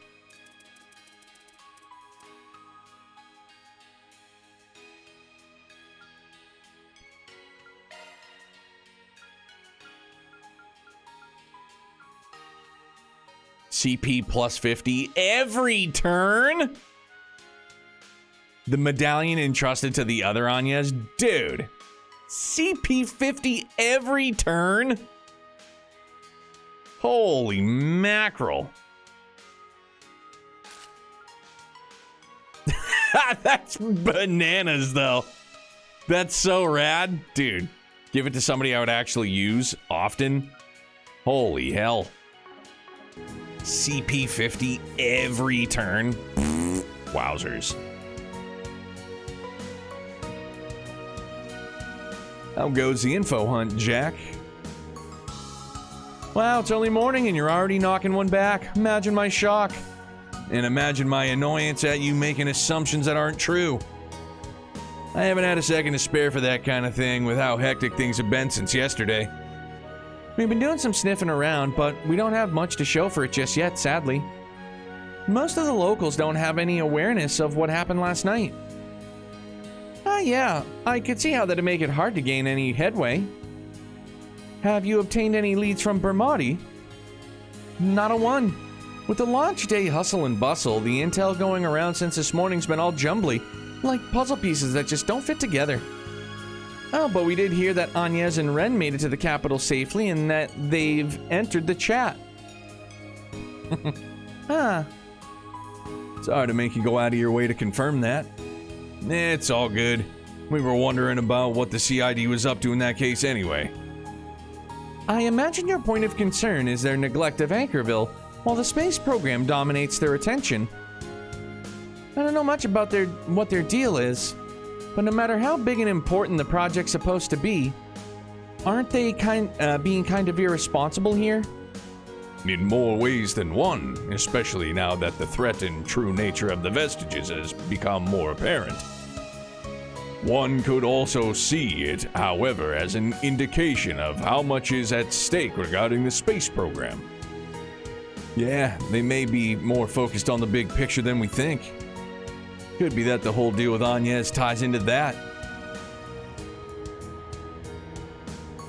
Speaker 1: CP plus 50 every turn? The medallion entrusted to the other Agnes? Dude. CP 50 every turn? Holy mackerel. That's bananas, though. That's so rad. Dude, give it to somebody I would actually use often. Holy hell. CP 50 every turn. Wowzers. How goes the info hunt, Jack? Wow, it's early morning and you're already knocking one back. Imagine my shock. And imagine my annoyance at you making assumptions that aren't true. I haven't had a second to spare for that kind of thing with how hectic things have been since yesterday. We've been doing some sniffing around, but we don't have much to show for it just yet, sadly. Most of the locals don't have any awareness of what happened last night. Yeah, I could see how that'd make it hard to gain any headway. Have you obtained any leads from Bermati? Not a one. With the launch day hustle and bustle, the intel going around since this morning's been all jumbly, like puzzle pieces that just don't fit together. Oh, but we did hear that Agnes and Ren made it to the capital safely and that they've entered the chat. Sorry to make you go out of your way to confirm that. It's all good. We were wondering about what the CID was up to in that case anyway. I imagine your point of concern is their neglect of Anchorville, while the space program dominates their attention. I don't know much about what their deal is, but no matter how big and important the project's supposed to be, aren't they being kind of irresponsible here? In more ways than one, especially now that the threat and true nature of the vestiges has become more apparent. One could also see it, however, as an indication of how much is at stake regarding the space program. Yeah, they may be more focused on the big picture than we think. Could be that the whole deal with Agnes ties into that.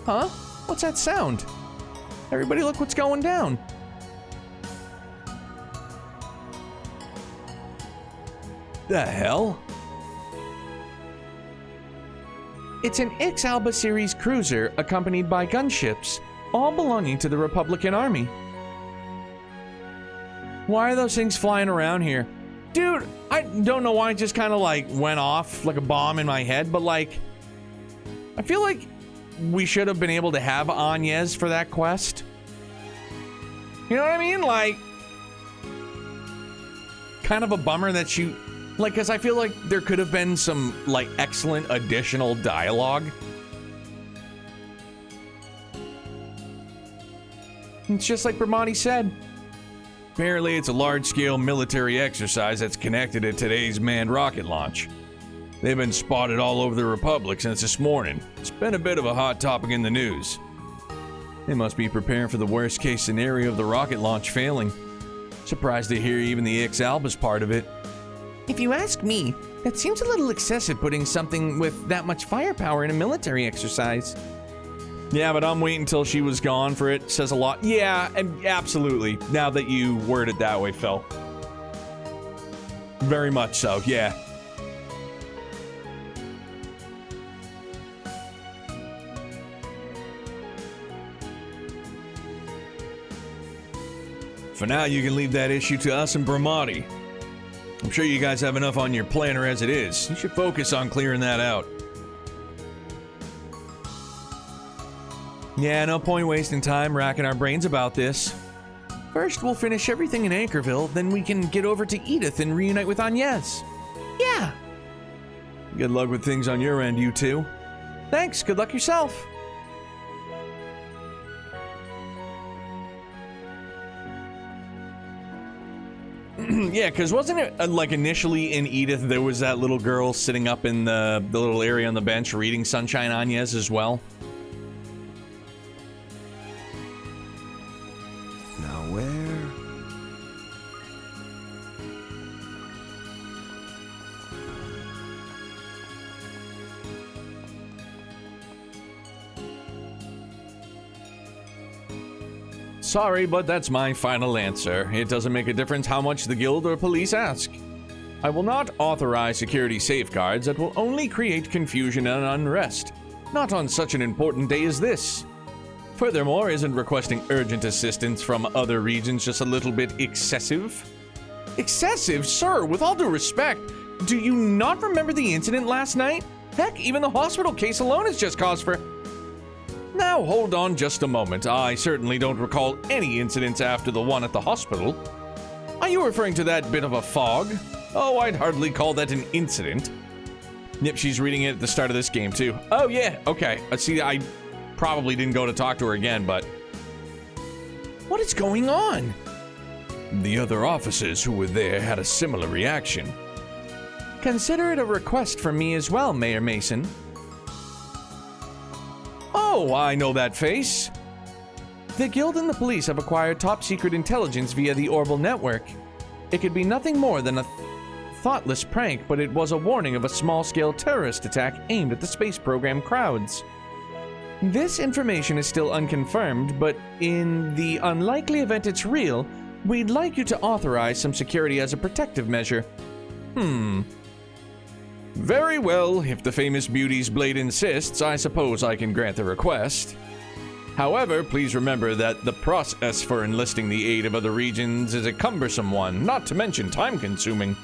Speaker 1: Huh? What's that sound? Everybody look what's going down. The hell? It's an X-Alba series cruiser accompanied by gunships, all belonging to the Republican Army. Why are those things flying around here? Dude, I don't know why it just kind of like went off like a bomb in my head, but like, I feel like we should have been able to have Agnes for that quest. You know what I mean? Like, kind of a bummer that she, like, because I feel like there could have been some, like, excellent additional dialogue. It's just like Bramati said. Apparently, it's a large-scale military exercise that's connected to today's manned rocket launch. They've been spotted all over the Republic since this morning. It's been a bit of a hot topic in the news. They must be preparing for the worst-case scenario of the rocket launch failing. Surprised to hear even the X-Alba's part of it. If you ask me, that seems a little excessive putting something with that much firepower in a military exercise. Yeah, but I'm waiting until she was gone for it. Says a lot. Yeah, and absolutely. Now that you word it that way, Phil. Very much so, yeah. For now, you can leave that issue to us and Bramati. I'm sure you guys have enough on your planner as it is. You should focus on clearing that out.
Speaker 8: Yeah, no point wasting time racking our brains about this. First, we'll finish everything in Anchorville, then we can get over to Edith and reunite with Agnes.
Speaker 5: Yeah.
Speaker 8: Good luck with things on your end, you two.
Speaker 5: Thanks, good luck yourself.
Speaker 1: Yeah, because wasn't it like initially in Edith there was that little girl sitting up in the little area on the bench reading Sunshine Agnes as well?
Speaker 27: Now where?
Speaker 1: Sorry, but that's my final answer. It doesn't make a difference how much the guild or police ask. I will not authorize security safeguards that will only create confusion and unrest. Not on such an important day as this. Furthermore, isn't requesting urgent assistance from other regions just a little bit excessive? Excessive? Sir, with all due respect, do you not remember the incident last night? Heck, even the hospital case alone is just cause for... Now, hold on just a moment. I certainly don't recall any incidents after the one at the hospital. Are you referring to that bit of a fog? Oh, I'd hardly call that an incident. Yep, she's reading it at the start of this game, too. Oh, yeah, okay. See, I probably didn't go to talk to her again, but... What is going on? The other officers who were there had a similar reaction.
Speaker 5: Consider it a request from me as well, Mayor Mason.
Speaker 1: Oh, I know that face.
Speaker 5: The Guild and the police have acquired top-secret intelligence via the Orbital Network. It could be nothing more than a thoughtless prank, but it was a warning of a small-scale terrorist attack aimed at the space program crowds. This information is still unconfirmed, but in the unlikely event it's real, we'd like you to authorize some security as a protective measure.
Speaker 1: Very well, if the famous beauty's blade insists, I suppose I can grant the request. However, please remember that the process for enlisting the aid of other regions is a cumbersome one, not to mention time-consuming.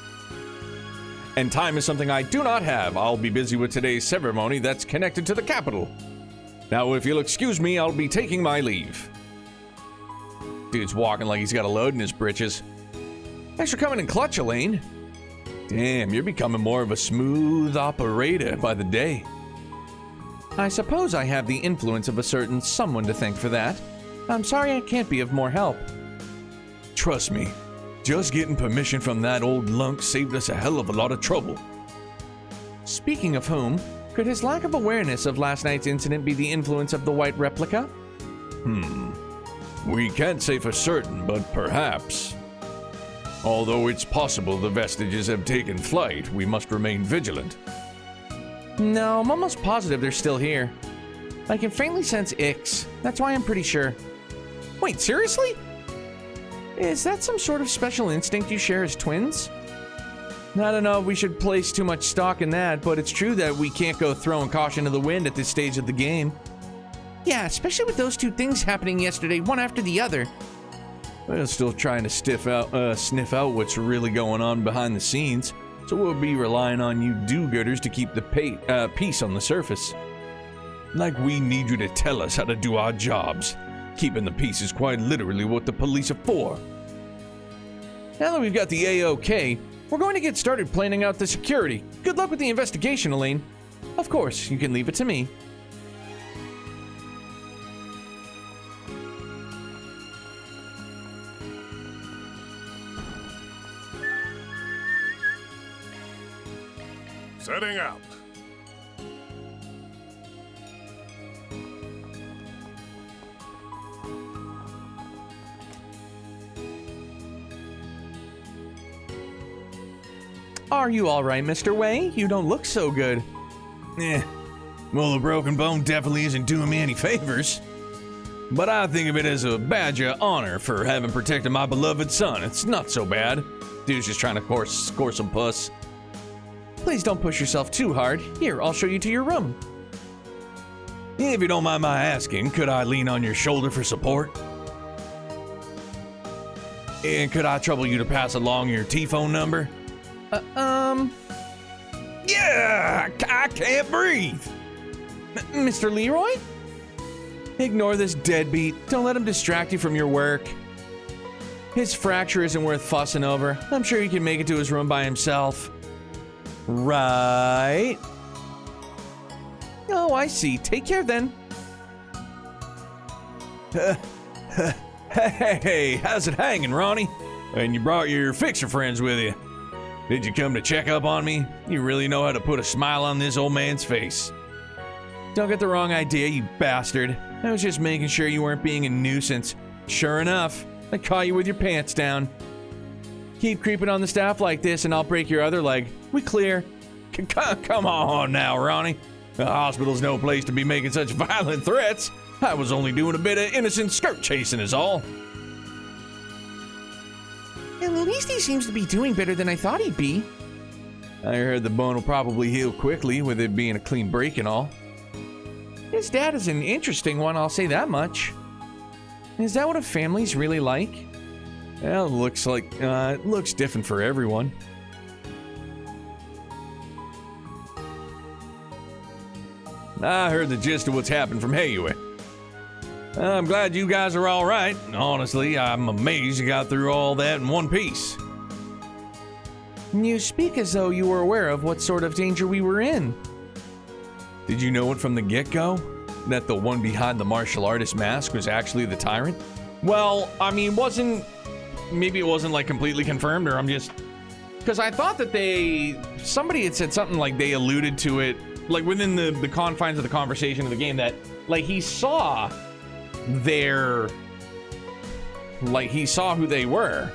Speaker 1: And time is something I do not have. I'll be busy with today's ceremony that's connected to the capital. Now, if you'll excuse me, I'll be taking my leave. Dude's walking like he's got a load in his britches. Thanks for coming in clutch, Elaine. Damn, you're becoming more of a smooth operator by the day.
Speaker 5: I suppose I have the influence of a certain someone to thank for that. I'm sorry I can't be of more help.
Speaker 8: Trust me, just getting permission from that old lunk saved us a hell of a lot of trouble.
Speaker 5: Speaking of whom, could his lack of awareness of last night's incident be the influence of the white replica?
Speaker 8: We can't say for certain, but perhaps. Although it's possible the vestiges have taken flight, we must remain vigilant.
Speaker 5: No, I'm almost positive they're still here. I can faintly sense Ix. That's why I'm pretty sure. Wait, seriously? Is that some sort of special instinct you share as twins? I don't know if we should place too much stock in that, but it's true that we can't go throwing caution to the wind at this stage of the game. Yeah, especially with those two things happening yesterday, one after the other.
Speaker 8: We're still trying to sniff out what's really going on behind the scenes, so we'll be relying on you do-gooders to keep the peace on the surface. Like we need you to tell us how to do our jobs. Keeping the peace is quite literally what the police are for.
Speaker 5: Now that we've got the A-OK, we're going to get started planning out the security. Good luck with the investigation, Elaine. Of course, you can leave it to me.
Speaker 18: Setting out.
Speaker 5: Are you all right, Mr. Wei? You don't look so good.
Speaker 8: Well, the broken bone definitely isn't doing me any favors. But I think of it as a badge of honor for having protected my beloved son. It's not so bad. Dude's just trying to score some puss.
Speaker 5: Please don't push yourself too hard. Here, I'll show you to your room.
Speaker 8: If you don't mind my asking, could I lean on your shoulder for support? And could I trouble you to pass along your T-phone number?
Speaker 5: Yeah,
Speaker 8: I can't breathe.
Speaker 5: Mr. Leroy? Ignore this deadbeat. Don't let him distract you from your work. His fracture isn't worth fussing over. I'm sure he can make it to his room by himself. Right? Oh, I see. Take care then.
Speaker 1: Hey, how's it hanging, Ronnie? And you brought your fixer friends with you. Did you come to check up on me? You really know how to put a smile on this old man's face.
Speaker 5: Don't get the wrong idea, you bastard. I was just making sure you weren't being a nuisance. Sure enough, I caught you with your pants down. Keep creeping on the staff like this and I'll break your other leg. We clear.
Speaker 1: Come on now, Ronnie. The hospital's no place to be making such violent threats. I was only doing a bit of innocent skirt chasing is all.
Speaker 5: At least he seems to be doing better than I thought he'd be.
Speaker 8: I heard the bone will probably heal quickly with it being a clean break and all.
Speaker 5: His dad is an interesting one, I'll say that much. Is that what a family's really like?
Speaker 8: Well, it looks different for everyone.
Speaker 1: I heard the gist of what's happened from Hayue. I'm glad you guys are all right. Honestly, I'm amazed you got through all that in one piece.
Speaker 5: You speak as though you were aware of what sort of danger we were in.
Speaker 8: Did you know it from the get-go? That the one behind the martial artist mask was actually the tyrant?
Speaker 1: Well, I mean, maybe it wasn't like completely confirmed, or I'm just... Because I thought that somebody had said something like they alluded to it, like within the confines of the conversation of the game, that like he saw who they were.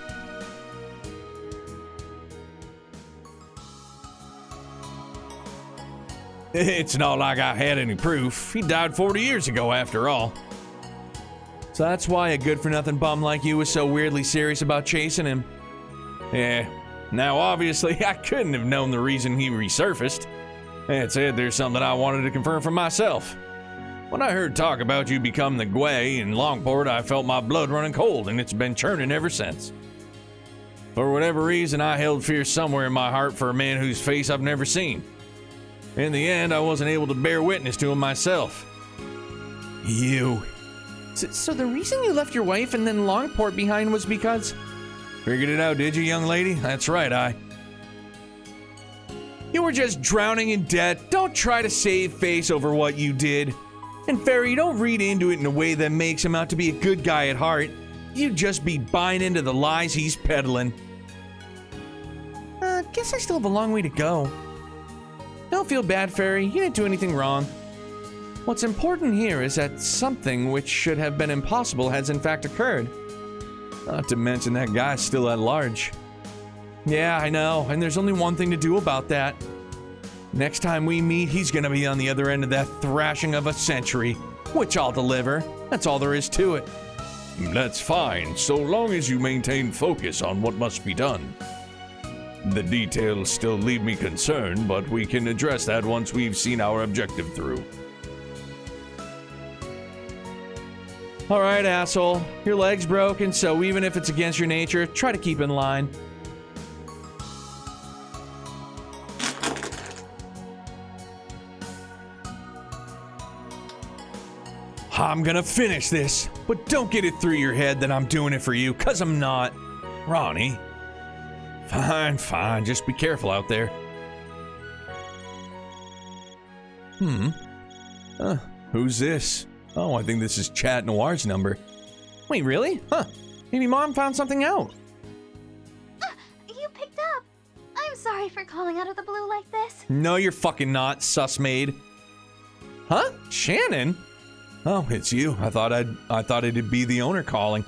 Speaker 1: It's not like I had any proof. He died 40 years ago, after all.
Speaker 5: So that's why a good-for-nothing bum like you was so weirdly serious about chasing him.
Speaker 1: Yeah. Now, obviously, I couldn't have known the reason he resurfaced. That said, there's something I wanted to confirm for myself. When I heard talk about you becoming the Gwei in Longport, I felt my blood running cold, and it's been churning ever since. For whatever reason, I held fear somewhere in my heart for a man whose face I've never seen. In the end, I wasn't able to bear witness to him myself.
Speaker 5: You. So the reason you left your wife and then Longport behind was because...
Speaker 1: Figured it out, did you, young lady? That's right,
Speaker 5: You were just drowning in debt. Don't try to save face over what you did. And Fairy, don't read into it in a way that makes him out to be a good guy at heart. You'd just be buying into the lies he's peddling. Guess I still have a long way to go. Don't feel bad, Fairy. You didn't do anything wrong. What's important here is that something which should have been impossible has in fact occurred.
Speaker 8: Not to mention that guy's still at large.
Speaker 5: Yeah, I know, and there's only one thing to do about that. Next time we meet, he's gonna be on the other end of that thrashing of a century, which I'll deliver. That's all there is to it.
Speaker 1: That's fine, so long as you maintain focus on what must be done. The details still leave me concerned, but we can address that once we've seen our objective through.
Speaker 5: Alright, asshole. Your leg's broken, so even if it's against your nature, try to keep in line. I'm gonna finish this, but don't get it through your head that I'm doing it for you, 'cause I'm not.
Speaker 1: Ronnie. Fine, just be careful out there.
Speaker 8: Who's this? Oh, I think this is Chat Noir's number.
Speaker 5: Wait, really? Huh. Maybe Mom found something out.
Speaker 10: You picked up. I'm sorry for calling out of the blue like this.
Speaker 5: No, you're fucking not, sus maid. Huh? Shannon?
Speaker 8: Oh, it's you. I thought it'd be the owner calling.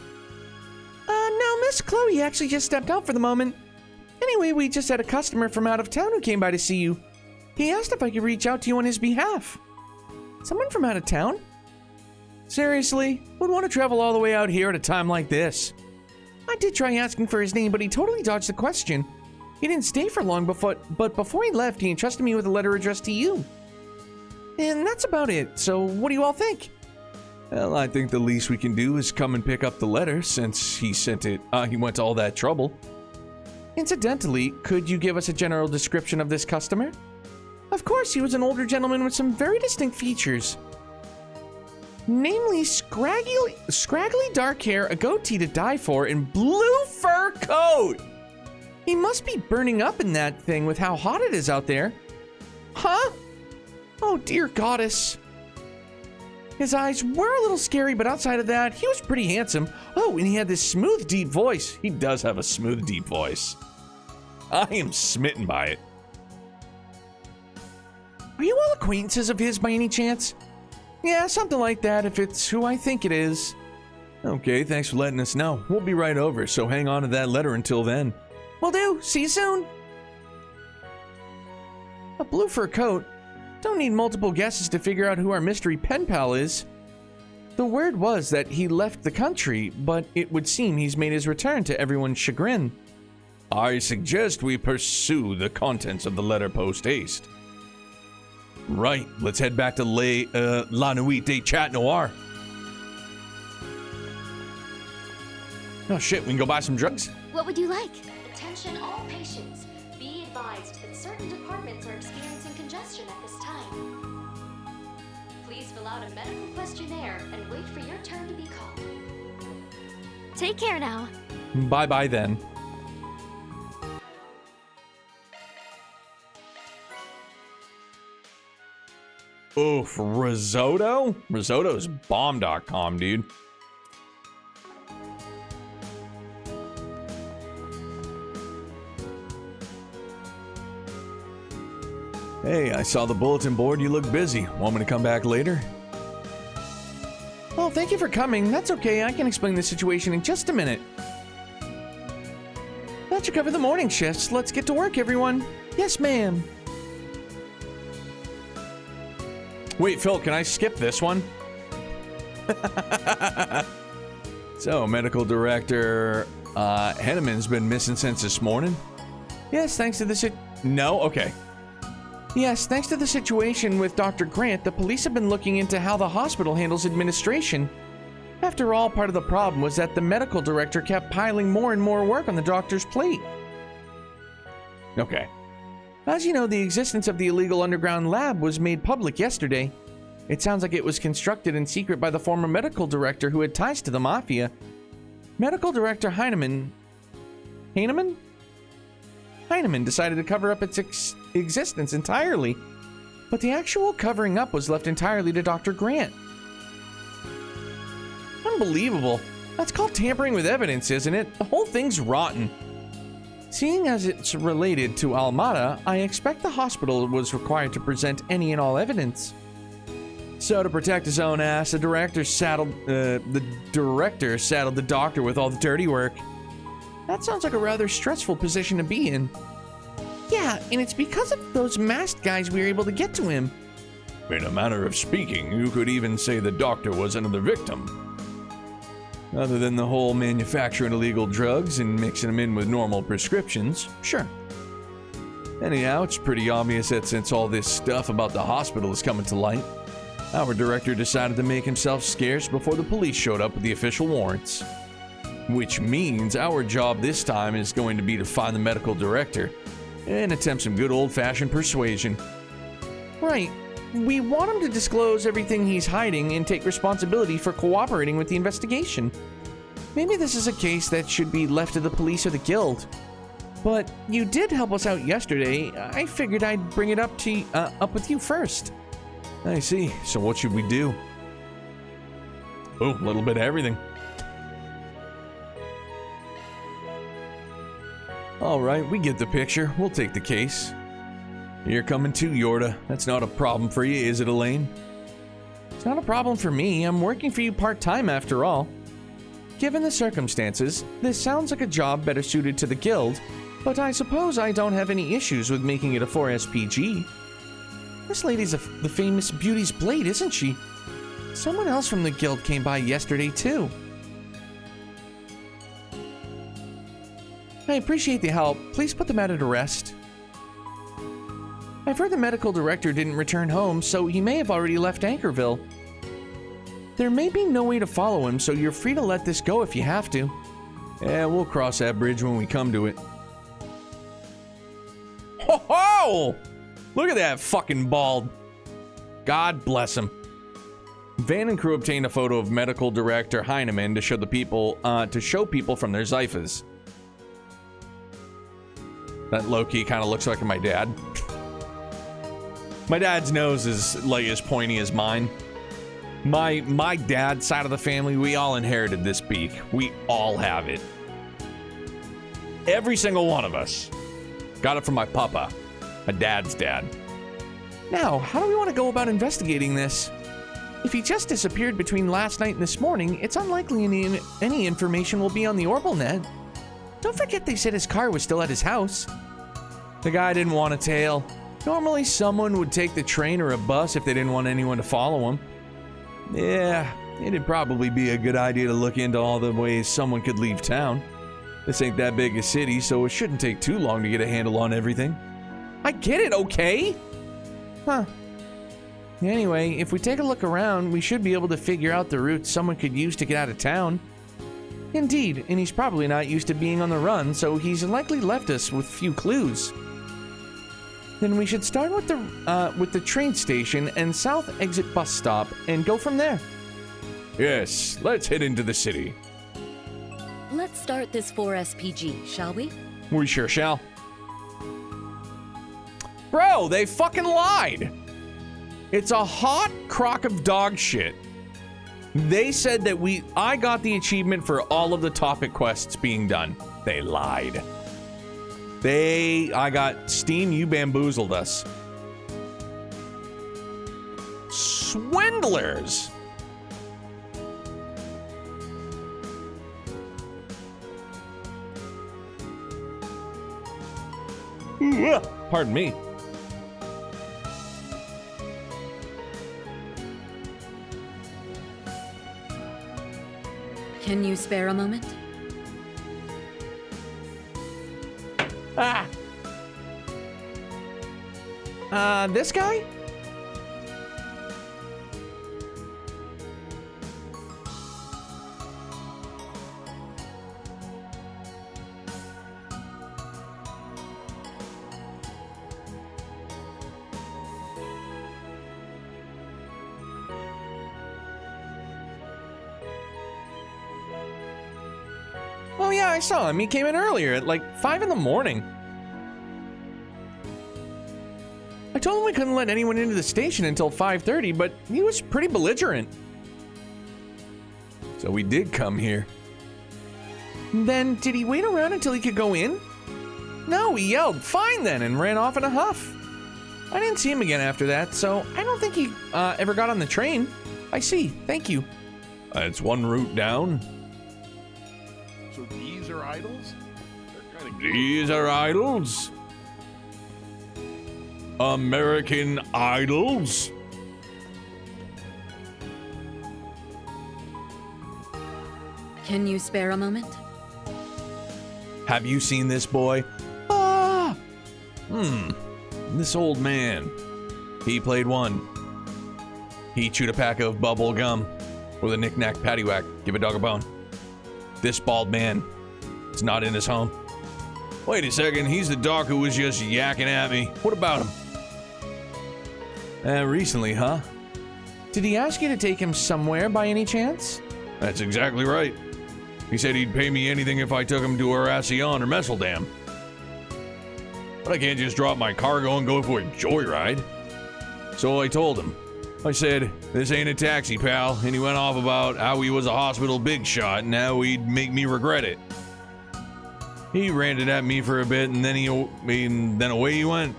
Speaker 5: No, Miss Chloe actually just stepped out for the moment. Anyway, we just had a customer from out of town who came by to see you. He asked if I could reach out to you on his behalf. Someone from out of town? Seriously? Who'd want to travel all the way out here at a time like this? I did try asking for his name, but he totally dodged the question. He didn't stay for long, but before he left, he entrusted me with a letter addressed to you. And that's about it, so what do you all think?
Speaker 8: Well, I think the least we can do is come and pick up the letter, since he sent it. He went to all that trouble.
Speaker 5: Incidentally, could you give us a general description of this customer? Of course, he was an older gentleman with some very distinct features. Namely, scraggly dark hair, a goatee to die for, and blue fur coat. He must be burning up in that thing with how hot it is out there. Huh? Oh, dear goddess. His eyes were a little scary, but outside of that, he was pretty handsome. Oh, and he had this smooth, deep voice. He does have a smooth, deep voice. I am smitten by it. Are you all acquaintances of his by any chance? Yeah, something like that, if it's who I think it is.
Speaker 8: Okay, thanks for letting us know. We'll be right over, so hang on to that letter until then.
Speaker 5: Will do. See you soon. A blue fur coat? Don't need multiple guesses to figure out who our mystery pen pal is. The word was that he left the country, but it would seem he's made his return to everyone's chagrin.
Speaker 8: I suggest we pursue the contents of the letter post-haste. Right, let's head back to La Nuit de Chat Noir.
Speaker 5: Oh shit, we can go buy some drugs?
Speaker 10: What would you like?
Speaker 3: Attention all patients. Be advised that certain departments are experiencing congestion at this time. Please fill out a medical questionnaire and wait for your turn to be called.
Speaker 10: Take care now.
Speaker 5: Bye-bye then.
Speaker 1: Oof, risotto? Risotto's bomb.com, dude.
Speaker 8: Hey, I saw the bulletin board. You look busy. Want me to come back later?
Speaker 5: Oh, thank you for coming. That's okay. I can explain the situation in just a minute. That should cover the morning shifts. Let's get to work, everyone. Yes, ma'am.
Speaker 1: Wait, Phil, can I skip this one?
Speaker 8: So, Medical Director Henneman's been missing since this morning?
Speaker 5: Yes, thanks to the
Speaker 1: No? Okay.
Speaker 5: Yes, thanks to the situation with Dr. Grant, the police have been looking into how the hospital handles administration. After all, part of the problem was that the medical director kept piling more and more work on the doctor's plate.
Speaker 1: Okay.
Speaker 5: As you know, the existence of the illegal underground lab was made public yesterday. It sounds like it was constructed in secret by the former medical director who had ties to the mafia. Medical Director Heinemann decided to cover up its existence entirely, but the actual covering up was left entirely to Dr. Grant. Unbelievable. That's called tampering with evidence, isn't it? The whole thing's rotten. Seeing as it's related to Almada, I expect the hospital was required to present any and all evidence.
Speaker 8: So to protect his own ass, the director saddled the doctor with all the dirty work.
Speaker 5: That sounds like a rather stressful position to be in. Yeah, and it's because of those masked guys we were able to get to him.
Speaker 8: In a manner of speaking, you could even say the doctor was another victim. Other than the whole manufacturing illegal drugs and mixing them in with normal prescriptions, sure. Anyhow, it's pretty obvious that since all this stuff about the hospital is coming to light, our director decided to make himself scarce before the police showed up with the official warrants. Which means our job this time is going to be to find the medical director and attempt some good old-fashioned persuasion.
Speaker 5: Right. We want him to disclose everything he's hiding and take responsibility for cooperating with the investigation. Maybe this is a case that should be left to the police or the guild. But you did help us out yesterday. I figured I'd bring it up with you first.
Speaker 8: I see. So what should we do?
Speaker 1: Oh, a little bit of everything.
Speaker 8: All right, we get the picture. We'll take the case. You're coming too, Yorda. That's not a problem for you, is it, Elaine?
Speaker 5: It's not a problem for me. I'm working for you part-time after all. Given the circumstances, this sounds like a job better suited to the guild, but I suppose I don't have any issues with making it a 4SPG. This lady's the famous Beauty's Blade, isn't she? Someone else from the guild came by yesterday, too. I appreciate the help. Please put the matter to rest. I've heard the medical director didn't return home, so he may have already left Anchorville. There may be no way to follow him, so you're free to let this go if you have to.
Speaker 8: Yeah, we'll cross that bridge when we come to it.
Speaker 1: Ho ho! Look at that fucking bald. God bless him. Van and crew obtained a photo of medical director Heinemann to show people from their Zyphas. That low-key kind of looks like my dad. My dad's nose is like as pointy as mine. My dad's side of the family, we all inherited this beak. We all have it. Every single one of us. Got it from my papa, my dad's dad.
Speaker 5: Now, how do we want to go about investigating this? If he just disappeared between last night and this morning, it's unlikely any information will be on the OrbitalNet. Don't forget they said his car was still at his house.
Speaker 1: The guy didn't want a tail. Normally someone would take the train or a bus if they didn't want anyone to follow him. Yeah, it'd probably be a good idea to look into all the ways someone could leave town. This ain't that big a city, so it shouldn't take too long to get a handle on everything.
Speaker 5: I get it, okay? Huh. Anyway, if we take a look around, we should be able to figure out the route someone could use to get out of town. Indeed, and he's probably not used to being on the run, so he's likely left us with few clues. Then we should start with the train station and south exit bus stop and go from there.
Speaker 1: Yes, let's head into the city.
Speaker 13: Let's start this 4SPG, shall we?
Speaker 1: We sure shall. Bro, they fucking lied. It's a hot crock of dog shit. They said that I got the achievement for all of the topic quests being done. They lied. I got Steam, you bamboozled us. Swindlers. Pardon me.
Speaker 13: Can you spare a moment?
Speaker 5: This guy?
Speaker 1: Oh yeah, I saw him. He came in earlier at like 5 in the morning. I told him we couldn't let anyone into the station until 5:30, but he was pretty belligerent. So we did come here.
Speaker 5: Then did he wait around until he could go in?
Speaker 1: No, he yelled, "Fine then," and ran off in a huff.
Speaker 5: I didn't see him again after that, so I don't think he ever got on the train. I see, thank you.
Speaker 1: It's one route down.
Speaker 18: So these are idols?
Speaker 1: These are idols? American idols?
Speaker 13: Can you spare a moment?
Speaker 1: Have you seen this boy? This old man. He played one. He chewed a pack of bubble gum with a knick-knack paddywhack. Give a dog a bone. This bald man is not in his home. Wait a second, he's the doc who was just yakking at me. What about him? Recently, huh?
Speaker 5: Did he ask you to take him somewhere by any chance?
Speaker 1: That's exactly right. He said he'd pay me anything if I took him to Aracion or Messeldam. But I can't just drop my cargo and go for a joyride. So I told him. I said, "This ain't a taxi, pal," and he went off about how he was a hospital big shot and how he'd make me regret it. He ranted at me for a bit and then away he went.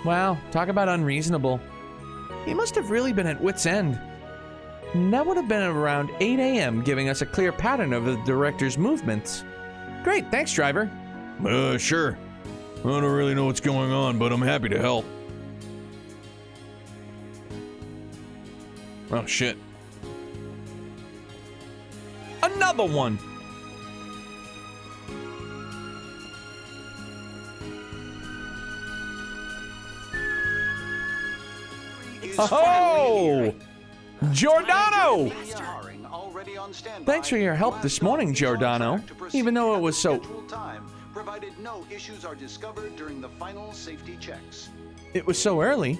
Speaker 5: Wow, talk about unreasonable. He must have really been at wit's end. That would have been around 8 a.m., giving us a clear pattern of the director's movements. Great, thanks, driver.
Speaker 1: Sure. I don't really know what's going on, but I'm happy to help. Oh, shit. Another one! Oh! Giordano!
Speaker 5: Thanks for your help this morning, Giordano. Even though it was so...
Speaker 16: provided no issues are discovered during the final safety checks.
Speaker 5: It was so early.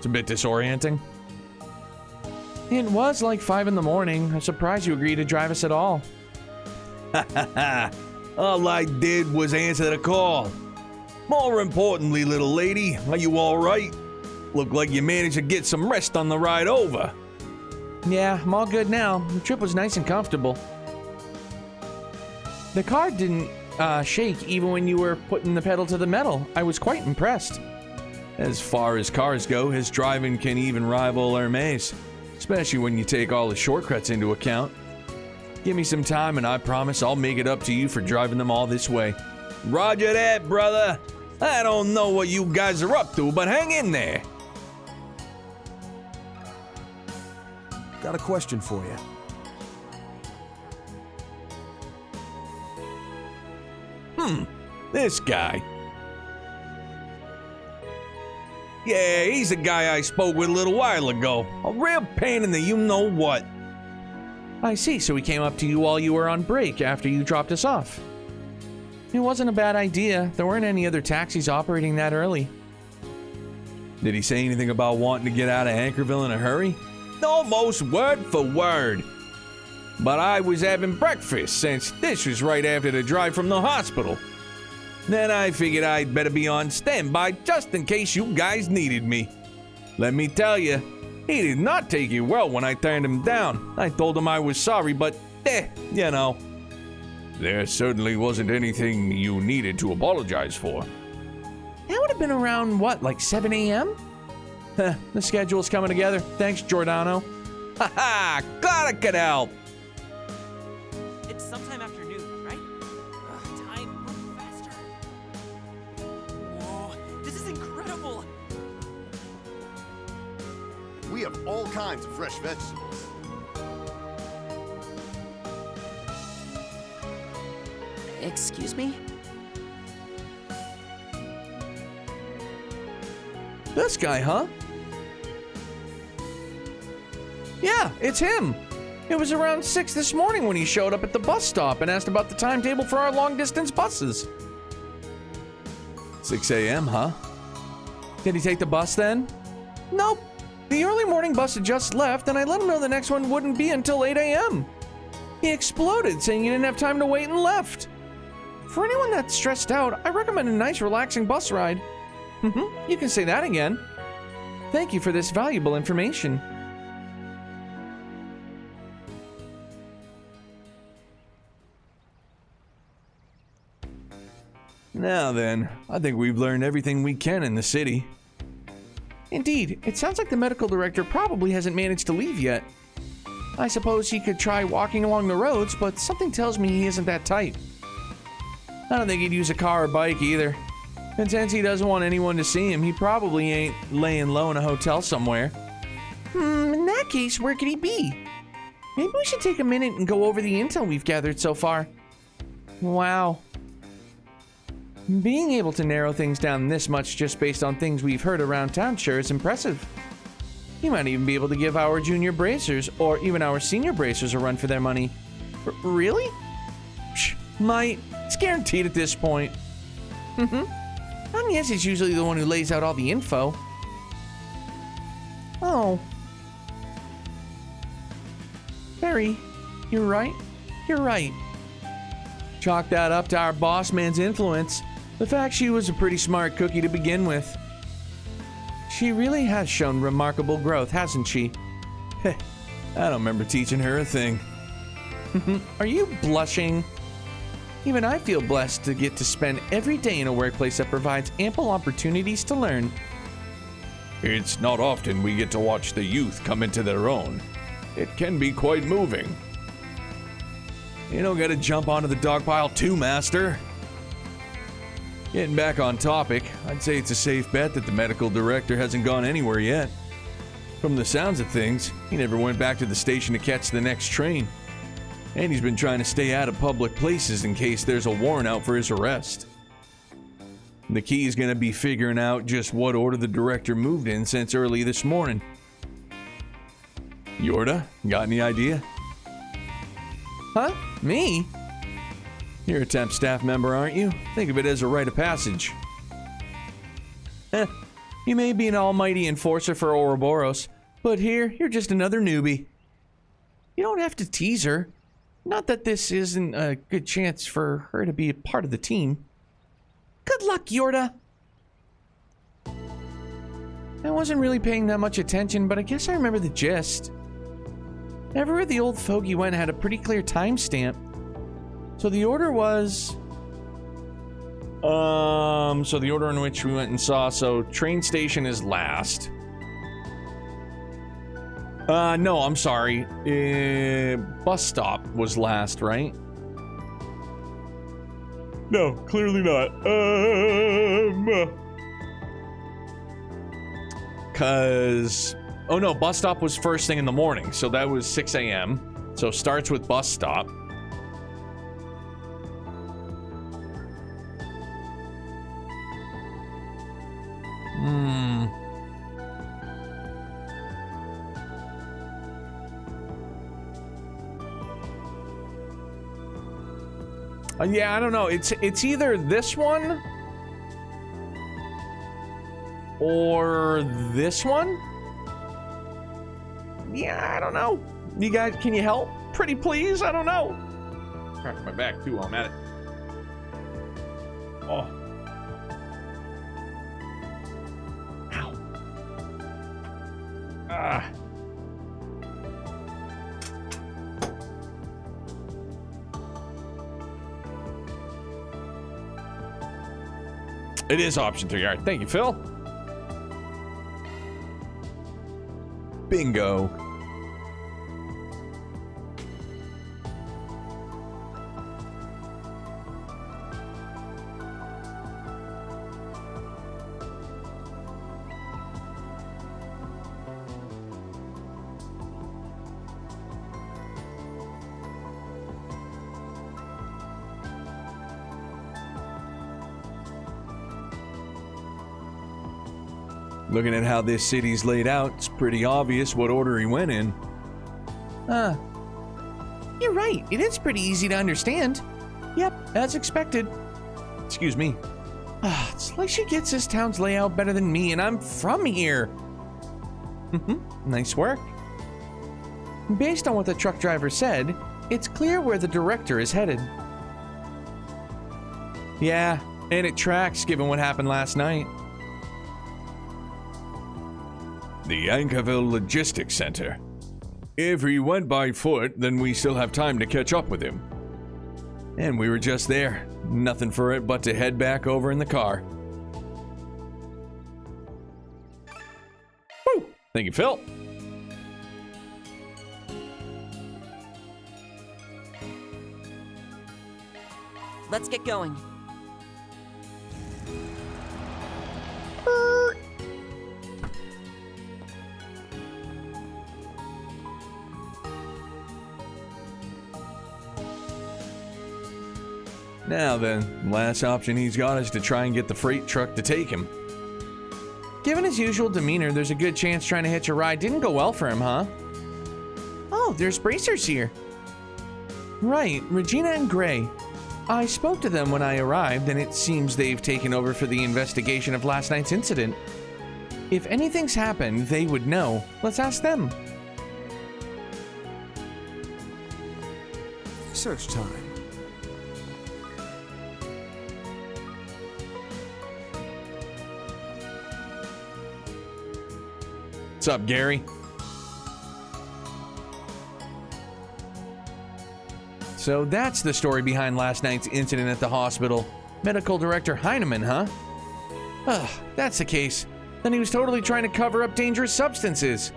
Speaker 1: It's a bit disorienting.
Speaker 5: It was like 5 in the morning. I'm surprised you agreed to drive us at all.
Speaker 8: Ha ha ha! All I did was answer the call. More importantly, little lady, are you all right? Look like you managed to get some rest on the ride over.
Speaker 5: Yeah, I'm all good now. The trip was nice and comfortable. The car didn't shake even when you were putting the pedal to the metal. I was quite impressed.
Speaker 8: As far as cars go, his driving can even rival Hermes, especially when you take all the shortcuts into account. Give me some time and I promise I'll make it up to you for driving them all this way. Roger that, brother. I don't know what you guys are up to, but hang in there.
Speaker 14: Got a question for you.
Speaker 8: This guy. Yeah, he's the guy I spoke with a little while ago. A real pain in the you-know-what.
Speaker 5: I see, so he came up to you while you were on break after you dropped us off. It wasn't a bad idea. There weren't any other taxis operating that early.
Speaker 8: Did he say anything about wanting to get out of Anchorville in a hurry? Almost word for word. But I was having breakfast since this was right after the drive from the hospital. Then I figured I'd better be on standby just in case you guys needed me. Let me tell you, he did not take it well when I turned him down. I told him I was sorry, but you know. There certainly wasn't anything you needed to apologize for.
Speaker 5: That would have been around, what, like 7 a.m.? The schedule's coming together. Thanks, Giordano.
Speaker 8: Ha ha! Glad I could help!
Speaker 17: It's sometime afternoon, right? Time, move faster. Whoa, this is incredible!
Speaker 23: We have all kinds of fresh vegetables.
Speaker 17: Excuse me?
Speaker 5: This guy, huh? Yeah, it's him. It was around 6 this morning when he showed up at the bus stop and asked about the timetable for our long-distance buses.
Speaker 8: 6 a.m., huh?
Speaker 5: Did he take the bus then? Nope. The early morning bus had just left, and I let him know the next one wouldn't be until 8 a.m. He exploded, saying he didn't have time to wait and left. For anyone that's stressed out, I recommend a nice, relaxing bus ride. You can say that again. Thank you for this valuable information.
Speaker 8: Now then, I think we've learned everything we can in the city.
Speaker 5: Indeed, it sounds like the medical director probably hasn't managed to leave yet. I suppose he could try walking along the roads, but something tells me he isn't that type. I don't think he'd use a car or bike either. And since he doesn't want anyone to see him, he probably ain't laying low in a hotel somewhere. In that case, where could he be? Maybe we should take a minute and go over the intel we've gathered so far. Wow. Being able to narrow things down this much just based on things we've heard around town sure is impressive. You might even be able to give our junior bracers, or even our senior bracers, a run for their money. Really? Psh, might. It's guaranteed at this point. Agnes is usually the one who lays out all the info. Oh. Barry, you're right. You're right. Chalk that up to our boss man's influence. The fact she was a pretty smart cookie to begin with. She really has shown remarkable growth, hasn't she?
Speaker 8: I don't remember teaching her a thing.
Speaker 5: Are you blushing? Even I feel blessed to get to spend every day in a workplace that provides ample opportunities to learn.
Speaker 8: It's not often we get to watch the youth come into their own. It can be quite moving. You don't gotta jump onto the dog pile too, Master. Getting back on topic, I'd say it's a safe bet that the medical director hasn't gone anywhere yet. From the sounds of things, he never went back to the station to catch the next train. And he's been trying to stay out of public places in case there's a warrant out for his arrest. The key is gonna be figuring out just what order the director moved in since early this morning. Yorda, got any idea?
Speaker 5: Huh? Me?
Speaker 8: You're a temp staff member, aren't you? Think of it as a rite of passage.
Speaker 5: You may be an almighty enforcer for Ouroboros, but here, you're just another newbie. You don't have to tease her. Not that this isn't a good chance for her to be a part of the team. Good luck, Yorda. I wasn't really paying that much attention, but I guess I remember the gist. Everywhere the old fogey went had a pretty clear timestamp. So the order was... So the order in which we went and saw, so train station is last. No, I'm sorry. Bus stop was last, right? No, clearly not. Cause... Oh no, bus stop was first thing in the morning, so that was 6 a.m. So starts with bus stop. Yeah, I don't know. It's either this one or this one. Yeah, I don't know. You guys, can you help? Pretty please? I don't know. Crack my back too while I'm at it. Oh. Ow. Ah. It is option 3. All right, thank you, Phil. Bingo. Looking at how this city's laid out, it's pretty obvious what order he went in. You're right. It is pretty easy to understand. Yep, as expected. Excuse me. It's like she gets this town's layout better than me, and I'm from here. Nice work. Based on what the truck driver said, it's clear where the director is headed. Yeah, and it tracks given what happened last night.
Speaker 8: The Ankerville Logistics Center. If he went by foot, then we still have time to catch up with him. And we were just there. Nothing for it but to head back over in the car.
Speaker 1: Woo! Thank you, Phil.
Speaker 12: Let's get going.
Speaker 8: Now then, last option he's got is to try and get the freight truck to take him.
Speaker 5: Given his usual demeanor, there's a good chance trying to hitch a ride didn't go well for him, huh? Oh, there's bracers here. Right, Regina and Gray. I spoke to them when I arrived, and it seems they've taken over for the investigation of last night's incident. If anything's happened, they would know. Let's ask them.
Speaker 14: Search time.
Speaker 1: What's up, Gary?
Speaker 5: So that's the story behind last night's incident at the hospital. Medical Director Heinemann, huh? Ugh, that's the case. Then he was totally trying to cover up dangerous substances.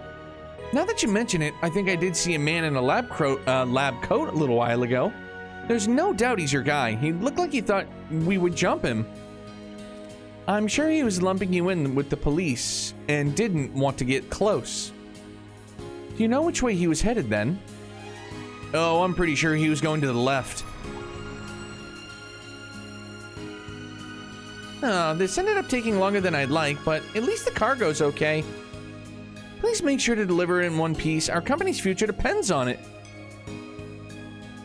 Speaker 5: Now that you mention it, I think I did see a man in a lab coat a little while ago. There's no doubt he's your guy. He looked like he thought we would jump him. I'm sure he was lumping you in with the police and didn't want to get close. Do you know which way he was headed then? Oh, I'm pretty sure he was going to the left. This ended up taking longer than I'd like, but at least the cargo's okay. Please make sure to deliver it in one piece. Our company's future depends on it.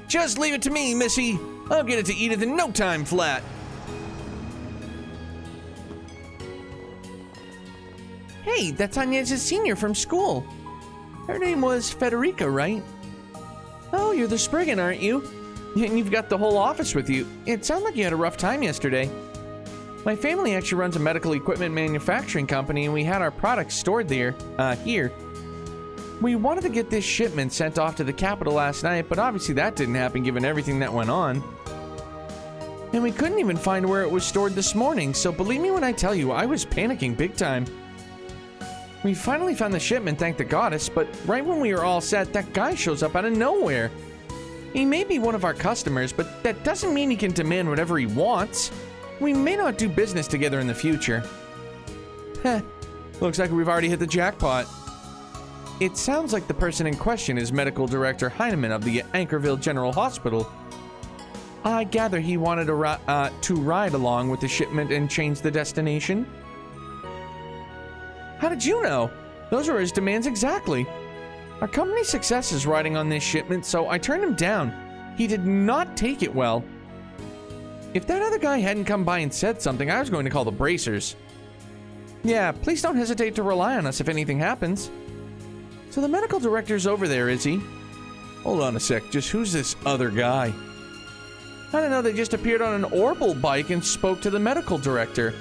Speaker 5: Just leave it to me, Missy. I'll get it to Edith in no time flat. Hey, that's Agnes' senior from school. Her name was Federica, right? Oh, you're the Spriggan, aren't you? And you've got the whole office with you. It sounded like you had a rough time yesterday. My family actually runs a medical equipment manufacturing company, and we had our products stored there, here. We wanted to get this shipment sent off to the capital last night, but obviously that didn't happen given everything that went on. And we couldn't even find where it was stored this morning, so believe me when I tell you, I was panicking big time. We finally found the shipment, thank the goddess, but right when we were all set, that guy shows up out of nowhere. He may be one of our customers, but that doesn't mean he can demand whatever he wants. We may not do business together in the future. Heh, looks like we've already hit the jackpot. It sounds like the person in question is Medical Director Heinemann of the Anchorville General Hospital. I gather he wanted to ride along with the shipment and change the destination. How did you know? Those were his demands exactly. Our company's success is riding on this shipment, so I turned him down. He did not take it well. If that other guy hadn't come by and said something, I was going to call the bracers. Yeah, please don't hesitate to rely on us if anything happens. So the medical director's over there, is he?
Speaker 8: Hold on a sec, just who's this other guy?
Speaker 5: I don't know, they just appeared on an Orbital bike and spoke to the medical director.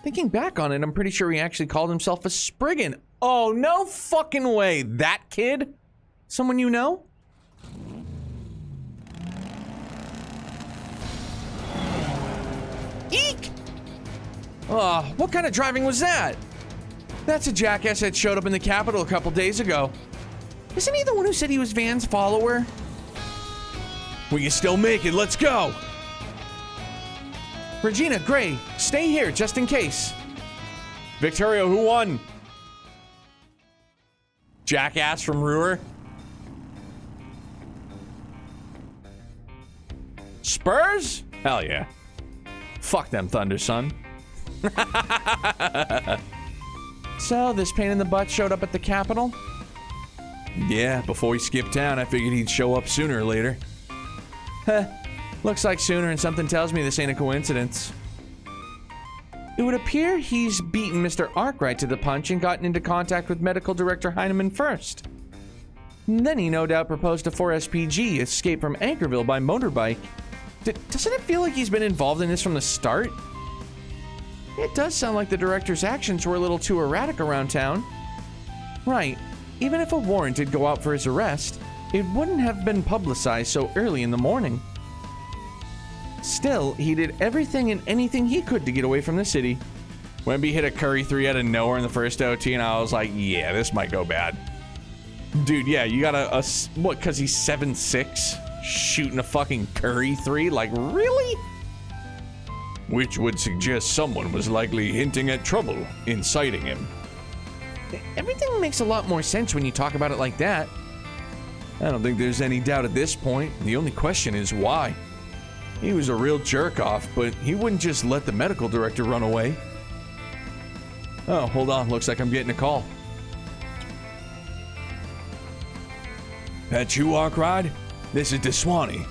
Speaker 5: Thinking back on it, I'm pretty sure he actually called himself a Spriggan. Oh, no fucking way. That kid? Someone you know? Eek! Oh, what kind of driving was that? That's a jackass that showed up in the Capitol a couple days ago. Isn't he the one who said he was Van's follower?
Speaker 8: We can still make it, let's go!
Speaker 5: Regina, Gray, stay here just in case.
Speaker 1: Victoria, who won? Jackass from Ruhr? Spurs? Hell yeah. Fuck them, Thunder Son.
Speaker 5: So, this pain in the butt showed up at the Capitol?
Speaker 8: Yeah, before he skipped town, I figured he'd show up sooner or later.
Speaker 5: Heh. Looks like sooner, and something tells me this ain't a coincidence. It would appear he's beaten Mr. Arkwright to the punch and gotten into contact with Medical Director Heinemann first. And then he no doubt proposed to 4SPG escape from Anchorville by motorbike. Doesn't it feel like he's been involved in this from the start? It does sound like the director's actions were a little too erratic around town. Right, even if a warrant did go out for his arrest, it wouldn't have been publicized so early in the morning. Still, he did everything and anything he could to get away from the city.
Speaker 1: Wemby hit a Curry 3 out of nowhere in the first OT, and I was like, yeah, this might go bad. Dude, yeah, you got a what, because he's 7'6", shooting a fucking Curry 3? Like, really?
Speaker 8: Which would suggest someone was likely hinting at trouble, inciting him.
Speaker 5: Everything makes a lot more sense when you talk about it like that.
Speaker 8: I don't think there's any doubt at this point. The only question is why. He was a real jerk-off, but he wouldn't just let the medical director run away. Oh, hold on. Looks like I'm getting a call. That you, Arkwright? This is DeSwanee.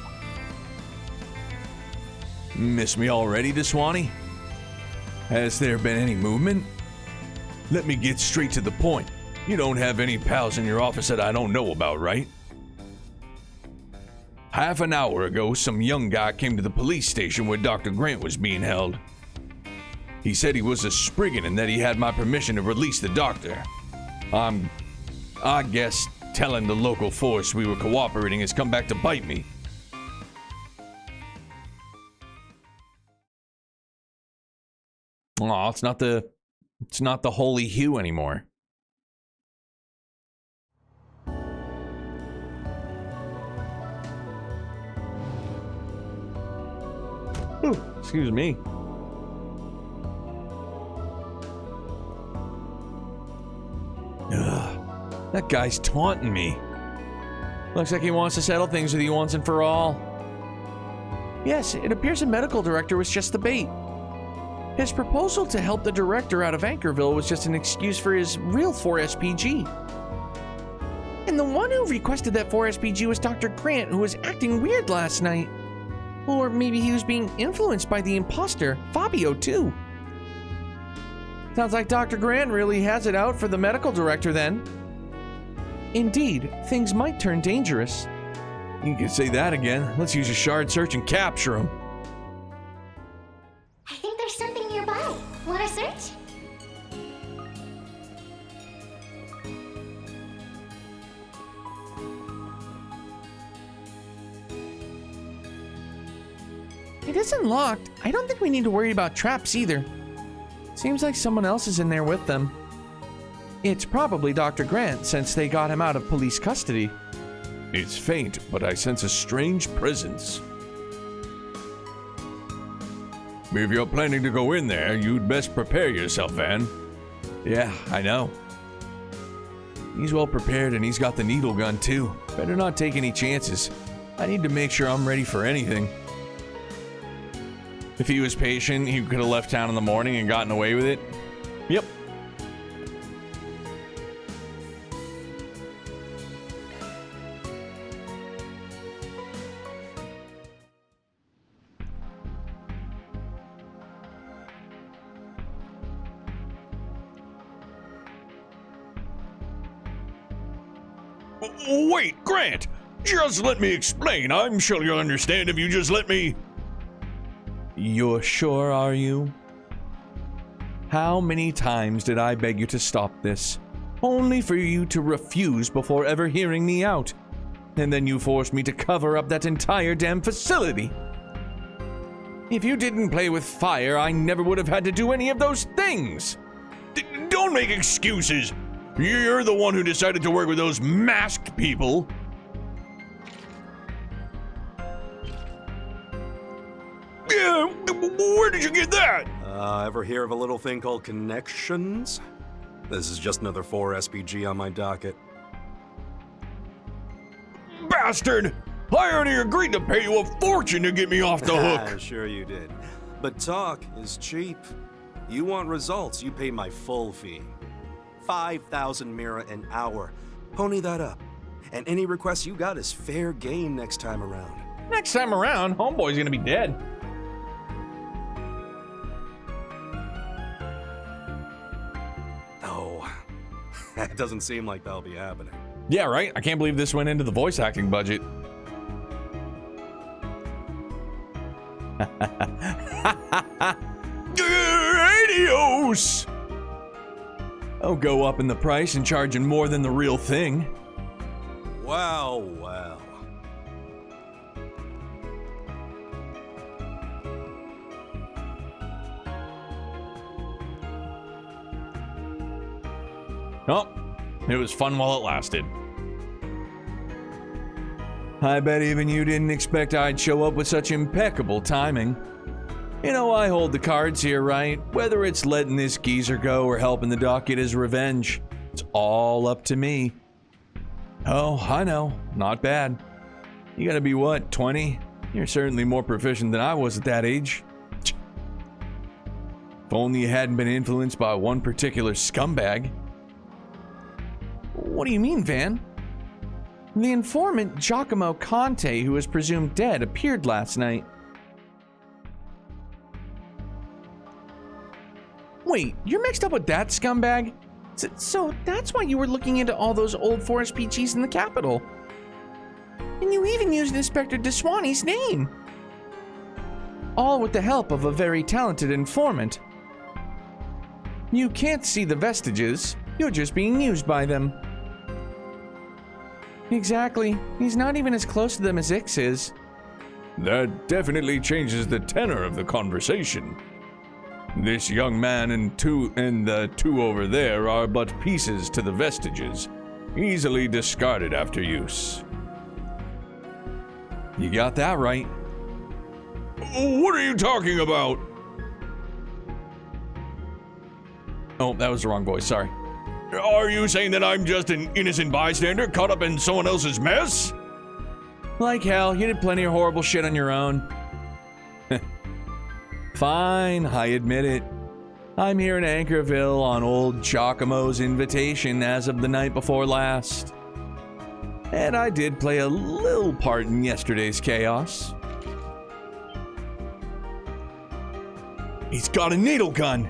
Speaker 8: Miss me already, DeSwanee? Has there been any movement? Let me get straight to the point. You don't have any pals in your office that I don't know about, right? Half an hour ago, some young guy came to the police station where Dr. Grant was being held. He said he was a Spriggan and that he had my permission to release the doctor. I guess telling the local force we were cooperating has come back to bite me.
Speaker 1: Oh, it's not the Holy Hue anymore.
Speaker 5: Ooh, excuse me.
Speaker 8: Ugh, that guy's taunting me.
Speaker 5: Looks like he wants to settle things with you once and for all. Yes, it appears the medical director was just the bait. His proposal to help the director out of Anchorville was just an excuse for his real 4SPG. And And the one who requested that 4SPG was Dr. Grant, who was acting weird last night. Or maybe he was being influenced by the imposter, Fabio, too. Sounds like Dr. Grant really has it out for the medical director then. Indeed, things might turn dangerous.
Speaker 8: You can say that again. Let's use a shard search and capture him.
Speaker 10: I think there's something nearby. Wanna search?
Speaker 5: It isn't locked. I don't think we need to worry about traps either. Seems like someone else is in there with them. It's probably Dr. Grant, since they got him out of police custody.
Speaker 8: It's faint, but I sense a strange presence. If you're planning to go in there, you'd best prepare yourself, Van. Yeah, I know. He's well prepared and he's got the needle gun too. Better not take any chances. I need to make sure I'm ready for anything.
Speaker 1: If he was patient, he could have left town in the morning and gotten away with it. Yep.
Speaker 8: Wait, Grant! Just let me explain. I'm sure you'll understand if you just let me...
Speaker 5: You're sure, are you? How many times did I beg you to stop this, only for you to refuse before ever hearing me out? And then you forced me to cover up that entire damn facility. If you didn't play with fire, I never would have had to do any of those things.
Speaker 8: Don't make excuses. You're the one who decided to work with those masked people. Yeah, where did you get that?
Speaker 14: Ever hear of a little thing called connections? This is just another 4SPG on my docket.
Speaker 8: Bastard! I already agreed to pay you a fortune to get me off the hook.
Speaker 14: Sure you did. But talk is cheap. You want results, you pay my full fee. 5,000 mira an hour. Pony that up. And any requests you got is fair game next time around.
Speaker 1: Next time around, homeboy's gonna be dead.
Speaker 14: Oh, that doesn't seem like that'll be happening.
Speaker 1: Yeah, right? I can't believe this went into the voice acting budget.
Speaker 8: Adios!
Speaker 5: Oh, go up in the price and charging more than the real thing.
Speaker 14: Wow, wow.
Speaker 1: Oh, it was fun while it lasted.
Speaker 5: I bet even you didn't expect I'd show up with such impeccable timing. You know, I hold the cards here, right? Whether it's letting this geezer go or helping the doc get his revenge, it's all up to me. Oh, I know, not bad. You gotta be what, 20? You're certainly more proficient than I was at that age. If only you hadn't been influenced by one particular scumbag. What do you mean, Van? The informant Giacomo Conte, who was presumed dead, appeared last night. Wait, you're mixed up with that scumbag? So that's why you were looking into all those old 4SPGs in the capital. And you even used Inspector DeSwani's name. All with the help of a very talented informant. You can't see the vestiges, you're just being used by them. Exactly. He's not even as close to them as Ix is.
Speaker 8: That definitely changes the tenor of the conversation. This young man and the two over there are but pieces to the vestiges, easily discarded after use.
Speaker 5: You got that right.
Speaker 8: What are you talking about?
Speaker 5: Oh, that was the wrong voice, sorry.
Speaker 8: Are you saying that I'm just an innocent bystander caught up in someone else's mess?
Speaker 5: Like hell, you did plenty of horrible shit on your own. Fine, I admit it. I'm here in Anchorville on old Giacomo's invitation as of the night before last.
Speaker 8: And I did play a little part in yesterday's chaos. He's got a needle gun.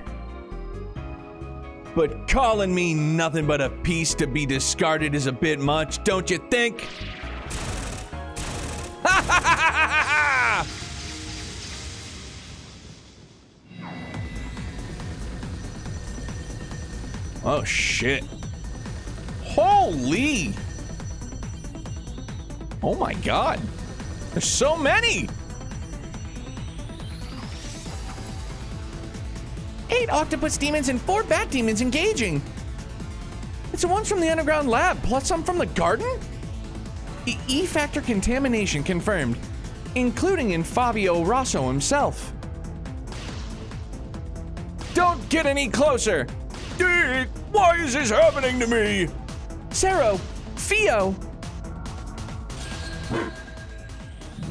Speaker 8: But calling me nothing but a piece to be discarded is a bit much, don't you think? Ha ha ha ha ha! Oh shit. Holy! Oh my god. There's so many!
Speaker 5: 8 octopus demons and 4 bat demons engaging. It's the ones from the underground lab, plus some from the garden? E-factor contamination confirmed, including in Fabio Rosso himself.
Speaker 8: Don't get any closer! Dude, why is this happening to me?
Speaker 5: Cero, Fio.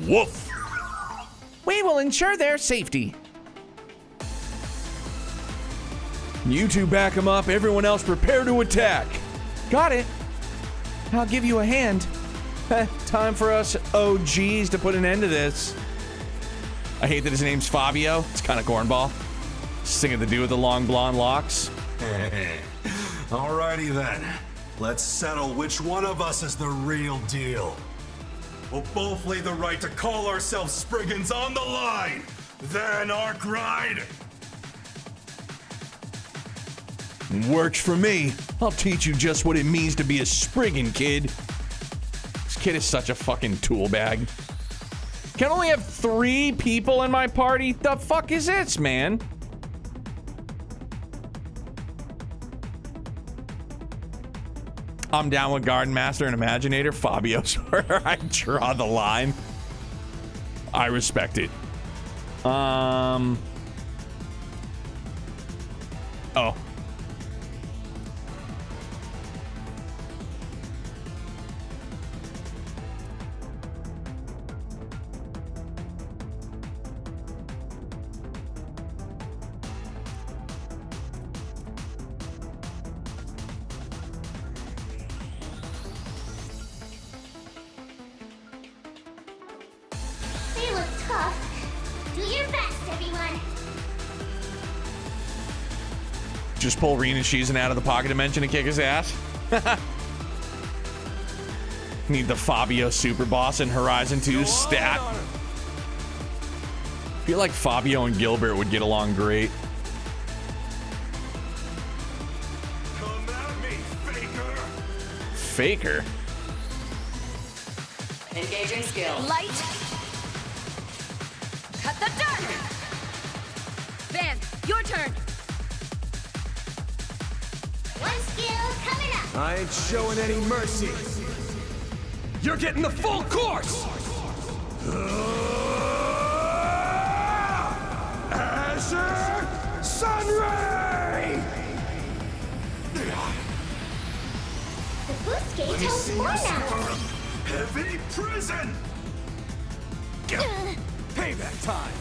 Speaker 8: Woof.
Speaker 5: We will ensure their safety.
Speaker 8: You two back him up, everyone else prepare to attack.
Speaker 5: Got it. I'll give you a hand.
Speaker 8: Time for us OGs to put an end to this. I hate that his name's Fabio. It's kind of cornball. Singing the dude with the long blonde locks.
Speaker 14: Alrighty then. Let's settle which one of us is the real deal. We'll both lay the right to call ourselves Spriggans on the line. Then Arc Ride.
Speaker 8: Works for me. I'll teach you just what it means to be a Spriggan, kid.
Speaker 1: This kid is such a fucking tool bag. Can only have 3 people in my party? The fuck is this, man? I'm down with Garden Master and Imaginator. Fabio's where I draw the line. I respect it. Oh.
Speaker 10: They look tough. Do your best, everyone.
Speaker 1: Just pull Rena Shizen out of the pocket dimension and kick his ass. Need the Fabio Super Boss in Horizon 2 stat. Feel like Fabio and Gilbert would get along great.
Speaker 14: Come at me, faker.
Speaker 1: Faker?
Speaker 13: Engaging skill.
Speaker 12: Light. Cut the dark. Van, your turn.
Speaker 10: One skill coming up.
Speaker 4: I ain't showing any mercy. You're getting the full course! Azure Sunray!
Speaker 10: The boost gauge has more now.
Speaker 14: Heavy prison!
Speaker 4: Payback time!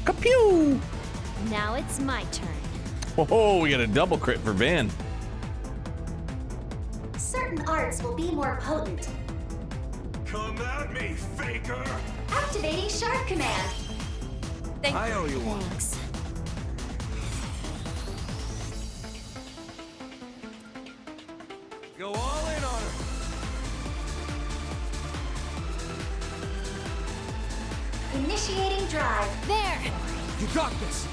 Speaker 5: Kapew!
Speaker 15: Now it's my turn.
Speaker 1: Oh, we got a double crit for Van.
Speaker 10: Certain arts will be more potent.
Speaker 14: Come at me, faker!
Speaker 10: Activating Shark Command.
Speaker 4: I owe you one.
Speaker 15: Thanks.
Speaker 4: Go all in on her.
Speaker 10: Initiating drive.
Speaker 15: There!
Speaker 4: You got this!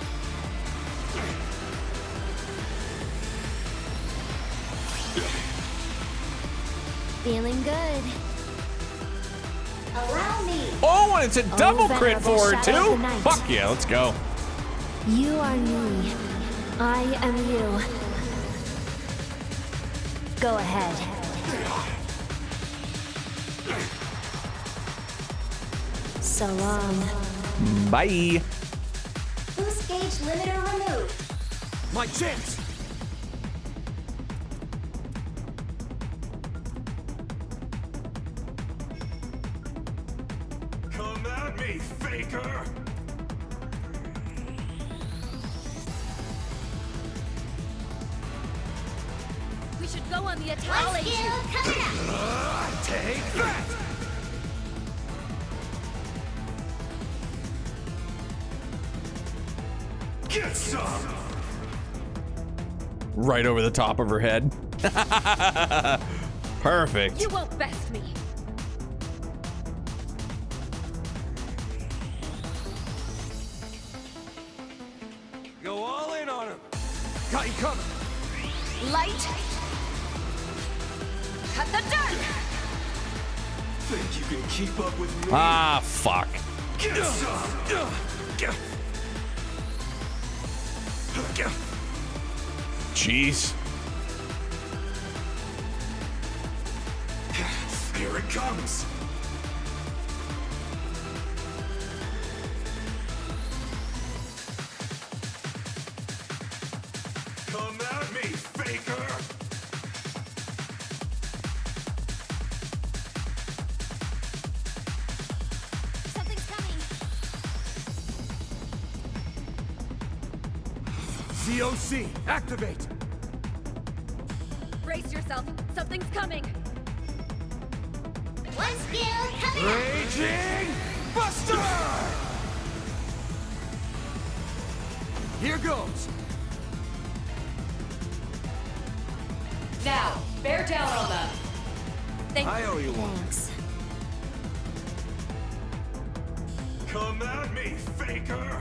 Speaker 15: Feeling good.
Speaker 10: Allow me.
Speaker 1: Oh, and it's a double crit
Speaker 15: venerable
Speaker 1: for her
Speaker 15: shadow of
Speaker 1: too?
Speaker 15: the night.
Speaker 1: Fuck yeah, let's go.
Speaker 15: You are me. I am you. Go ahead. So long.
Speaker 1: Bye.
Speaker 10: Boost gauge limiter removed.
Speaker 4: My chance!
Speaker 14: Come at me, faker!
Speaker 12: We should
Speaker 10: go on the attack. I'll aid you.
Speaker 4: Take that! Get some!
Speaker 1: Right over the top of her head. Perfect.
Speaker 10: You won't best me.
Speaker 4: Go all in on him. Got you coming.
Speaker 10: Light. Cut the dirt.
Speaker 4: Think you can keep up with me?
Speaker 1: Ah, fuck.
Speaker 4: Get some!
Speaker 1: Jeez.
Speaker 4: Here it comes. Come at me, faker!
Speaker 10: Something's coming.
Speaker 4: COC, activate!
Speaker 10: Brace yourself. Something's coming.
Speaker 3: One skill coming up.
Speaker 4: Raging Buster! Here goes.
Speaker 13: Now, bear down on them.
Speaker 4: I owe you one.
Speaker 15: Thanks.
Speaker 4: Come at me, faker!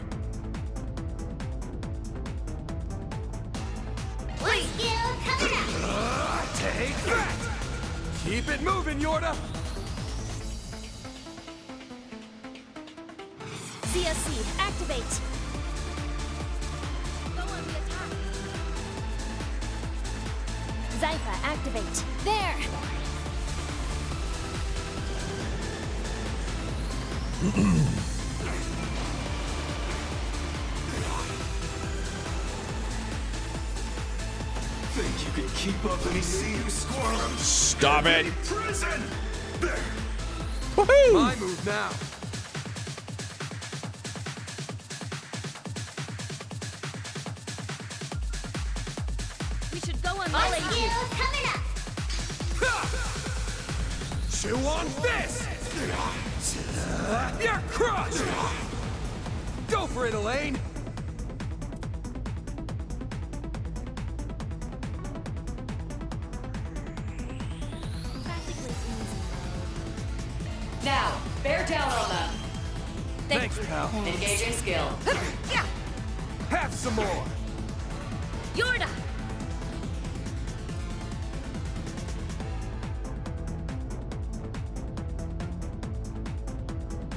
Speaker 3: One skill coming up.
Speaker 4: Take that! Keep it moving, Yorda!
Speaker 10: CSC, activate. Go on the attack. Zypha, activate. There.
Speaker 4: Think you can keep up and see you squirm?
Speaker 1: Stop it.
Speaker 4: Prison! There!
Speaker 1: Woohoo!
Speaker 4: My move now.
Speaker 10: We should go on
Speaker 3: One
Speaker 10: the
Speaker 3: skill coming up.
Speaker 4: Chew on this! You're crushed! Go for it, Elaine!
Speaker 13: Now, bear down on them.
Speaker 4: Thanks, pal.
Speaker 13: Engaging skill.
Speaker 4: Have some more!
Speaker 10: Yorda!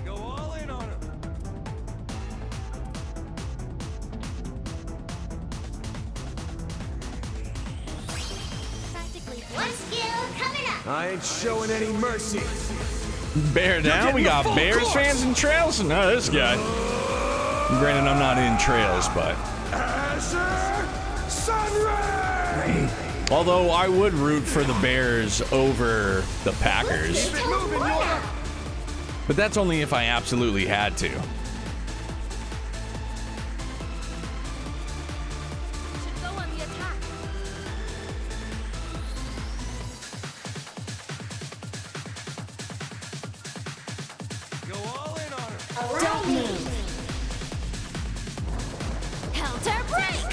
Speaker 4: Go all in on him!
Speaker 10: Practically.
Speaker 3: One skill coming up.
Speaker 4: I ain't showing any mercy.
Speaker 1: Bear down. We got Bears fans and Trails. No, this guy. Granted, I'm not in Trails, but.
Speaker 4: Azure Sunray!
Speaker 1: Although I would root for the Bears over the Packers.
Speaker 4: Keep it moving, Yorda!
Speaker 1: But that's only if I absolutely had to.
Speaker 10: We should go on the attack.
Speaker 4: Go all in on her!
Speaker 10: Don't move. Counter break.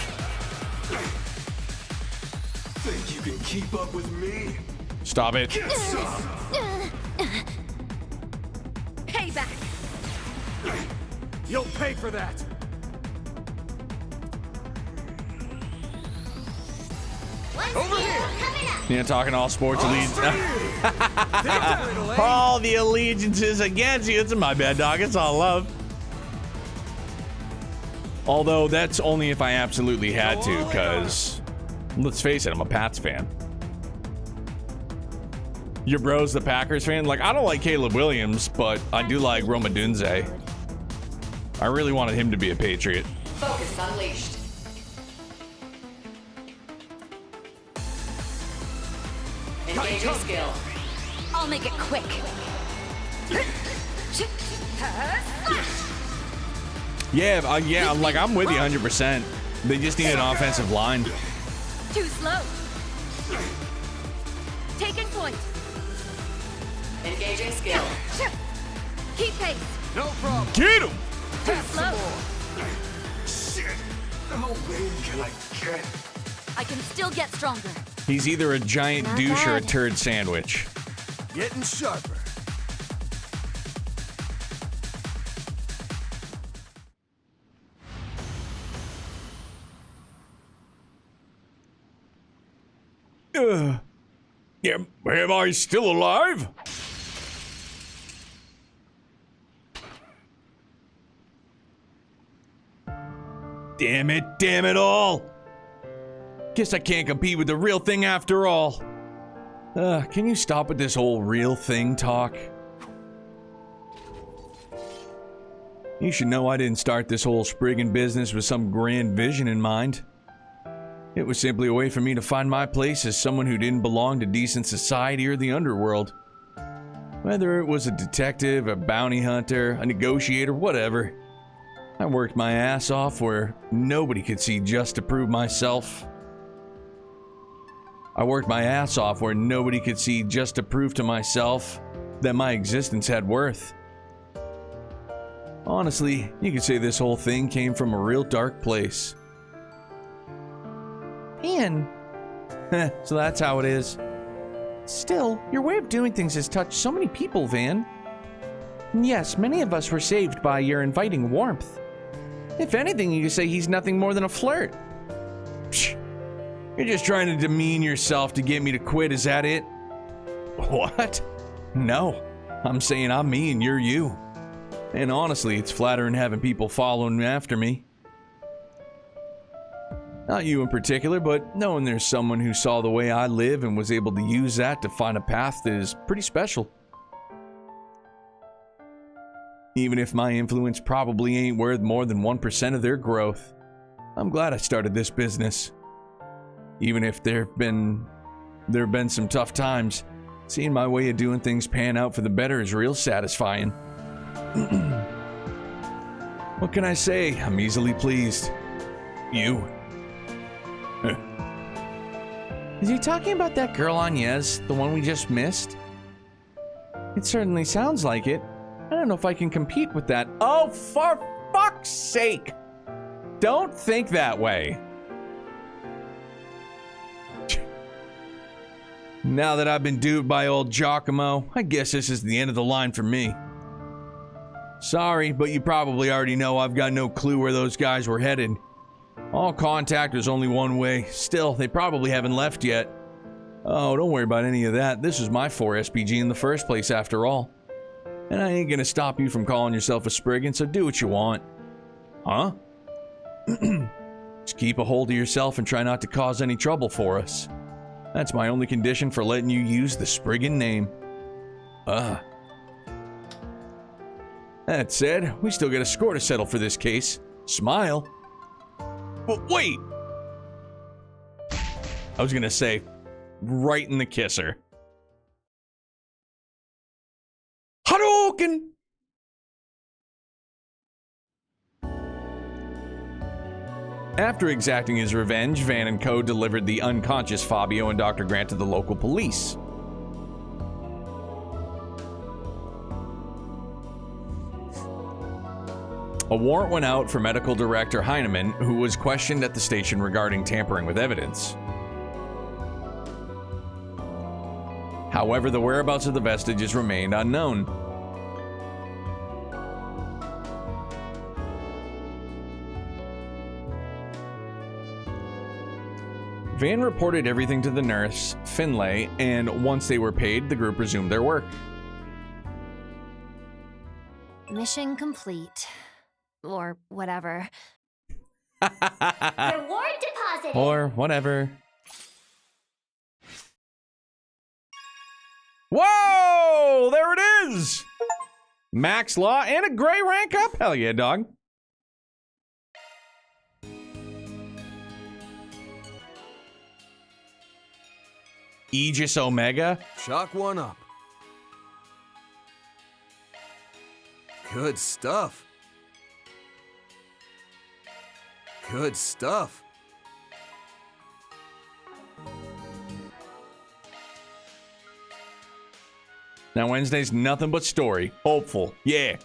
Speaker 4: Think you can keep up with me?
Speaker 1: Stop it.
Speaker 4: Get some!
Speaker 10: Payback.
Speaker 4: You'll pay for that!
Speaker 3: One
Speaker 4: Over
Speaker 3: skill
Speaker 4: here!
Speaker 3: coming up.
Speaker 1: Yeah, talking all sports allegiance.
Speaker 4: Elaine.
Speaker 1: All the allegiances against you. It's my bad, dog. It's all love. Although that's only if I absolutely had to, because let's face it, I'm a Pats fan. Your bro's the Packers fan? Like, I don't like Caleb Williams, but I do like Roma Dunze. I really wanted him to be a Patriot.
Speaker 13: Focus unleashed. Engaging skill.
Speaker 10: I'll make it quick.
Speaker 1: Yeah, yeah, like I'm with you 100%. They just need an offensive line.
Speaker 10: Too slow.
Speaker 3: Taking point.
Speaker 13: Engaging skill.
Speaker 3: Keep pace.
Speaker 7: No problem.
Speaker 1: Get him!
Speaker 3: Slow.
Speaker 4: Shit! How lame can I get?
Speaker 3: I can still get stronger.
Speaker 1: He's either a giant
Speaker 3: Not
Speaker 1: douche or a
Speaker 3: bad.
Speaker 1: turd sandwich.
Speaker 7: Getting sharper.
Speaker 1: Am I still alive? Damn it all. Guess I can't compete with the real thing after all. Can you stop with this whole real thing talk? You should know I didn't start this whole Spriggan business with some grand vision in mind. It was simply a way for me to find my place as someone who didn't belong to decent society or the underworld. Whether it was a detective, a bounty hunter, a negotiator, whatever. I worked my ass off where nobody could see just to prove myself. I worked my ass off where nobody could see just to prove to myself that my existence had worth. Honestly, you could say this whole thing came from a real dark place.
Speaker 5: Man.
Speaker 1: So that's how it is.
Speaker 5: Still, your way of doing things has touched so many people, Van. And yes, many of us were saved by your inviting warmth. If anything, you could say he's nothing more than a flirt.
Speaker 1: Psh, you're just trying to demean yourself to get me to quit, is that it? What? No, I'm saying I'm me and you're you. And honestly, it's flattering having people following after me. Not you in particular, but knowing there's someone who saw the way I live and was able to use that to find a path that is pretty special. Even if my influence probably ain't worth more than 1% of their growth, I'm glad I started this business. Even if there have been some tough times, seeing my way of doing things pan out for the better is real satisfying. What can I say? I'm easily pleased. You.
Speaker 5: Is he talking about that girl Agnes, the one we just missed? It certainly sounds like it. I don't know if I can compete with that.
Speaker 1: Oh, for fuck's sake! Don't think that way. Now that I've been duped by old Giacomo, I guess this is the end of the line for me. Sorry, but you probably already know I've got no clue where those guys were headed. All contact is only one way. Still, they probably haven't left yet. Oh, don't worry about any of that. This was my 4SPG in the first place, after all. And I ain't gonna stop you from calling yourself a Spriggan, so do what you want. Huh? Just keep a hold of yourself and try not to cause any trouble for us. That's my only condition for letting you use the Spriggan name. That said, we still got a score to settle for this case. Smile. But wait! I was gonna say, right in the kisser. Hadouken! After exacting his revenge, Van and Co. delivered the unconscious Fabio and Dr. Grant to the local police. A warrant went out for Medical Director Heinemann, who was questioned at the station regarding tampering with evidence. However, the whereabouts of the vestiges remained unknown. Van reported everything to the nurse, Finlay, and once they were paid, the group resumed their work.
Speaker 15: Mission complete. Or whatever.
Speaker 10: Reward deposited.
Speaker 5: Or whatever.
Speaker 1: Whoa! There it is! Max Law and a gray rank up? Hell yeah, dog. Aegis Omega?
Speaker 7: Chalk one up. Good stuff. Good stuff.
Speaker 1: Now Wednesday's nothing but story. Hopeful. Yeah.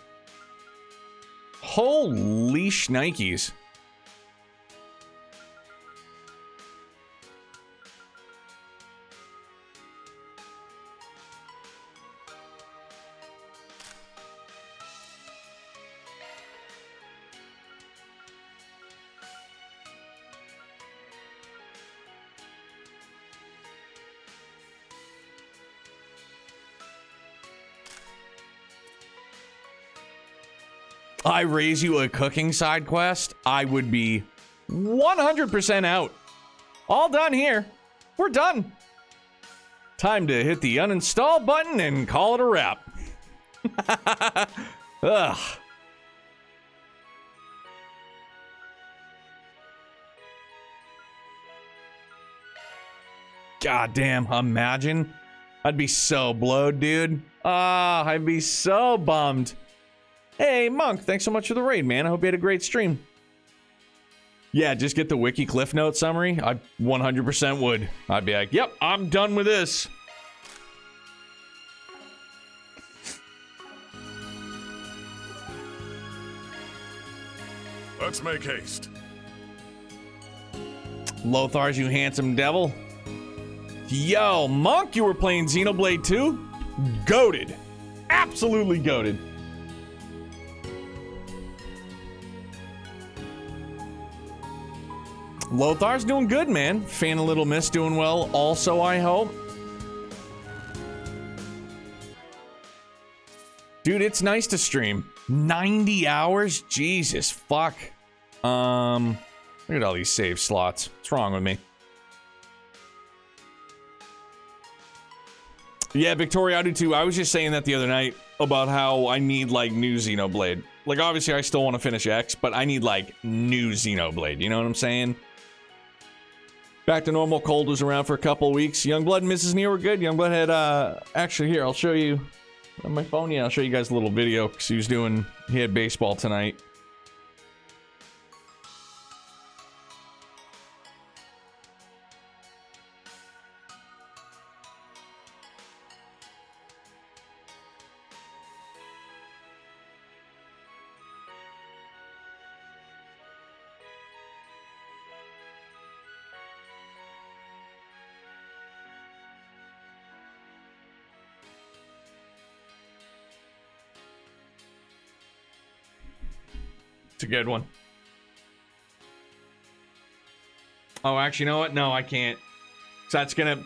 Speaker 1: Holy shnikes. I raise you a cooking side quest, I would be 100% out. All done here. We're done. Time to hit the uninstall button and call it a wrap. Ugh. God damn, imagine. I'd be so blowed, dude. Ah, I'd be so bummed. Hey, Monk, thanks so much for the raid, man. I hope you had a great stream. Yeah, just get the wiki cliff note summary. I 100% would. I'd be like, yep, I'm done with this.
Speaker 18: Let's make haste.
Speaker 1: Lothar's, you handsome devil. Yo, Monk, you were playing Xenoblade 2? Goated. Absolutely goated. Lothar's doing good, man. Fan of Little Miss doing well also, I hope. Dude, it's nice to stream. 90 hours? Jesus, fuck. Look at all these save slots. What's wrong with me? Yeah, Victoria, I do too. I was just saying that the other night about how I need, like, new Xenoblade. Like, obviously, I still want to finish X, but I need, like, new Xenoblade. You know what I'm saying? Back to normal. Cold was around for a couple of weeks. Youngblood and Mrs. Near were good. Youngblood had, actually, here, I'll show you on my phone. Yeah, I'll show you guys a little video because he had baseball tonight. It's a good one. Oh, actually, you know what? No, I can't. So that's gonna...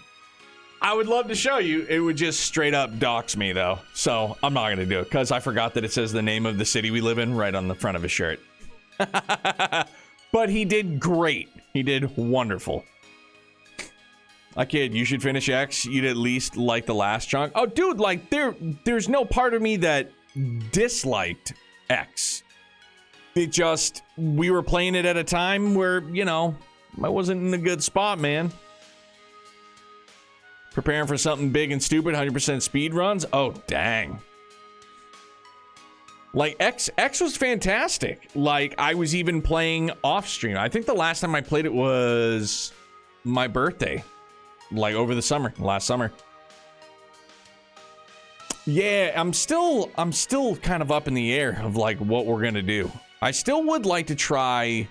Speaker 1: I would love to show you. It would just straight up dox me, though. So I'm not gonna do it, because I forgot that it says the name of the city we live in right on the front of his shirt. But he did great. He did wonderful. Kid, you should finish X. You'd at least like the last chunk. Oh, dude, like, there's no part of me that disliked X. It just, we were playing it at a time where, you know, I wasn't in a good spot, man. Preparing for something big and stupid, 100% speed runs? Oh, dang. Like, X was fantastic. Like, I was even playing off stream. I think the last time I played it was my birthday. Like, over the summer, last summer. Yeah, I'm still kind of up in the air of, like, what we're gonna do. I still would like to try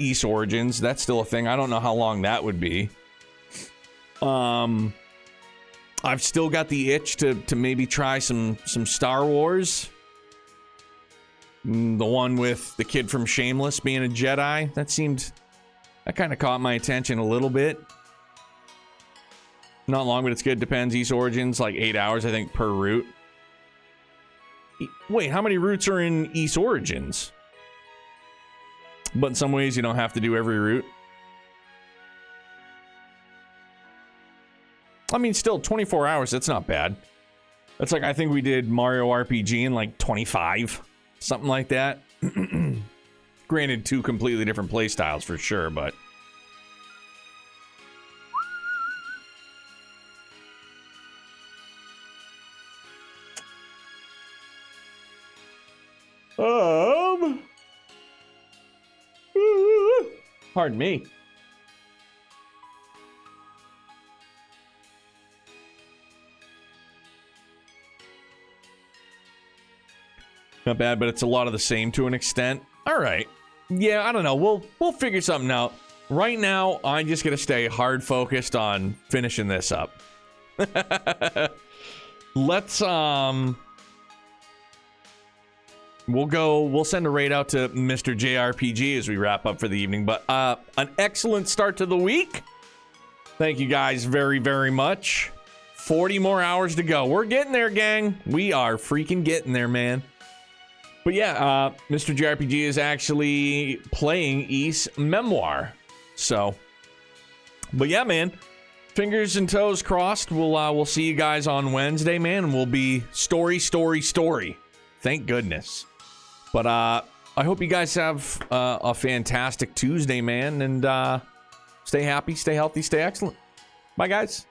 Speaker 1: East Origins. That's still a thing. I don't know how long that would be. I've still got the itch to maybe try some Star Wars. The one with the kid from Shameless being a Jedi. That kind of caught my attention a little bit. Not long, but it's good. Depends. East Origins, like 8 hours, I think, per route. Wait, how many routes are in East Origins? But in some ways, you don't have to do every route. I mean, still, 24 hours, that's not bad. That's like, I think we did Mario RPG in like 25. Something like that. Granted, two completely different play styles for sure, but... Pardon me. Not bad, but it's a lot of the same to an extent. All right. Yeah, I don't know. We'll figure something out. Right now, I'm just gonna stay hard focused on finishing this up. Let's we'll send a raid out to Mr. JRPG as we wrap up for the evening. But an excellent start to the week. Thank you guys very, very much. 40 more hours to go. We're getting there, gang. We are freaking getting there, man. But yeah, Mr. JRPG is actually playing Ys Memoir. So, but yeah, man. Fingers and toes crossed. We'll see you guys on Wednesday, man. And we'll be story. Thank goodness. But I hope you guys have a fantastic Tuesday, man. And stay happy, stay healthy, stay excellent. Bye, guys.